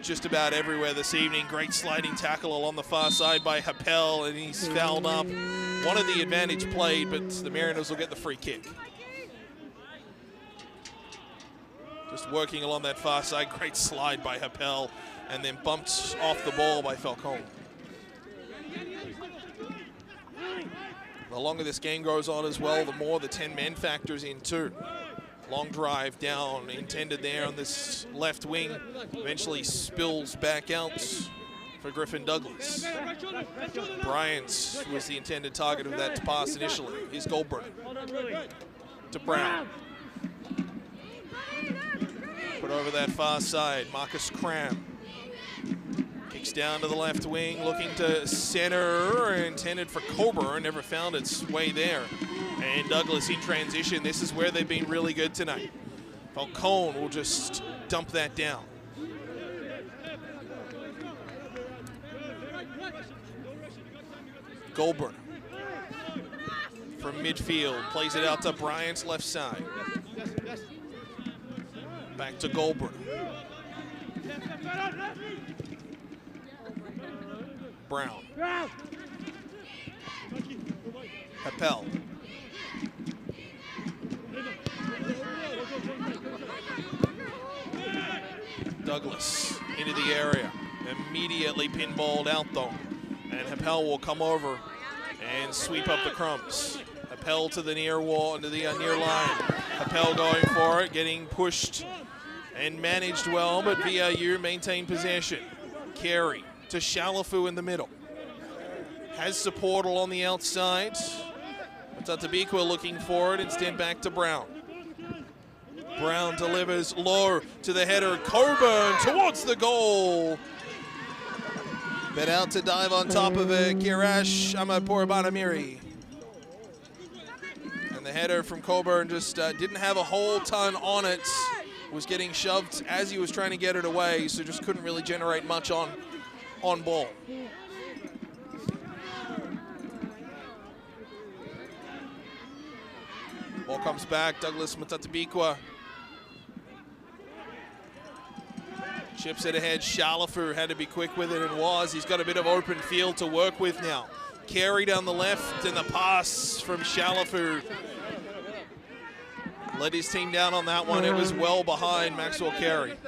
just about everywhere this evening. Great sliding tackle along the far side by Happel, and he's fouled up. One of the advantage played, but the Mariners will get the free kick. Just working along that far side. Great slide by Happel, and then bumped off the ball by Falcone. The longer this game goes on as well, the more the 10 men factors in too. Long drive down, intended there on this left wing. Eventually spills back out for Griffin Douglas. Bryant was the intended target of that pass initially. Here's Goldberg to Brown. Put over that far side, Marcus Cram. Kicks down to the left wing, looking to center, intended for Coburn, never found its way there. And Douglas in transition. This is where they've been really good tonight. Falcone will just dump that down. Goldberg from midfield, plays it out to Bryant's left side. Back to Goldberg. Brown. Happel. Douglas into the area. Immediately pinballed out though. And Happel will come over and sweep up the crumbs. Happel to the near wall, to the near line. Happel going for it, getting pushed and managed well, but VIU maintained possession. Carey to Shalafu in the middle. Has support along the outside. Tatabikwa looking for it, instead back to Brown. Brown delivers low to the header. Coburn towards the goal. But out to dive on top of it, Kirash Amaporabanamiri. And the header from Coburn just didn't have a whole ton on it. Was getting shoved as he was trying to get it away, so just couldn't really generate much on ball. Ball comes back, Douglas Matatabikwa. Chips it ahead, Shalafu had to be quick with it and was. He's got a bit of open field to work with now. Carey down the left and the pass from Shalafu. Let his team down on that one. It was well behind Maxwell Carey.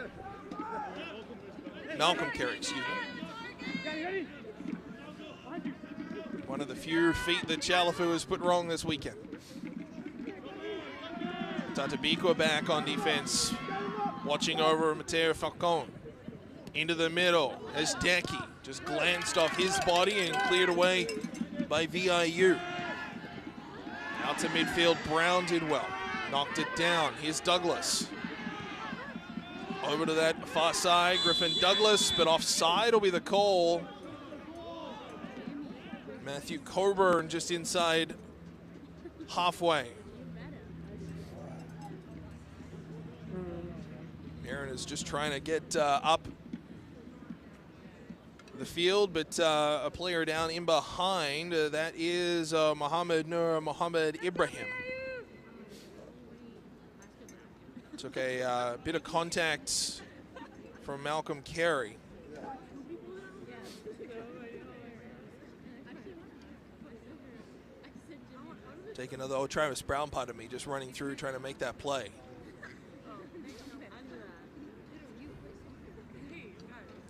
Malcolm Carey, excuse me. One of the few feet that Shalafu has put wrong this weekend. Tatabikwa back on defense, watching over Mateo Falcone. Into the middle as Decky just glanced off his body and cleared away by VIU. Out to midfield, Brown did well. Knocked it down. Here's Douglas. Over to that far side, Griffin Douglas, but offside will be the call. Matthew Coburn just inside halfway. Mariners just trying to get up the field, but a player down in behind. That is Mohamed Nur Mohamed Ibrahim. Took a bit of contact from Malcolm Carey. Take another Travis Brown part of me, just running through trying to make that play.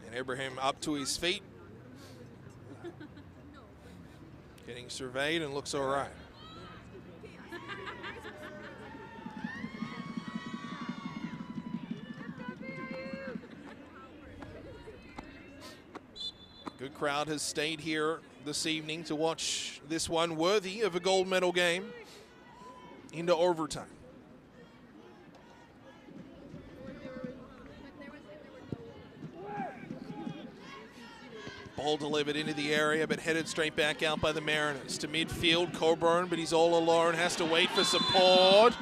And Ibrahim up to his feet. Getting surveyed and looks all right. Good crowd has stayed here this evening to watch this one, worthy of a gold medal game into overtime. Ball delivered into the area, but headed straight back out by the Mariners. To midfield, Coburn, but he's all alone, has to wait for support.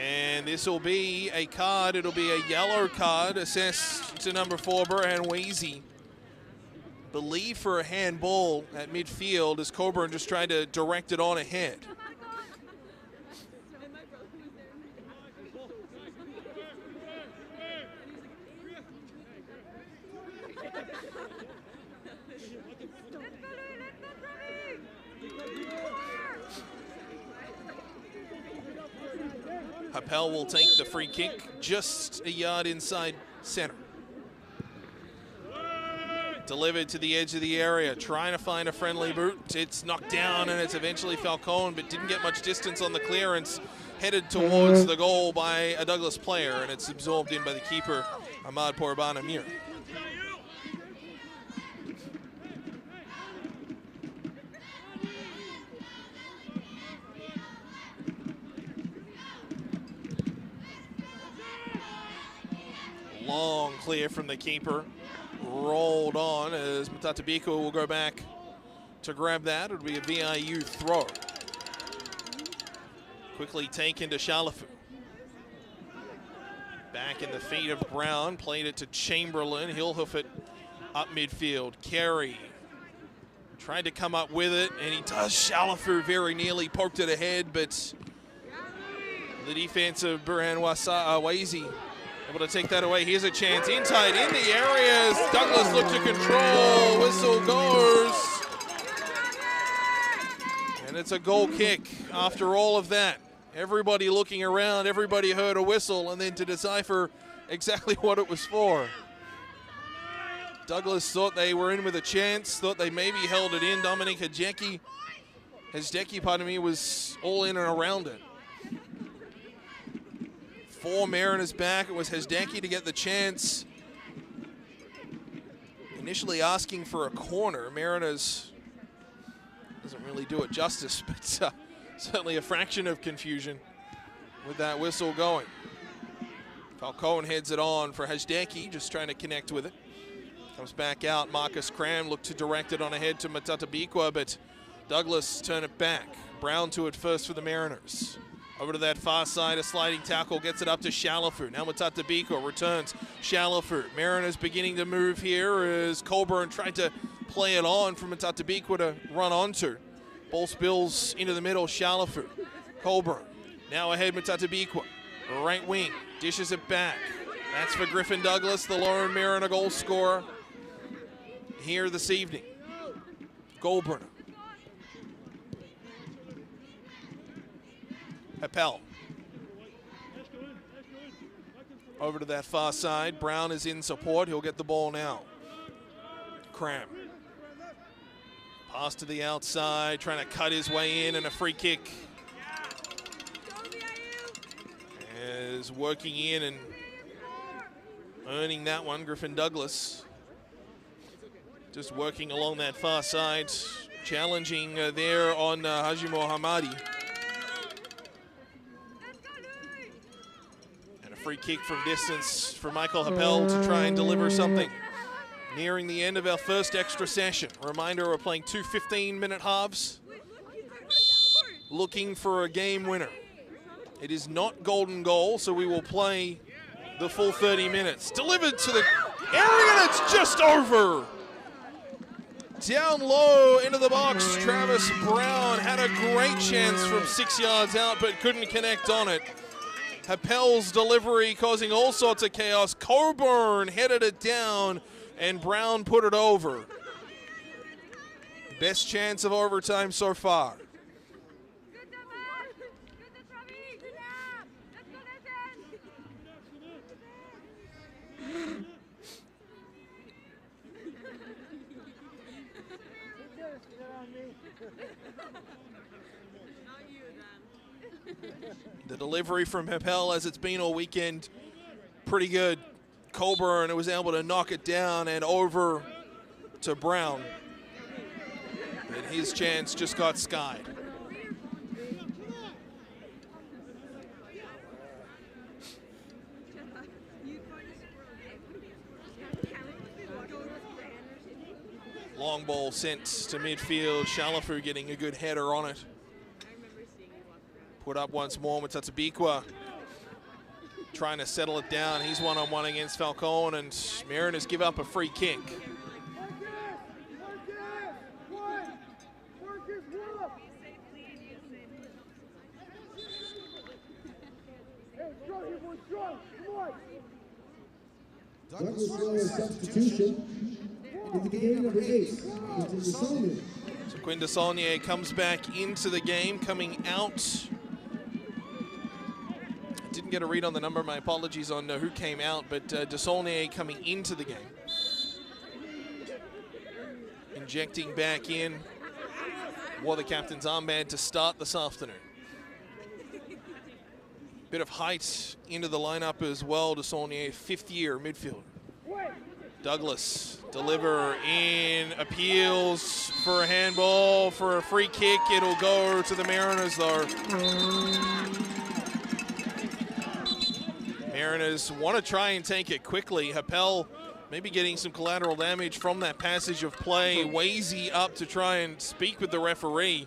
And this will be a card. It'll be a yellow card assessed to number 4, Burhan Weezy. Believe for a handball at midfield as Coburn just tried to direct it on ahead. Happel will take the free kick just a yard inside center. Delivered to the edge of the area, trying to find a friendly boot. It's knocked down and it's eventually Falcone, but didn't get much distance on the clearance. Headed towards the goal by a Douglas player, and it's absorbed in by the keeper, Ahmad Porban Amir. Long clear from the keeper. Rolled on as Matatabiko will go back to grab that. It'll be a VIU throw. Quickly taken to Shalafu. Back in the feet of Brown. Played it to Chamberlain. He'll hoof it up midfield. Carey tried to come up with it, and he does. Shalafu very nearly poked it ahead, but the defense of Burhan Wazi able to take that away. Here's a chance inside in the areas. Douglas looked to control. Whistle goes. And it's a goal kick after all of that. Everybody looking around, everybody heard a whistle, and then to decipher exactly what it was for. Douglas thought they were in with a chance, thought they maybe held it in. Dominic Hajeki, was all in and around it. 4 Mariners back. It was Hajeki to get the chance. Initially asking for a corner. Mariners doesn't really do it justice, but certainly a fraction of confusion with that whistle going. Falcone heads it on for Hajeki, just trying to connect with it. Comes back out. Marcus Cram looked to direct it on ahead to Matatabikwa, but Douglas turn it back. Brown to it first for the Mariners. Over to that far side, a sliding tackle, gets it up to Shalafu. Now Matatabiko returns Shalafu. Mariners beginning to move here as Coburn tried to play it on for Matatabiko to run onto. Ball spills into the middle, Shalafu. Coburn, now ahead Matatabiko. Right wing, dishes it back. That's for Griffin Douglas, the lone Mariner goal scorer here this evening. Goldburner. Happel. Over to that far side. Brown is in support. He'll get the ball now. Cram. Pass to the outside, trying to cut his way in, and a free kick. Is working in and earning that one, Griffin Douglas. Just working along that far side, challenging there on Haji Mohammadi. And a free kick from distance for Michael Happel to try and deliver something. Nearing the end of our first extra session. Reminder, we're playing 2 15-minute halves. Looking for a game winner. It is not golden goal, so we will play the full 30 minutes. Delivered to the area, and it's just over. Down low into the box, Travis Brown had a great chance from 6 yards out, but couldn't connect on it. Happel's delivery causing all sorts of chaos. Coburn headed it down, and Brown put it over. Best chance of overtime so far. The delivery from Happel, as it's been all weekend, pretty good. Colburn was able to knock it down and over to Brown. And his chance just got skied. Long ball sent to midfield. Shalafu getting a good header on it. Put up once more with Tatabikwa. Trying to settle it down. He's one-on-one against Falcone, and Mariners give up a free kick. Douglas Royals substitution in the game number 8. So Quinn Desaulnier comes back into the game, coming out. Didn't get a read on the number. My apologies on who came out, but Desaulnier coming into the game. Injecting back in. Wore the captain's armband to start this afternoon. Bit of height into the lineup as well. Desaulnier, fifth-year midfielder. Douglas, deliver in, appeals for a handball, for a free kick. It'll go to the Mariners, though. Mariners want to try and take it quickly. Happel maybe getting some collateral damage from that passage of play. Wazy up to try and speak with the referee.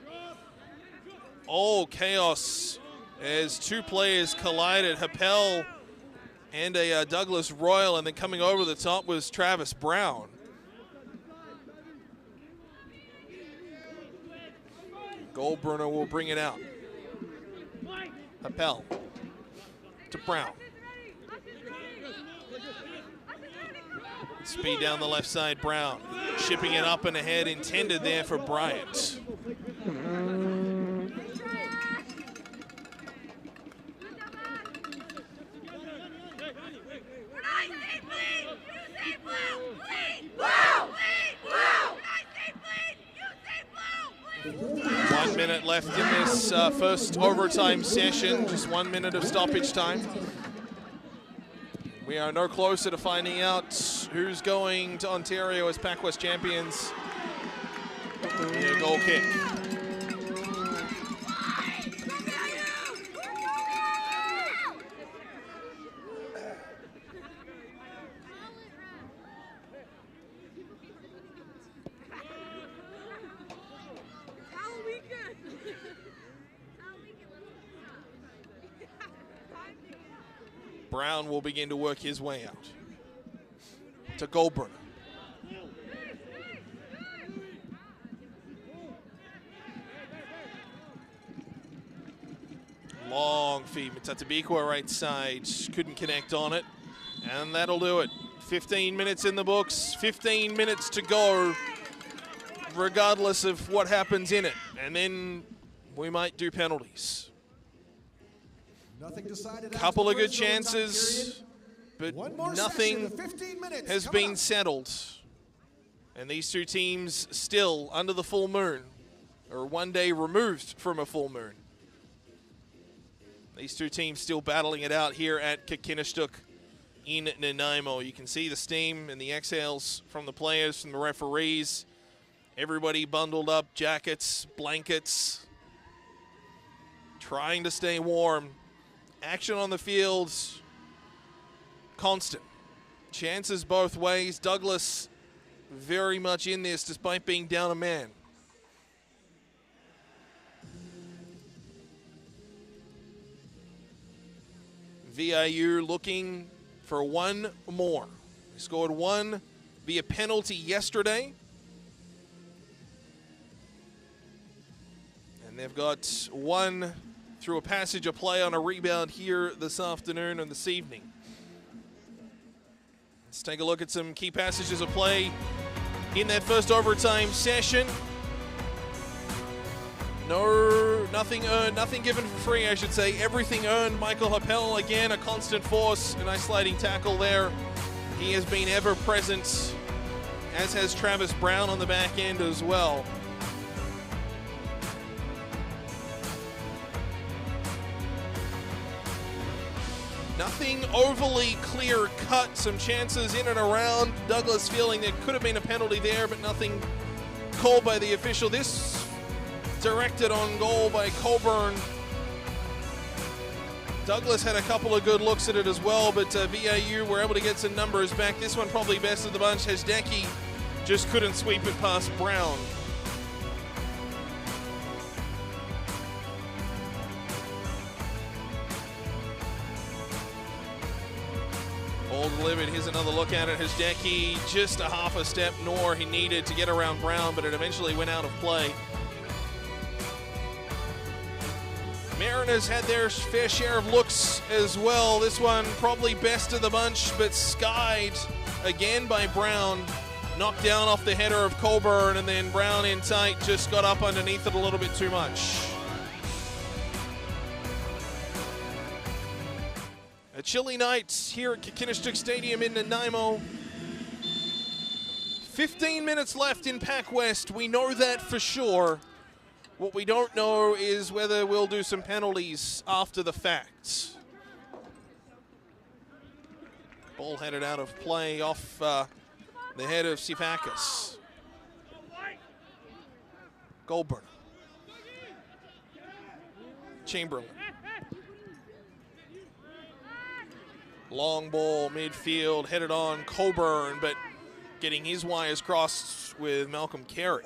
Oh, chaos as two players collided. Happel and a Douglas Royal, and then coming over the top was Travis Brown. Goldbrunner will bring it out. Happel to Brown. Speed down the left side, Brown. Shipping it up and ahead, intended there for Bryant. One minute left in this first overtime session. Just 1 minute of stoppage time. We are no closer to finding out who's going to Ontario as PACWEST champions. A goal kick. Brown will begin to work his way out to Goldbrunner. Long feed. Tatabikwa right side. Couldn't connect on it. And that'll do it. 15 minutes in the books. 15 minutes to go, regardless of what happens in it. And then we might do penalties. Couple of good chances, but nothing has been settled. And these two teams still under the full moon, or 1 day removed from a full moon. These two teams still battling it out here at Kakinishtuk in Nanaimo. You can see the steam and the exhales from the players, from the referees. Everybody bundled up, jackets, blankets, trying to stay warm. Action on the field, constant. Chances both ways. Douglas very much in this despite being down a man. VIU looking for one more. They scored one via penalty yesterday. And they've got one through a passage of play on a rebound here this afternoon and this evening. Let's take a look at some key passages of play in that first overtime session. Nothing earned, nothing given for free, I should say. Everything earned. Michael Happel, again, a constant force. A nice sliding tackle there. He has been ever present, as has Travis Brown on the back end as well. Nothing overly clear cut, some chances in and around. Douglas feeling there could have been a penalty there, but nothing called by the official. This directed on goal by Coburn. Douglas had a couple of good looks at it as well, but VIU were able to get some numbers back. This one probably best of the bunch. Hesdecki just couldn't sweep it past Brown. Ball delivered. Here's another look at it. Hesdecki just a half a step nor he needed to get around Brown, but it eventually went out of play. Mariners had their fair share of looks as well. This one probably best of the bunch, but skied again by Brown. Knocked down off the header of Coburn, and then Brown in tight just got up underneath it a little bit too much. A chilly night here at Kinnistuck Stadium in Nanaimo. 15 minutes left in PACWEST. We know that for sure. What we don't know is whether we'll do some penalties after the fact. Ball headed out of play off the head of Sifakis. Goldburn. Chamberlain. Long ball midfield headed on Coburn, but getting his wires crossed with Malcolm Carey.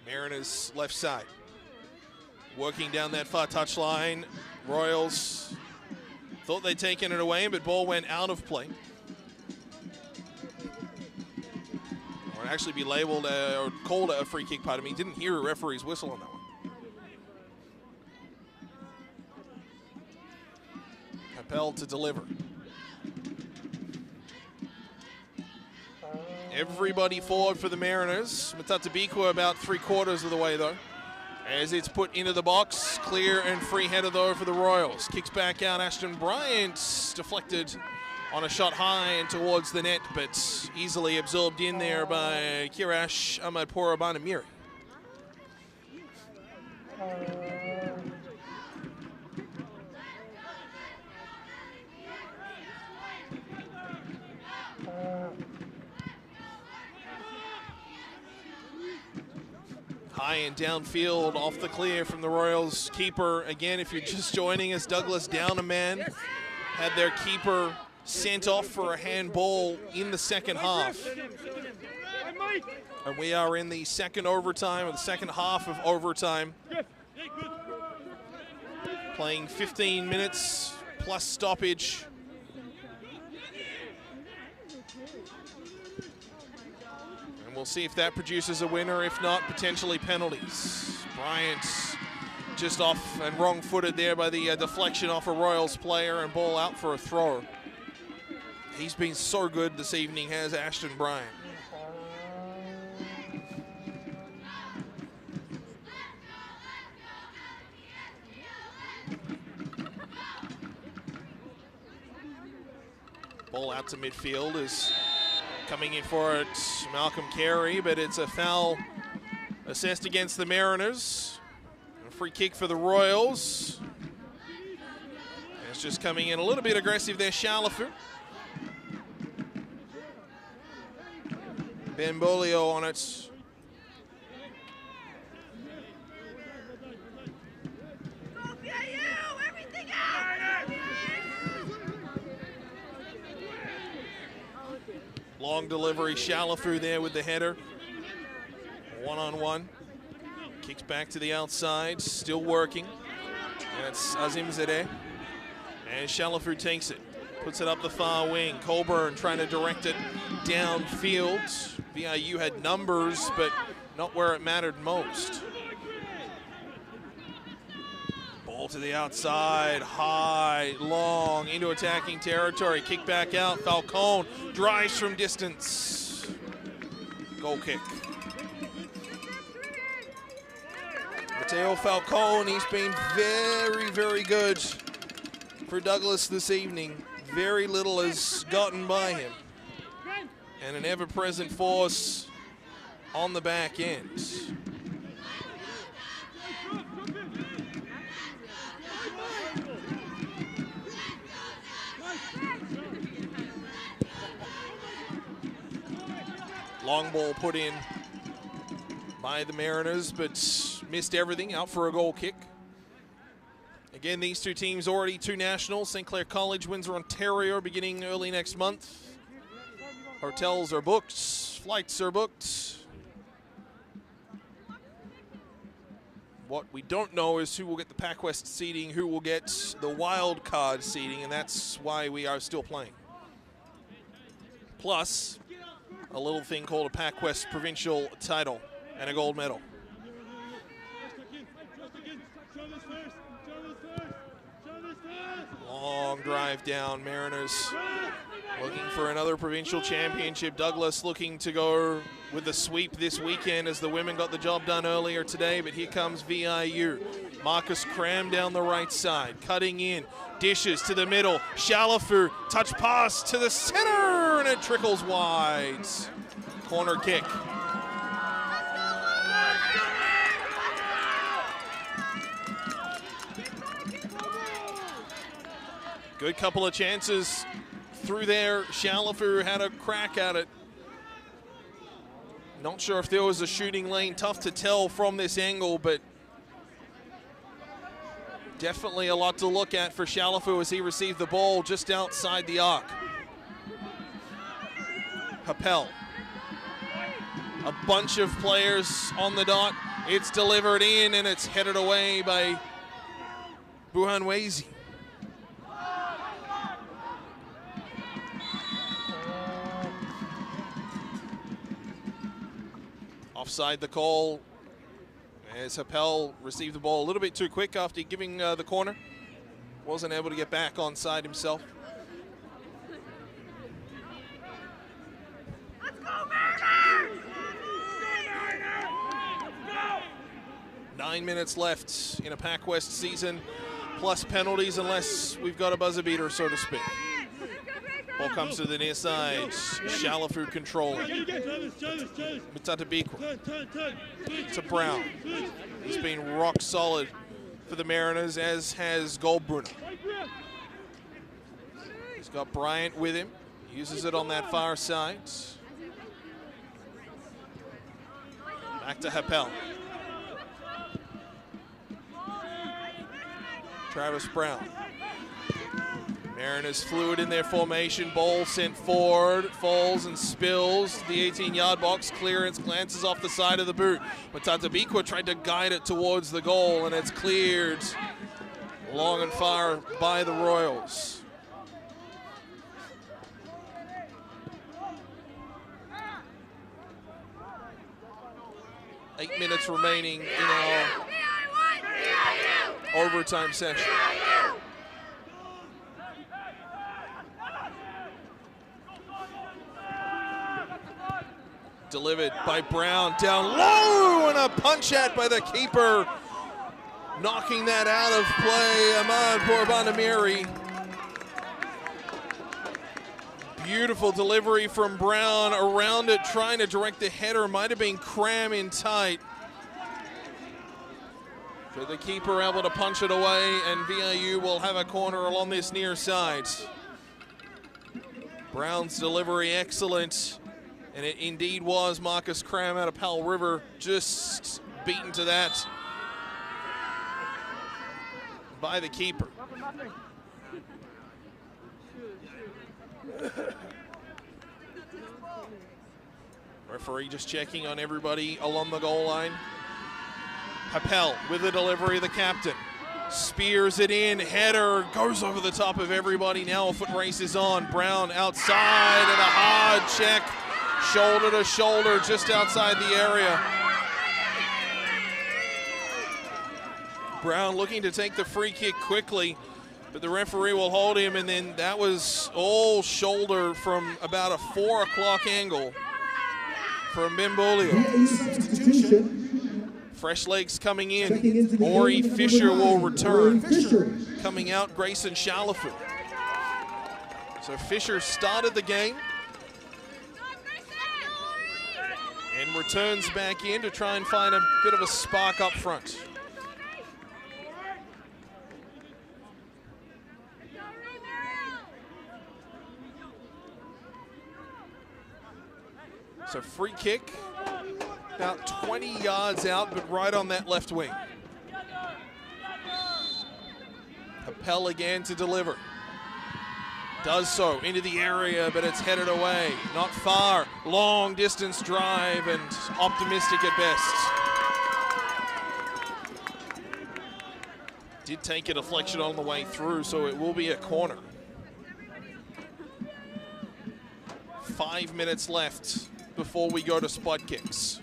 Mariners left side. Working down that far touchline. Royals thought they'd taken it away, but ball went out of play. Or it'd actually be labeled or called a free kick, pardon me. Didn't hear a referee's whistle on that one. Capel to deliver. Everybody forward for the Mariners. Matatabikwa about 3/4 of the way though. As it's put into the box, clear and free header though for the Royals. Kicks back out, Ashton Bryant deflected on a shot high and towards the net, but easily absorbed in there by Kirash Amadpour-Abanamiri. High and downfield off the clear from the Royals keeper. Again, if you're just joining us, Douglas down a man. Had their keeper sent off for a handball in the second half. And we are in the second overtime, or the second half of overtime. Playing 15 minutes plus stoppage. We'll see if that produces a winner. If not, potentially penalties. Bryant just off and wrong-footed there by the deflection off a Royals player, and ball out for a throw. He's been so good this evening, has Ashton Bryant. Ball out to midfield is coming in for it, Malcolm Carey, but it's a foul assessed against the Mariners. A free kick for the Royals. It's just coming in a little bit aggressive there, Shalafu. Benvolio on it. Long delivery, Shalafu there with the header. One-on-one. Kicks back to the outside, still working. That's Azim Zadeh. And Shalafu takes it, puts it up the far wing. Coburn trying to direct it downfield. VIU had numbers, but not where it mattered most. Ball to the outside, high, long, into attacking territory. Kick back out, Falcone drives from distance. Goal kick. Mateo Falcone, he's been very, very good for Douglas this evening. Very little has gotten by him. and an ever-present force on the back end. Long ball put in by the Mariners, but missed everything, out for a goal kick. Again, these two teams already two nationals. St. Clair College, Windsor, Ontario, beginning early next month. Hotels are booked, flights are booked. What we don't know is who will get the PACWEST seeding, who will get the wild card seeding, and that's why we are still playing. Plus, a little thing called a PACWEST provincial title and a gold medal. Long drive down, Mariners looking for another provincial championship. Douglas looking to go with the sweep this weekend as the women got the job done earlier today, but here comes VIU. Marcus Cram down the right side, cutting in, dishes to the middle. Shalafu, touch pass to the center, and it trickles wide. Corner kick. Good couple of chances through there. Shalafu had a crack at it. Not sure if there was a shooting lane. Tough to tell from this angle, but definitely a lot to look at for Shalafu as he received the ball just outside the arc. Happel. A bunch of players on the dot. It's delivered in and it's headed away by Buhanwezi. Offside the call as Happel received the ball a little bit too quick after giving the corner. Wasn't able to get back onside himself. Let's go, Mariners! 9 minutes left in a PACWEST season, plus penalties unless we've got a buzzer beater, so to speak. Ball comes to the near side. Shalafu controlling. Mitatabikwa to Brown. He's been rock solid for the Mariners, as has Goldbrunner. He's got Bryant with him. Uses it on that far side. Back to Happel. Travis Brown. Mariners fluid in their formation. Ball sent forward, falls and spills. The 18-yard box clearance, glances off the side of the boot. But Tatabikwa tried to guide it towards the goal, and it's cleared long and far by the Royals. Eight minutes remaining in our overtime session. Delivered by Brown, down low, and a punch at by the keeper. Knocking that out of play, Ahmad Borbandamiri. Beautiful delivery from Brown, around it, trying to direct the header. Might have been Cram in tight. But the keeper able to punch it away, and VIU will have a corner along this near side. Brown's delivery excellent. And it indeed was Marcus Cram out of Powell River, just beaten to that by the keeper. Referee just checking on everybody along the goal line. Happel with the delivery, the captain. Spears it in, header, goes over the top of everybody. Now a foot race is on. Brown outside and a hard check. Shoulder to shoulder just outside the area. Brown looking to take the free kick quickly, but the referee will hold him, and then that was all shoulder from about a 4 o'clock angle from Bimbolio. Fresh legs coming in. Ori Fisher will return. Coming out, Grayson Shalafu. So Fisher started the game. And returns back in to try and find a bit of a spark up front. So free kick, about 20 yards out, but right on that left wing. Appel again to deliver. Does so into the area, but it's headed away. Not far. Long distance drive and optimistic at best. Did take a deflection on the way through, so it will be a corner. 5 minutes left before we go to spot kicks.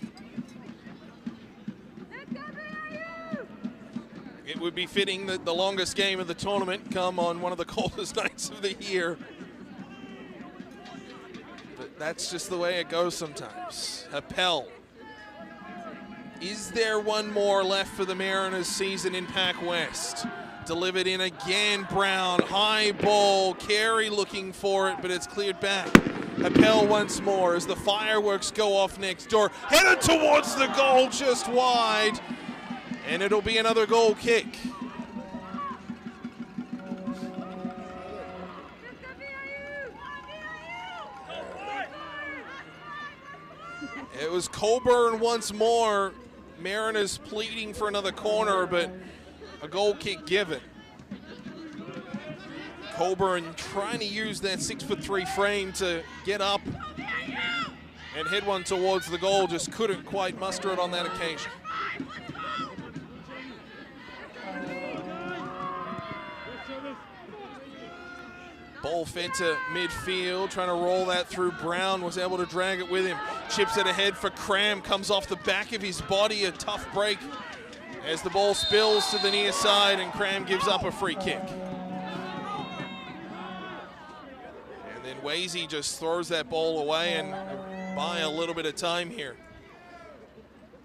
It would be fitting that the longest game of the tournament come on one of the coldest nights of the year. But that's just the way it goes sometimes. Appel. Is there one more left for the Mariners season in PACWEST? Delivered in again, Brown. High ball, Carey looking for it, but it's cleared back. Appel once more as the fireworks go off next door. Headed towards the goal, just wide. And it'll be another goal kick. It was Coburn once more. Mariners pleading for another corner, but a goal kick given. Coburn trying to use that 6'3" frame to get up and head one towards the goal, just couldn't quite muster it on that occasion. Ball fed to midfield, trying to roll that through. Brown was able to drag it with him. Chips it ahead for Cram, comes off the back of his body, a tough break as the ball spills to the near side and Cram gives up a free kick. And then Wazy just throws that ball away and buy a little bit of time here.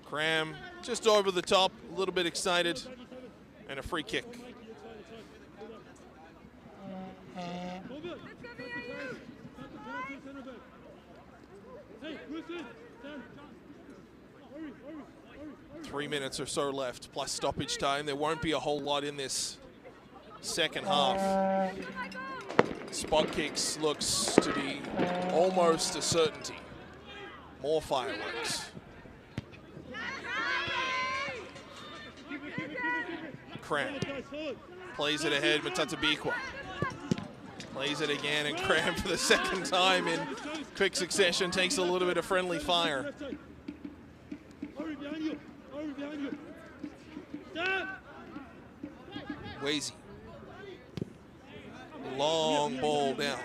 Cram just over the top, a little bit excited, and a free kick. Over. 3 minutes or so left, plus stoppage time. There won't be a whole lot in this second half. Spot kicks looks to be almost a certainty. More fireworks. Cram plays it ahead, Matatabikwa. Plays it again, and Cram for the second time in quick succession takes a little bit of friendly fire. Wazy. Long ball down.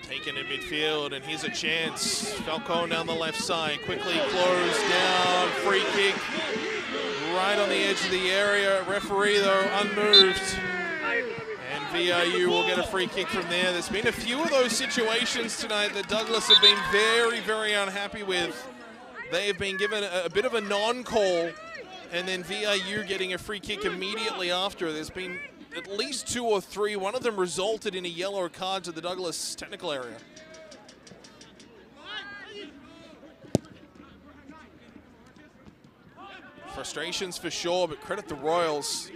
Taken in midfield, and here's a chance. Falcone down the left side, quickly closed down, free kick. Right on the edge of the area. Referee, though, unmoved. And VIU will get a free kick from there. There's been a few of those situations tonight that Douglas have been very, very unhappy with. They have been given a bit of a non-call, and then VIU getting a free kick immediately after. There's been at least 2 or 3. One of them resulted in a yellow card to the Douglas technical area. Frustrations for sure, but credit the Royals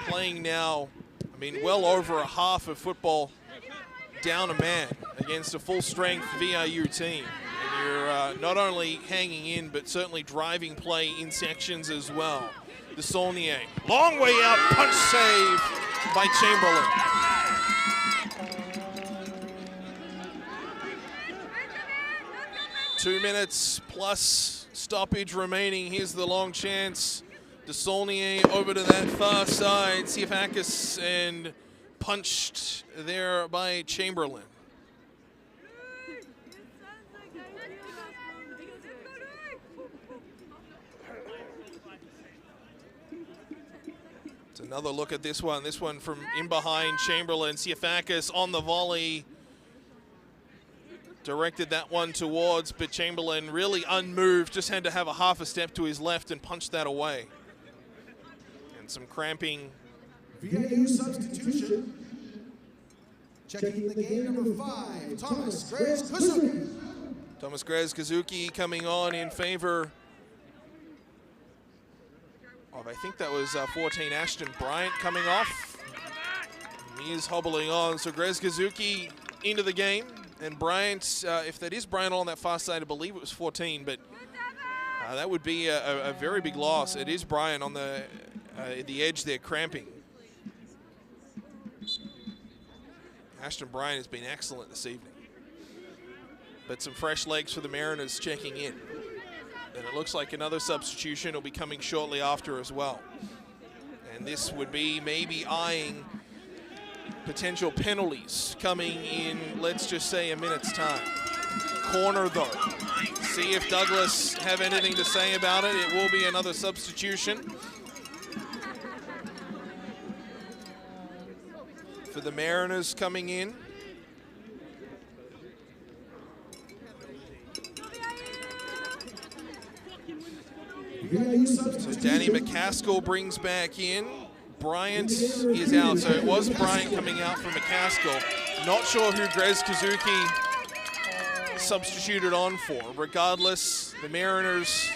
playing now, I mean, well over a half of football down a man against a full-strength VIU team. And you're not only hanging in, but certainly driving play in sections as well. De Saulnier, long way out, punch save by Chamberlain. 2 minutes plus stoppage remaining. Here's the long chance. De Saulnier over to that far side. Siafakis and punched there by Chamberlain. It's another look at this one. This one from in behind Chamberlain. Siafakis on the volley. Directed that one towards, but Chamberlain really unmoved, just had to have a half a step to his left and punched that away. And some cramping. VIU substitution. Checking the game, number 5, Thomas Grez-Kazuki. Thomas Grez-Kazuki coming on in favor of, I think that was 14, Ashton Bryant coming off. He is hobbling on, so Grez-Kazuki into the game. And Bryant, if that is Bryant on that far side, I believe it was 14, but that would be a very big loss. It is Bryant on the edge there, cramping. Ashton Bryant has been excellent this evening. But some fresh legs for the Mariners checking in. And it looks like another substitution will be coming shortly after as well. And this would be maybe eyeing potential penalties coming in, let's just say, a minute's time. Corner though. See if Douglas have anything to say about it. It will be another substitution for the Mariners coming in. So Danny McCaskill brings back in. Bryant is out, so it was Bryant coming out for McCaskill. Not sure who Grez-Kazuki substituted on for. Regardless, the Mariners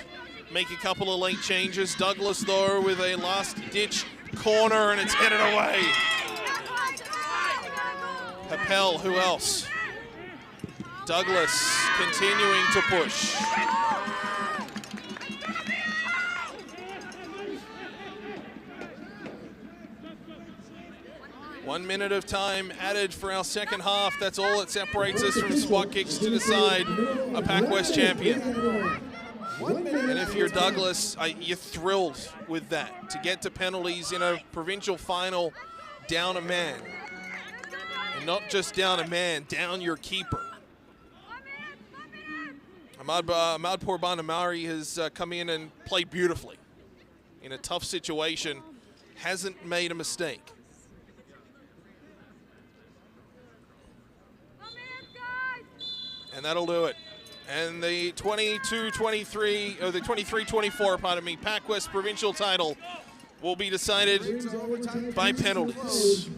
make a couple of late changes. Douglas, though, with a last-ditch corner, and it's headed away. Capel, who else? Douglas continuing to push. One minute of time added for our second half. That's all that separates us from spot kicks to decide a PACWEST champion. And if you're Douglas, you're thrilled with that. To get to penalties in a provincial final, down a man. And not just down a man, down your keeper. Ahmad Pourbanamari has come in and played beautifully. In a tough situation, hasn't made a mistake. And that'll do it. And the 22-23, or the 23-24, pardon me, PACWEST provincial title will be decided by penalties.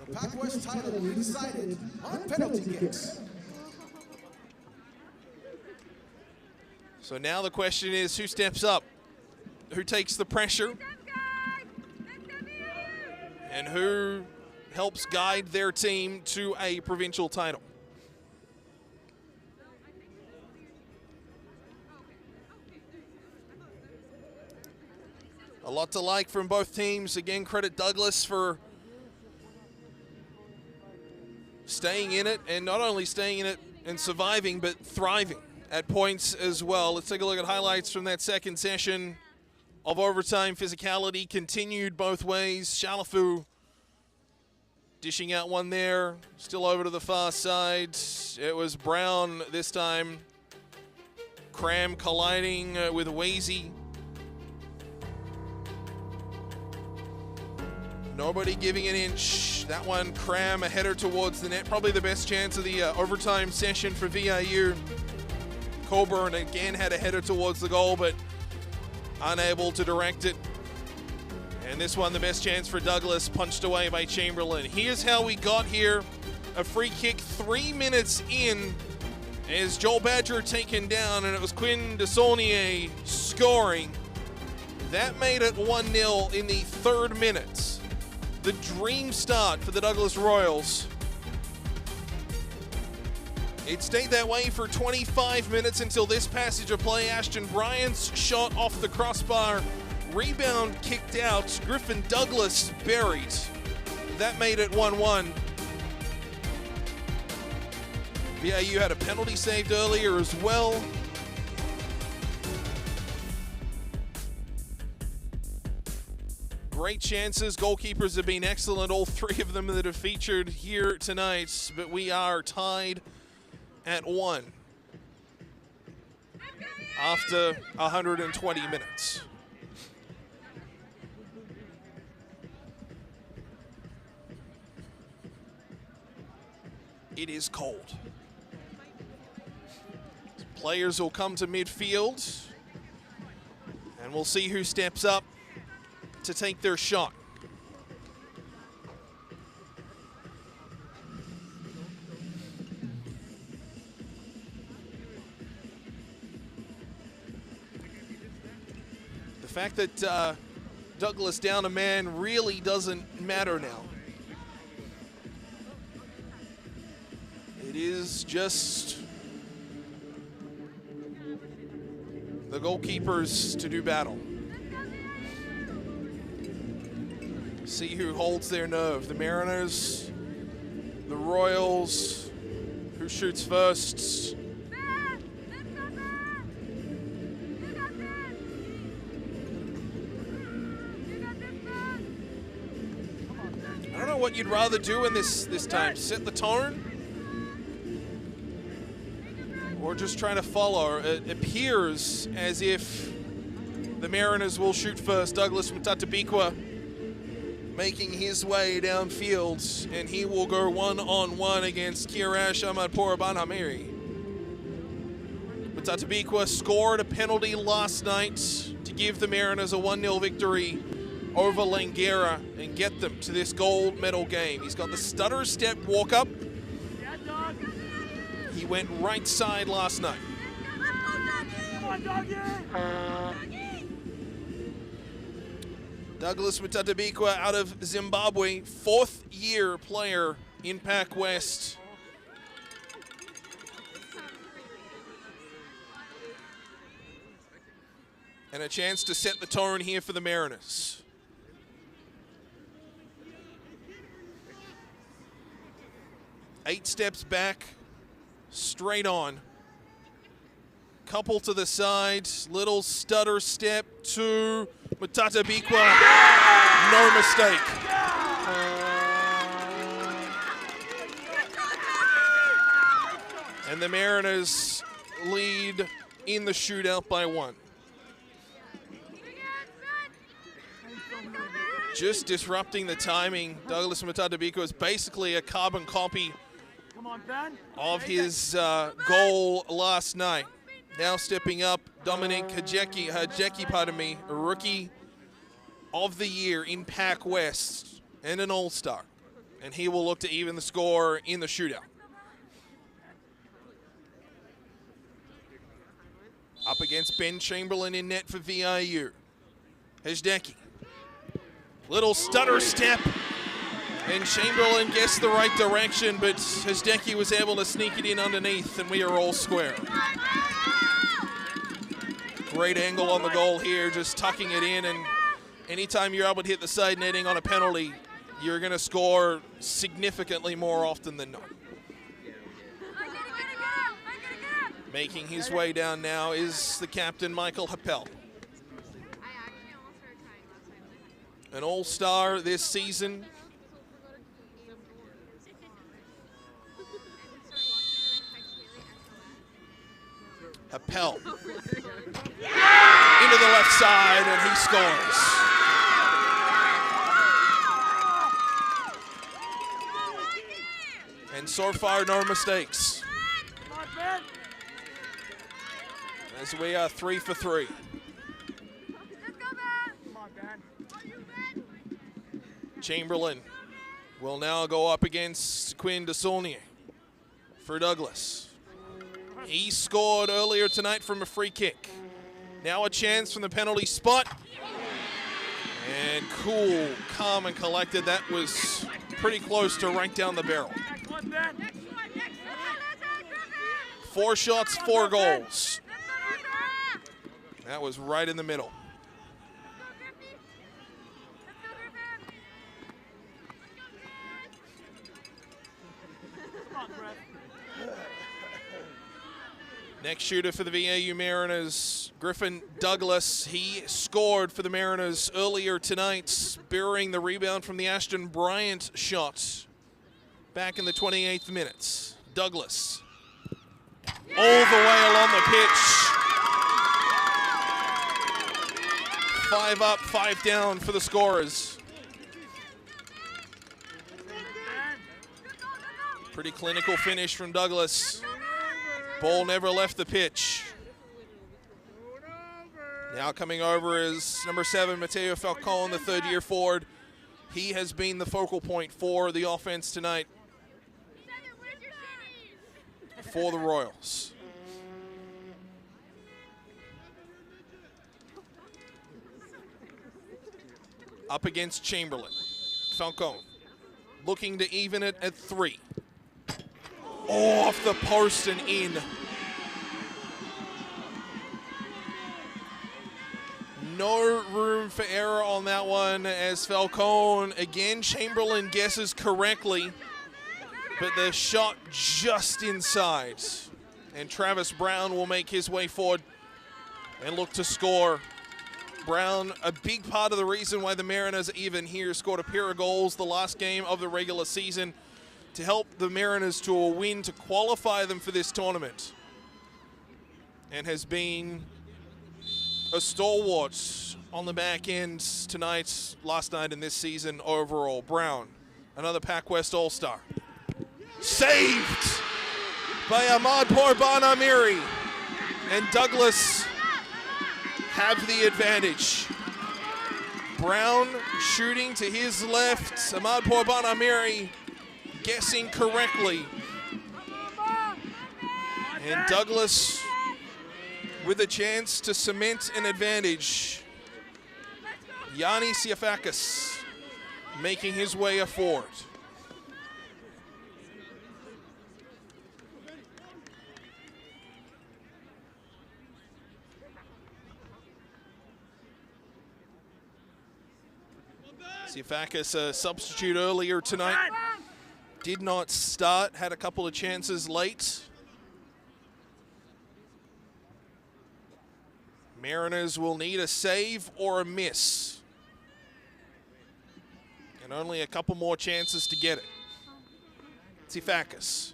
The PACWEST title will be decided on penalty kicks. So now the question is, who steps up? Who takes the pressure? And who helps guide their team to a provincial title? A lot to like from both teams. Again, credit Douglas for staying in it, and not only staying in it and surviving, but thriving at points as well. Let's take a look at highlights from that second session of overtime. Physicality continued both ways. Shalafu dishing out one there, still over to the far side. It was Brown this time. Cram colliding with Wazy. Nobody giving an inch. That one, Cram, a header towards the net. Probably the best chance of the overtime session for VIU. Coburn again had a header towards the goal, but unable to direct it. And this one, the best chance for Douglas, punched away by Chamberlain. Here's how we got here. A free kick 3 minutes in as Joel Badger taken down, and it was Quinn Desaulnier scoring. That made it 1-0 in the 3rd minute. The dream start for the Douglas Royals. It stayed that way for 25 minutes until this passage of play. Ashton Bryant's shot off the crossbar. Rebound kicked out. Griffin Douglas buried. That made it 1-1. VIU had a penalty saved earlier as well. Great chances. Goalkeepers have been excellent, all 3 of them that have featured here tonight. But we are tied at 1 after 120 minutes. It is cold. Players will come to midfield, and we'll see who steps up to take their shot. fact that Douglas down a man really doesn't matter now. It is just the goalkeepers to do battle. See who holds their nerve. The Mariners, the Royals, who shoots first. I don't know what you'd rather do in this time. Set the tone? Or just try to follow. It appears as if the Mariners will shoot first. Douglas Mutatabikwa making his way downfield, and he will go one-on-one against Kirash Ahmad Porabanhamiri. Mutatabikwa scored a penalty last night to give the Mariners a 1-0 victory over Langara and get them to this gold medal game. He's got the stutter step walk up. He went right side last night. Douglas Mutatabikwa out of Zimbabwe, 4th year player in PACWEST. And a chance to set the tone here for the Mariners. Eight steps back, straight on. Couple to the side, little stutter step to Mutatabikwa. No mistake. And the Mariners lead in the shootout by 1. Just disrupting the timing. Douglas Mutatabikwa is basically a carbon copy of his goal last night. Now stepping up, Dominic Hajeki, a rookie of the year in PACWEST and an all-star. And he will look to even the score in the shootout. Up against Ben Chamberlain in net for VIU. Hajeki. Little stutter step. And Chamberlain guessed the right direction, but Hajeki was able to sneak it in underneath, and we are all square. Great angle on the goal here, just tucking it in, and anytime you're able to hit the side netting on a penalty, you're going to score significantly more often than not. Making his way down now is the captain, Michael Happel. An all-star this season. Happel into the left side, and he scores. And so far, no mistakes. As we are 3 for 3. Chamberlain will now go up against Quinn de Saulnier for Douglas. He scored earlier tonight from a free kick. Now a chance from the penalty spot. And cool, calm, and collected. That was pretty close to right down the barrel. 4 shots, 4 goals. That was right in the middle. Next shooter for the VIU Mariners, Griffin Douglas. He scored for the Mariners earlier tonight, burying the rebound from the Ashton Bryant shot back in the 28th minute. Douglas all the way along the pitch. 5 up, 5 down for the scorers. Pretty clinical finish from Douglas. Ball never left the pitch. Now coming over is number 7, Mateo Falcon, the 3rd-year forward. He has been the focal point for the offense tonight for the Royals. up against Chamberlain. Falcone looking to even it at 3. Oh, off the post and in. No room for error on that one as Falcone, again, Chamberlain guesses correctly, but the shot just inside. And Travis Brown will make his way forward and look to score. Brown, a big part of the reason why the Mariners are even here, scored a pair of goals the last game of the regular season to help the Mariners to a win to qualify them for this tournament. And has been a stalwart on the back end tonight, last night, and this season overall. Brown, another PACWEST All-Star. Saved by Ahmad Porban Amiri. And Douglas have the advantage. Brown shooting to his left. Ahmad Porban Amiri guessing correctly. And Douglas with a chance to cement an advantage. Yanni Siafakis making his way forward. Siafakis, a substitute earlier tonight, did not start, had a couple of chances late. Mariners will need a save or a miss. And only a couple more chances to get it. Siafakis.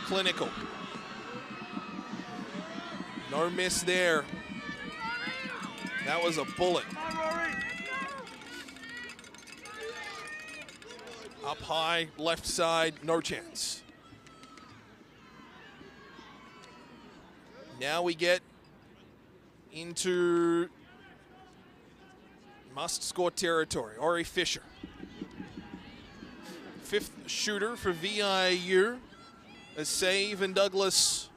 Clinical. No miss there. That was a bullet. Up high, left side, no chance. Now we get into must-score territory. Ori Fisher. 5th shooter for VIU. A save, and Douglas,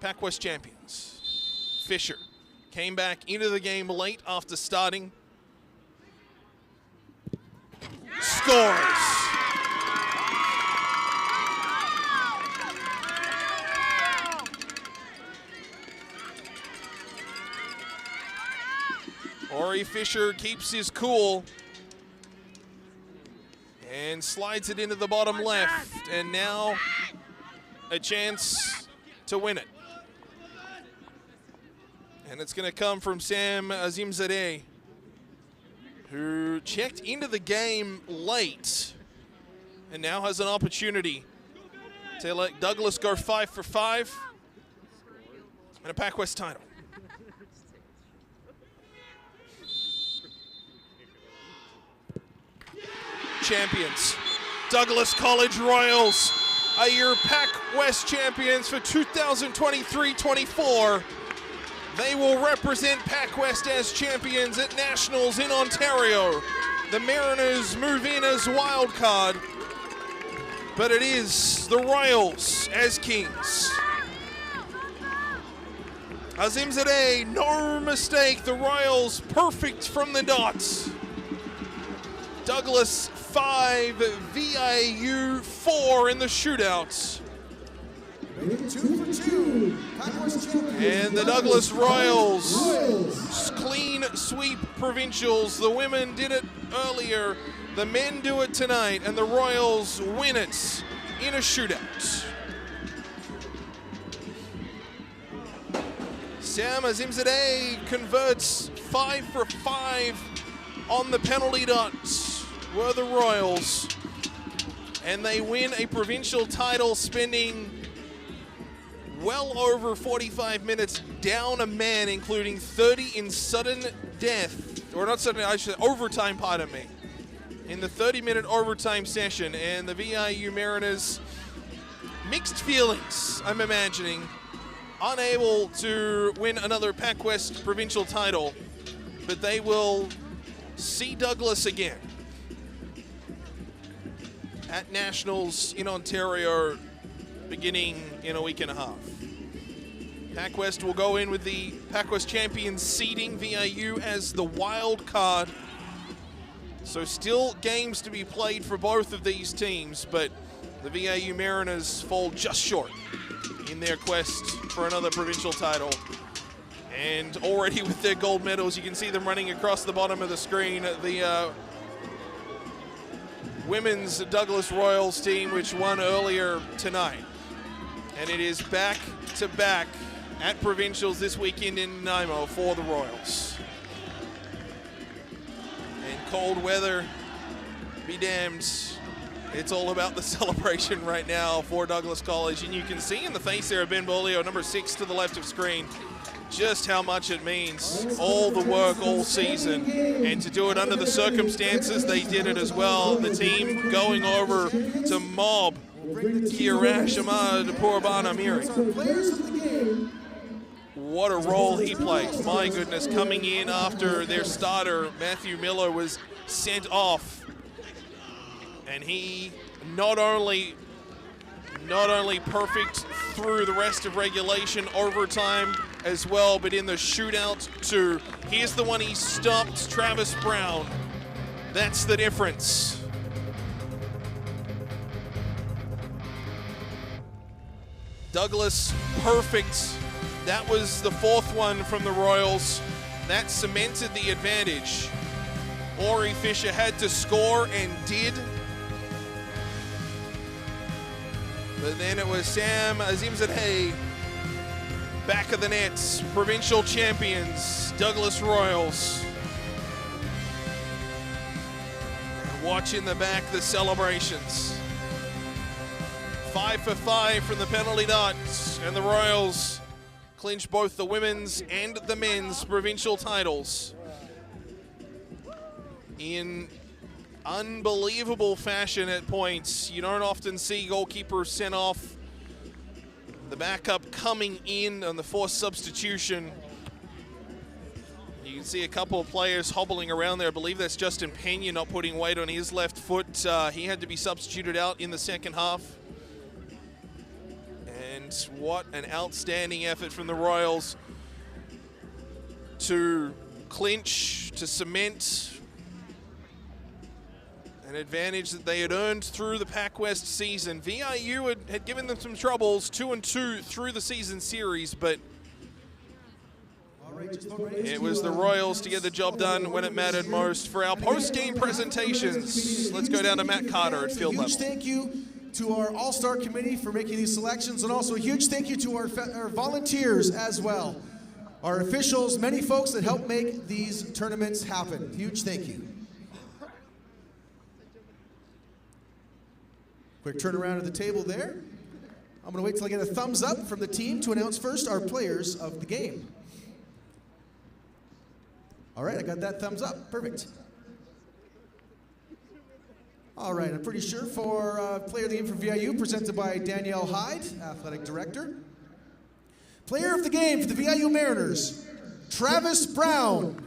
PACWEST champions. Fisher came back into the game late after starting. Scores! Ori Fisher keeps his cool and slides it into the bottom left, and now a chance to win it. And it's going to come from Sam Azimzadeh, who checked into the game late and now has an opportunity to let Douglas go 5 for 5 and a PACWEST title. Champions, Douglas College Royals are your PACWEST champions for 2023-24. They will represent PACWEST as champions at Nationals in Ontario. The Mariners move in as wild card, but it is the Royals as kings. Azimzadeh, no mistake, the Royals perfect from the dots. Douglas 5, VIU 4 in the shootouts. 2 for 2. And the Douglas Royals, clean sweep provincials. The women did it earlier. The men do it tonight, and the Royals win it in a shootout. Sam Azimzadeh converts 5 for 5 on the penalty dots. Were the Royals, and they win a provincial title, spending well over 45 minutes down a man, including 30 in sudden death, or not sudden, I should say overtime, pardon me, in the 30-minute overtime session. And the VIU Mariners, mixed feelings, I'm imagining, unable to win another PACWEST provincial title, but they will see Douglas again at Nationals in Ontario beginning in a week and a half. PACWEST will go in with the PACWEST champions seeding, VIU as the wild card. So still games to be played for both of these teams, but the VIU Mariners fall just short in their quest for another provincial title. And already with their gold medals, you can see them running across the bottom of the screen. The women's Douglas Royals team, which won earlier tonight. And it is back-to-back at provincials this weekend in Nanaimo for the Royals. And cold weather, be damned. It's all about the celebration right now for Douglas College. And you can see in the face there of Ben Bolio, number 6 to the left of screen, just how much it means. All the work all season. And to do it under the circumstances, they did it as well. The team going over to mob Kiarash Ahmad Purban Amiri. What a role he plays. My goodness, coming in after their starter, Matthew Miller, was sent off. And he not only perfect through the rest of regulation, overtime as well, but in the shootout too. Here's the one he stopped, Travis Brown. That's the difference. Douglas, perfect. That was the 4th one from the Royals. That cemented the advantage. Ori Fisher had to score and did. But then it was Sam Azimzadeh, back of the nets, provincial champions, Douglas Royals. And watch in the back the celebrations. 5 for 5 from the penalty dot, and the Royals clinch both the women's and the men's provincial titles in unbelievable fashion at points. You don't often see goalkeepers sent off. The backup coming in on the forced substitution. You can see a couple of players hobbling around there. I believe that's Justin Pena not putting weight on his left foot. He had to be substituted out in the second half. And what an outstanding effort from the Royals to clinch, to cement an advantage that they had earned through the PACWEST season. VIU had given them some troubles, 2-2 through the season series, but it was the Royals to get the job done when it mattered most. For our post-game presentations, let's go down to Matt Carter at field level. Huge thank you to our All-Star Committee for making these selections, and also a huge thank you to our volunteers as well. Our officials, many folks that help make these tournaments happen. Huge thank you. Quick turnaround of the table there. I'm going to wait till I get a thumbs up from the team to announce first our players of the game. All right, I got that thumbs up. Perfect. All right, I'm pretty sure for player of the game for VIU, presented by Danielle Hyde, athletic director. Player of the game for the VIU Mariners, Travis Brown.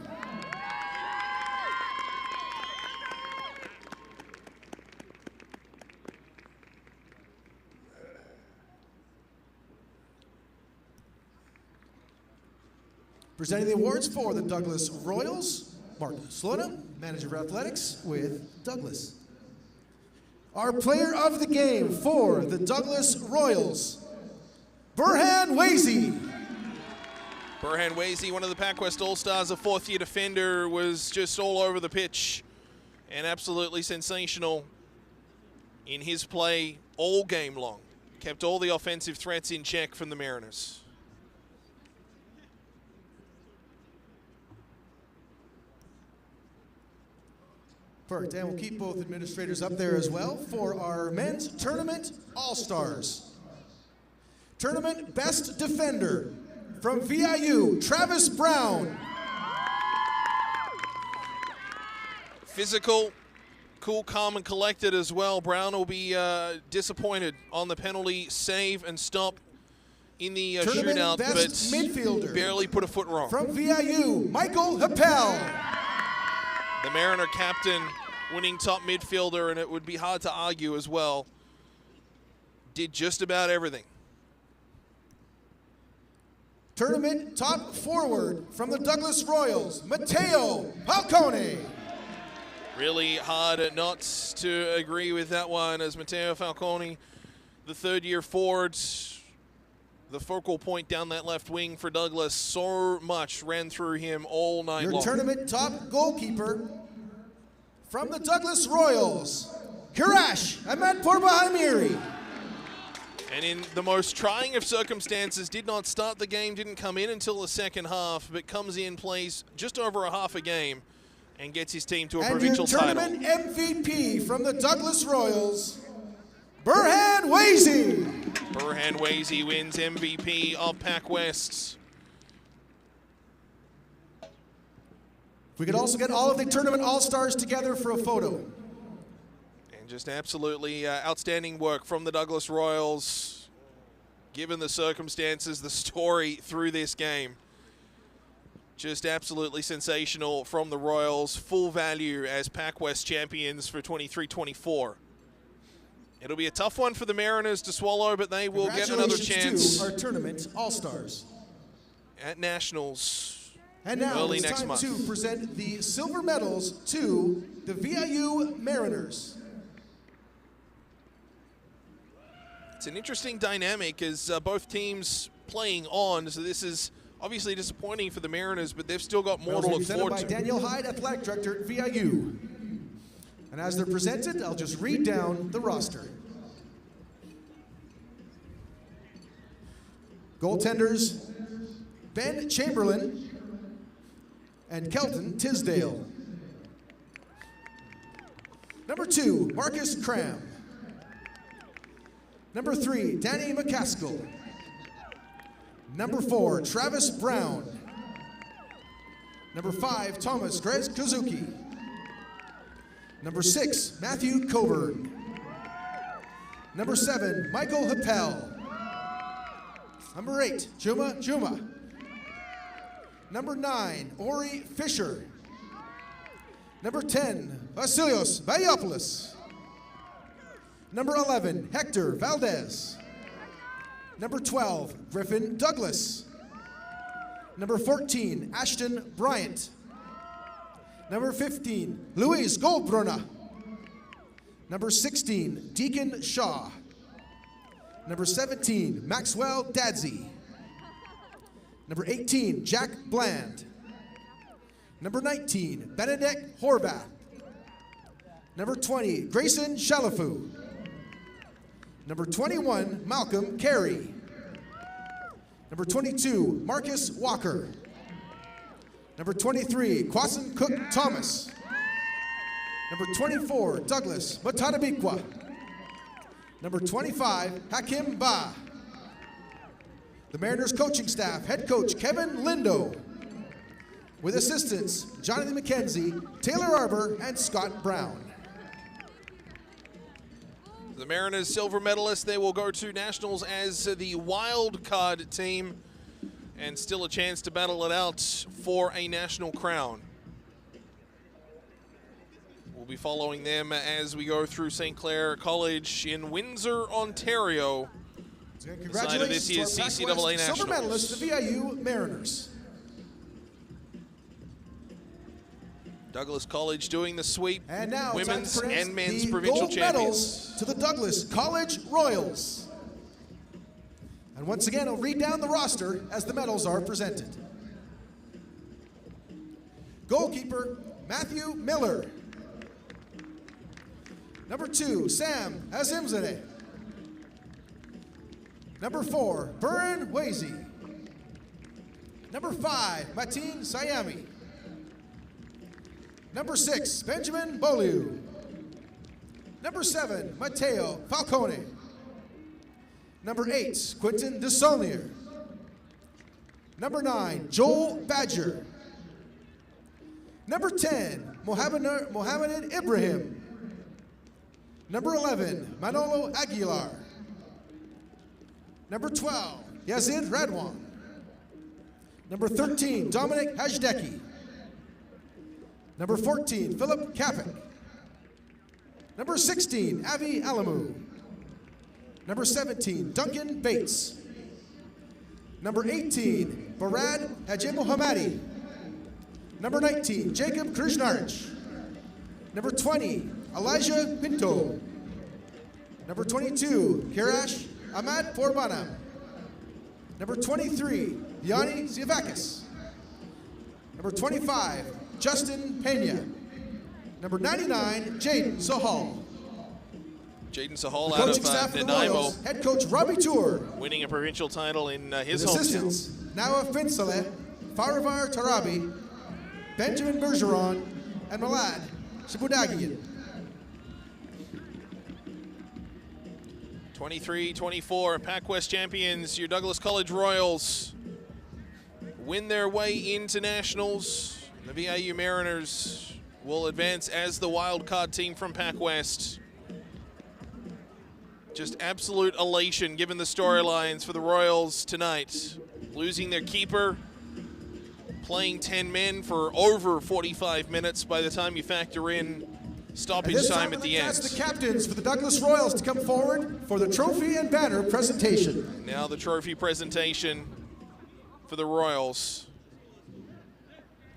Presenting the awards for the Douglas Royals, Mark Slona, Manager of Athletics with Douglas. Our player of the game for the Douglas Royals, Burhan Wazy. Burhan Wazy, one of the PACWEST All-Stars, a 4th-year defender, was just all over the pitch and absolutely sensational in his play all game long. Kept all the offensive threats in check from the Mariners. Perfect, and we'll keep both administrators up there as well for our men's tournament all-stars. Tournament best defender from VIU, Travis Brown. Physical, cool, calm, and collected as well. Brown will be disappointed on the penalty save and stop in the shootout, but midfielder barely put a foot wrong. From VIU, Michael Happel. The Mariner captain, winning top midfielder, and it would be hard to argue as well. Did just about everything. Tournament top forward from the Douglas Royals, Matteo Falcone. Really hard not to agree with that one, as Matteo Falcone, the third-year forward, the focal point down that left wing for Douglas. So much ran through him all night long. Your tournament top goalkeeper from the Douglas Royals, Kirash Ahmed Porbahamiri. And in the most trying of circumstances, did not start the game, didn't come in until the second half, but comes in, plays just over a half a game, and gets his team to a provincial title. And your tournament MVP from the Douglas Royals, Burhan Wazy. Burhan Wazy wins MVP of PACWEST. We could also get all of the tournament all-stars together for a photo. Just absolutely outstanding work from the Douglas Royals, given the circumstances, the story through this game. Just absolutely sensational from the Royals. Full value as PACWEST champions for 23-24. It'll be a tough one for the Mariners to swallow, but they will get another chance. To our tournament all-stars at Nationals and now early it's next time month. to present the silver medals to the VIU Mariners. It's an interesting dynamic as both teams playing on, so this is obviously disappointing for the Mariners, but they've still got more to look forward to. By Daniel Hyde, Athletic Director at VIU. And as they're presented, I'll just read down the roster. Goaltenders, Ben Chamberlain and Kelton Tisdale. Number 2, Marcus Cram. Number 3, Danny McCaskill. Number 4, Travis Brown. Number 5, Thomas Grez Kazuki. Number 6, Matthew Coburn. Number 7, Michael Happel. Number 8, Juma. Number 9, Ori Fisher. Number 10, Vasilios Vaiopoulos. Number 11, Hector Valdez. Number 12, Griffin Douglas. Number 14, Ashton Bryant. Number 15, Luis Goldbrunner. Number 16, Deacon Shaw. Number 17, Maxwell Dadsey. Number 18, Jack Bland. Number 19, Benedict Horvath. Number 20, Grayson Shalafu. Number 21, Malcolm Carey. Number 22, Marcus Walker. Number 23, Kwasin Cook Thomas. Number 24, Douglas Matadabikwa. Number 25, Hakim Ba. The Mariners coaching staff, head coach Kevin Lindo. With assistants, Jonathan McKenzie, Taylor Arbor, and Scott Brown. The Mariners silver medalists, they will go to Nationals as the wild card team and still a chance to battle it out for a national crown. We'll be following them as we go through St. Clair College in Windsor, Ontario. Side of this year's CCAA Nationals. Silver medalists, the VIU Mariners. Douglas College doing the sweep, and now women's and men's the provincial gold champions. Medals to the Douglas College Royals. And once again, I'll read down the roster as the medals are presented. Goalkeeper, Matthew Miller. Number 2, Sam Azimzadeh. Number 4, Burhan Wazy. Number 5, Mateen Sayami. Number 6, Benjamin Boliu. Number 7, Matteo Falcone. Number 8, Quentin DeSaulnier. Number 9, Joel Badger. Number 10, Mohammed Ibrahim. Number 11, Manolo Aguilar. Number 12, Yazid Radwan. Number 13, Dominic Hajdecki. Number 14, Philip Kapik. Number 16, Avi Alamu. Number 17, Duncan Bates. Number 18, Barad Hajimohamadi. Number 19, Jacob Krushnarich. Number 20, Elijah Pinto. Number 22, Kirash Ahmad Forbana. Number 23, Yanni Ziavakis. Number 25, Justin Pena. Number 99, Jaden Sahal. Jaden Sahal The out coaching of staff for the Nanaimo, Royals, head coach Robbie Tour. winning a provincial title in his His hometown. assistants, Nawa Finsaleh, Farivar Tarabi, Benjamin Bergeron, and Malad Shibudagian. 23-24, PACWEST champions, your Douglas College Royals win their way into nationals. The VIU Mariners will advance as the wildcard team from PACWEST. Just absolute elation given the storylines for the Royals tonight. Losing their keeper, playing 10 men for over 45 minutes by the time you factor in stoppage time at the end. Ask the captains for the Douglas Royals to come forward for the trophy and banner presentation. Now the trophy presentation for the Royals.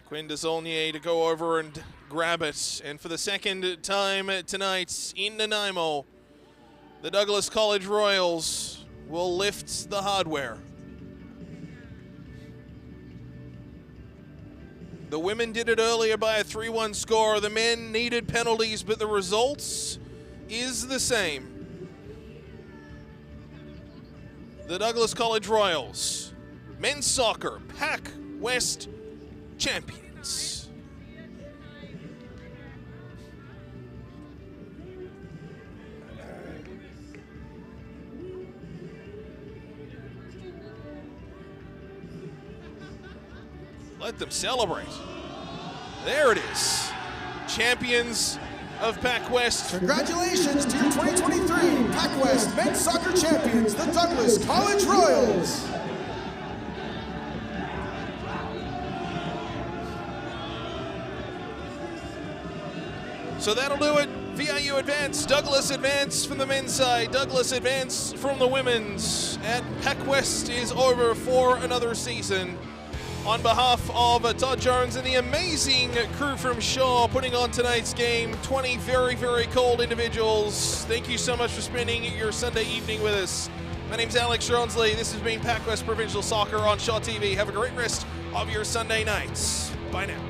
Quinn Desaulnier to go over and grab it. And for the second time tonight in Nanaimo, the Douglas College Royals will lift the hardware. The women did it earlier by a 3-1 score. The men needed penalties, but the results is the same. The Douglas College Royals, men's soccer, PACWEST champions. Let them celebrate. There it is. Champions of PACWEST. Congratulations to your 2023 PACWEST men's soccer champions, the Douglas College Royals. So that'll do it. VIU advance, Douglas advance from the men's side, Douglas advance from the women's. And PACWEST is over for another season. On behalf of Todd Jones and the amazing crew from Shaw putting on tonight's game, 20 very, very cold individuals. Thank you so much for spending your Sunday evening with us. My name's Alex Johnsley. This has been PACWEST Provincial Soccer on Shaw TV. Have a great rest of your Sunday nights. Bye now.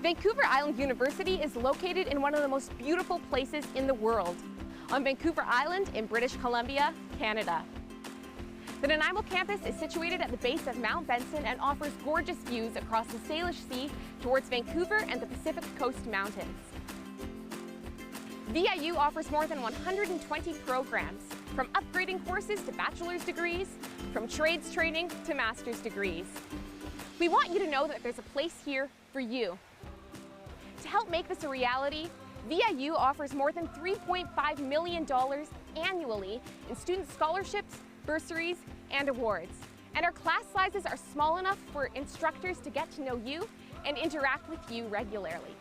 Vancouver Island University is located in one of the most beautiful places in the world, on Vancouver Island in British Columbia, Canada. The Nanaimo campus is situated at the base of Mount Benson and offers gorgeous views across the Salish Sea towards Vancouver and the Pacific Coast Mountains. VIU offers more than 120 programs, from upgrading courses to bachelor's degrees, from trades training to master's degrees. We want you to know that there's a place here for you. To help make this a reality, VIU offers more than $3.5 million annually in student scholarships, bursaries, and awards. And our class sizes are small enough for instructors to get to know you and interact with you regularly.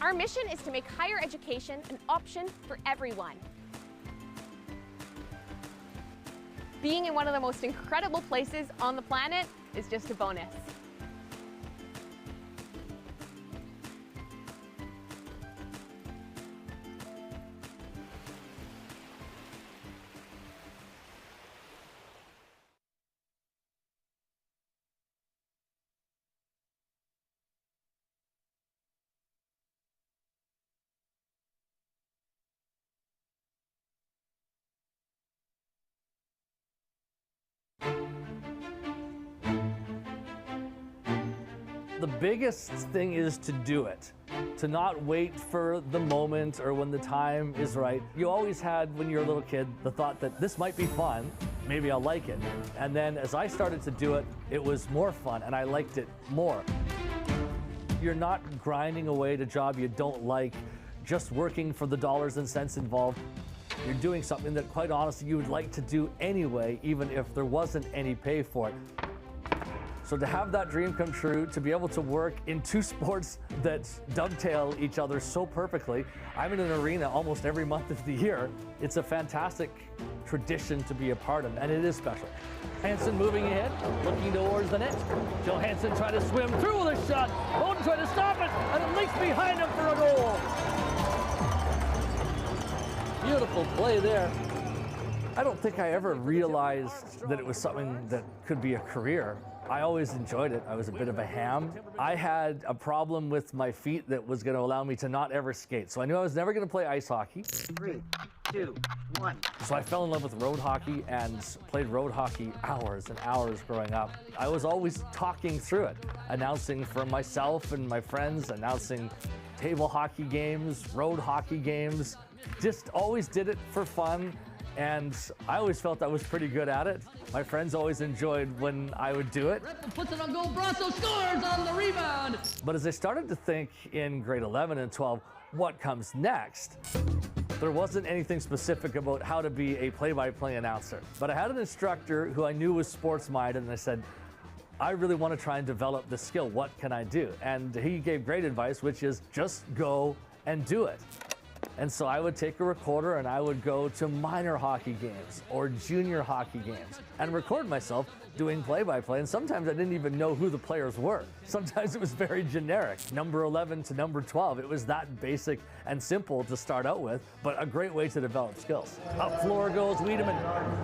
Our mission is to make higher education an option for everyone. Being in one of the most incredible places on the planet is just a bonus. The biggest thing is to do it, to not wait for the moment or when the time is right. You always had, when you're a little kid, the thought that this might be fun, maybe I'll like it. And then as I started to do it, it was more fun and I liked it more. You're not grinding away at a job you don't like, just working for the dollars and cents involved. You're doing something that, quite honestly, you would like to do anyway, even if there wasn't any pay for it. So to have that dream come true, to be able to work in two sports that dovetail each other so perfectly, I'm in an arena almost every month of the year. It's a fantastic tradition to be a part of, and it is special. Hansen moving ahead, looking towards the net. Johansson trying to swim through the shot. Bowden trying to stop it, and it leaks behind him for a goal. Beautiful play there. I don't think I ever realized that it was something that could be a career. I always enjoyed it. I was a bit of a ham. I had a problem with my feet that was going to allow me to not ever skate. So I knew I was never going to play ice hockey. 3, 2, 1. So I fell in love with road hockey and played road hockey hours and hours growing up. I was always talking through it, announcing for myself and my friends, announcing table hockey games, road hockey games. Just always did it for fun. And I always felt I was pretty good at it. My friends always enjoyed when I would do it. Puts it on goal, Brasso scores on the rebound. But as I started to think in grade 11 and 12, what comes next? There wasn't anything specific about how to be a play-by-play announcer. But I had an instructor who I knew was sports-minded, and I said, I really want to try and develop this skill. What can I do? And he gave great advice, which is just go and do it. And so I would take a recorder and I would go to minor hockey games or junior hockey games and record myself doing play-by-play. And sometimes I didn't even know who the players were. Sometimes it was very generic. Number 11 to number 12. It was that basic and simple to start out with, but a great way to develop skills. Up floor goes Wiedemann.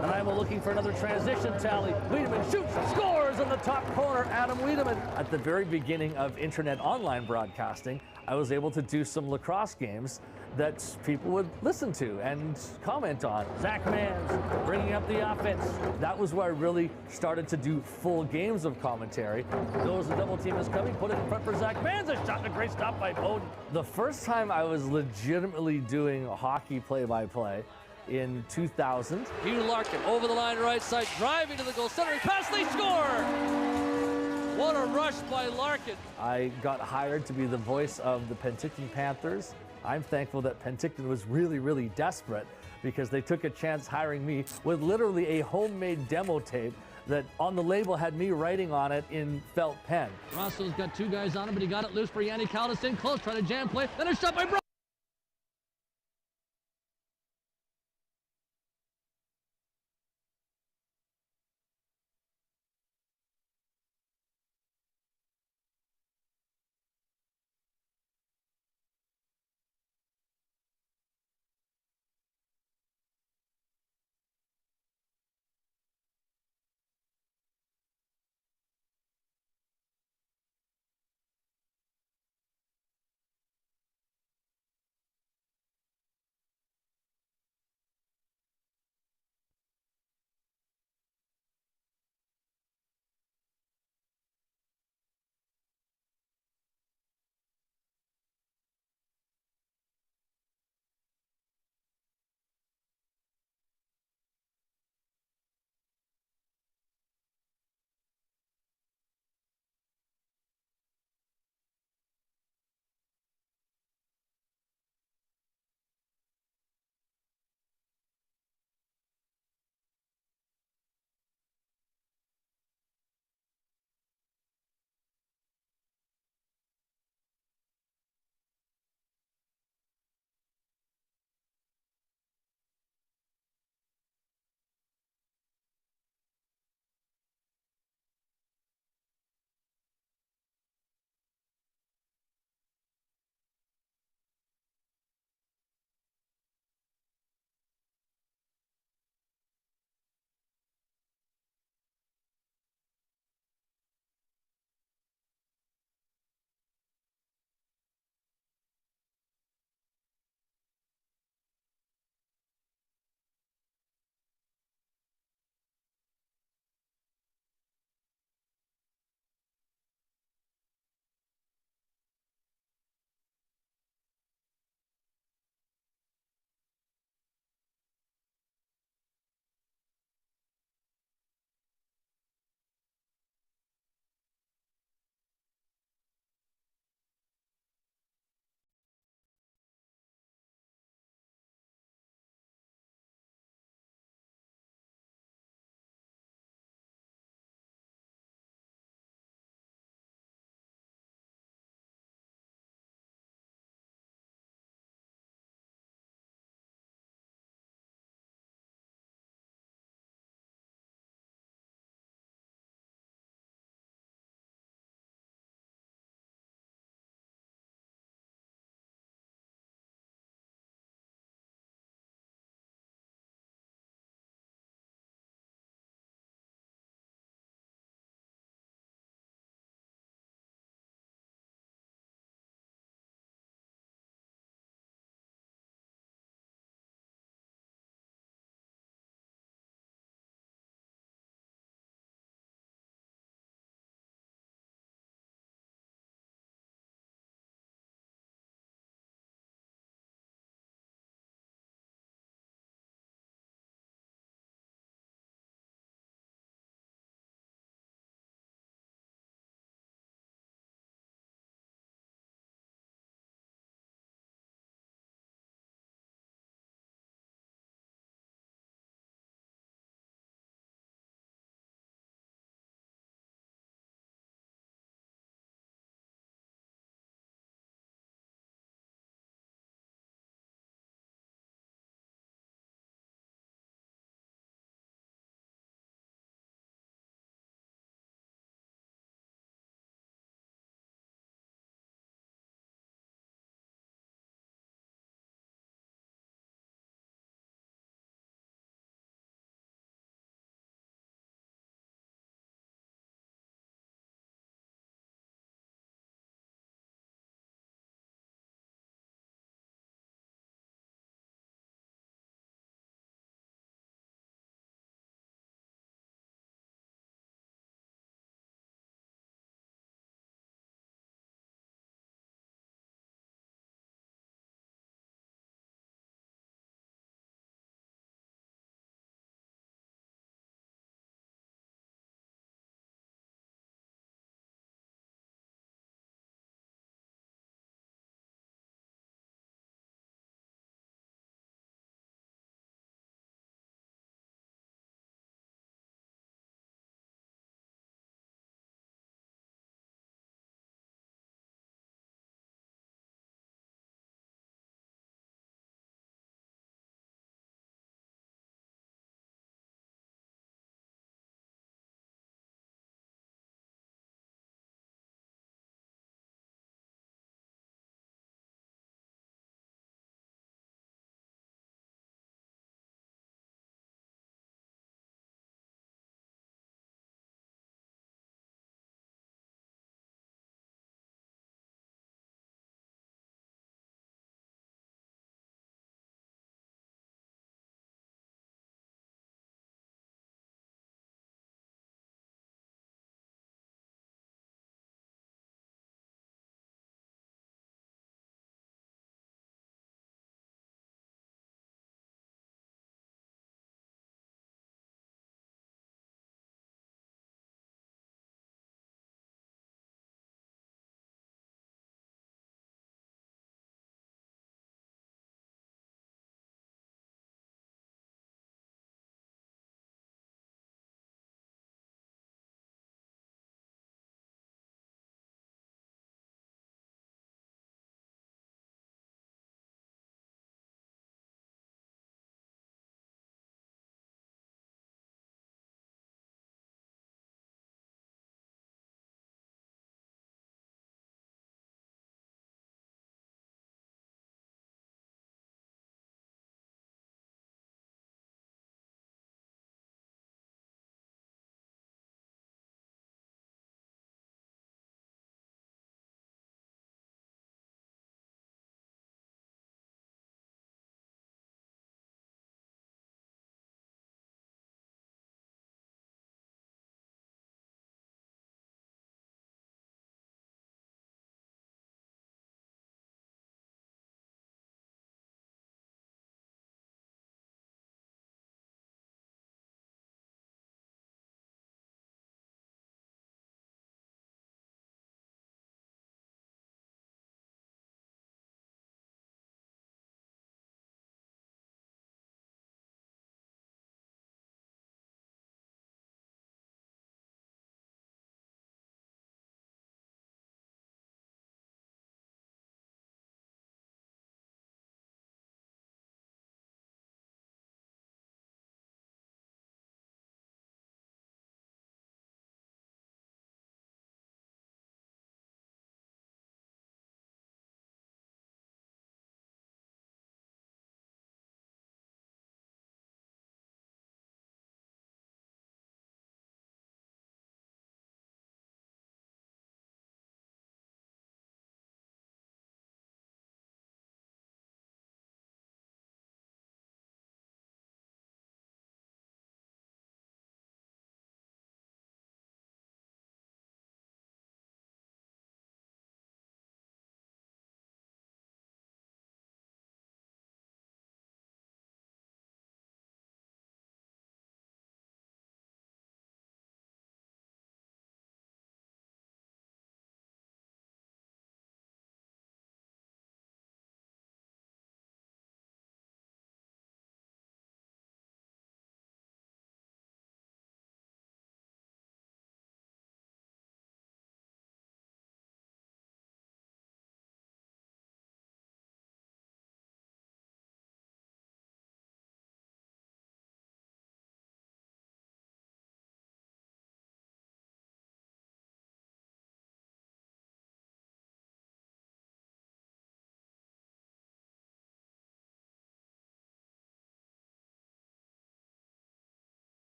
Nanaimo looking for another transition tally. Wiedemann shoots, scores in the top corner, Adam Wiedemann. At the very beginning of internet online broadcasting, I was able to do some lacrosse games that people would listen to and comment on. Zach Mans bringing up the offense. That was where I really started to do full games of commentary. Knows the double team is coming, put it in front for Zach Mans. A shot and a great stop by Bowden. The first time I was legitimately doing hockey play-by-play in 2000. Hugh Larkin over the line right side, driving to the goal, centering pass, they score! What a rush by Larkin. I got hired to be the voice of the Penticton Panthers. I'm thankful that Penticton was really, really desperate because they took a chance hiring me with literally a homemade demo tape that on the label had me writing on it in felt pen. Rosso's got two guys on him, but he got it loose for Yanni Caldas in close, trying to jam play. Then a shot by Brasso.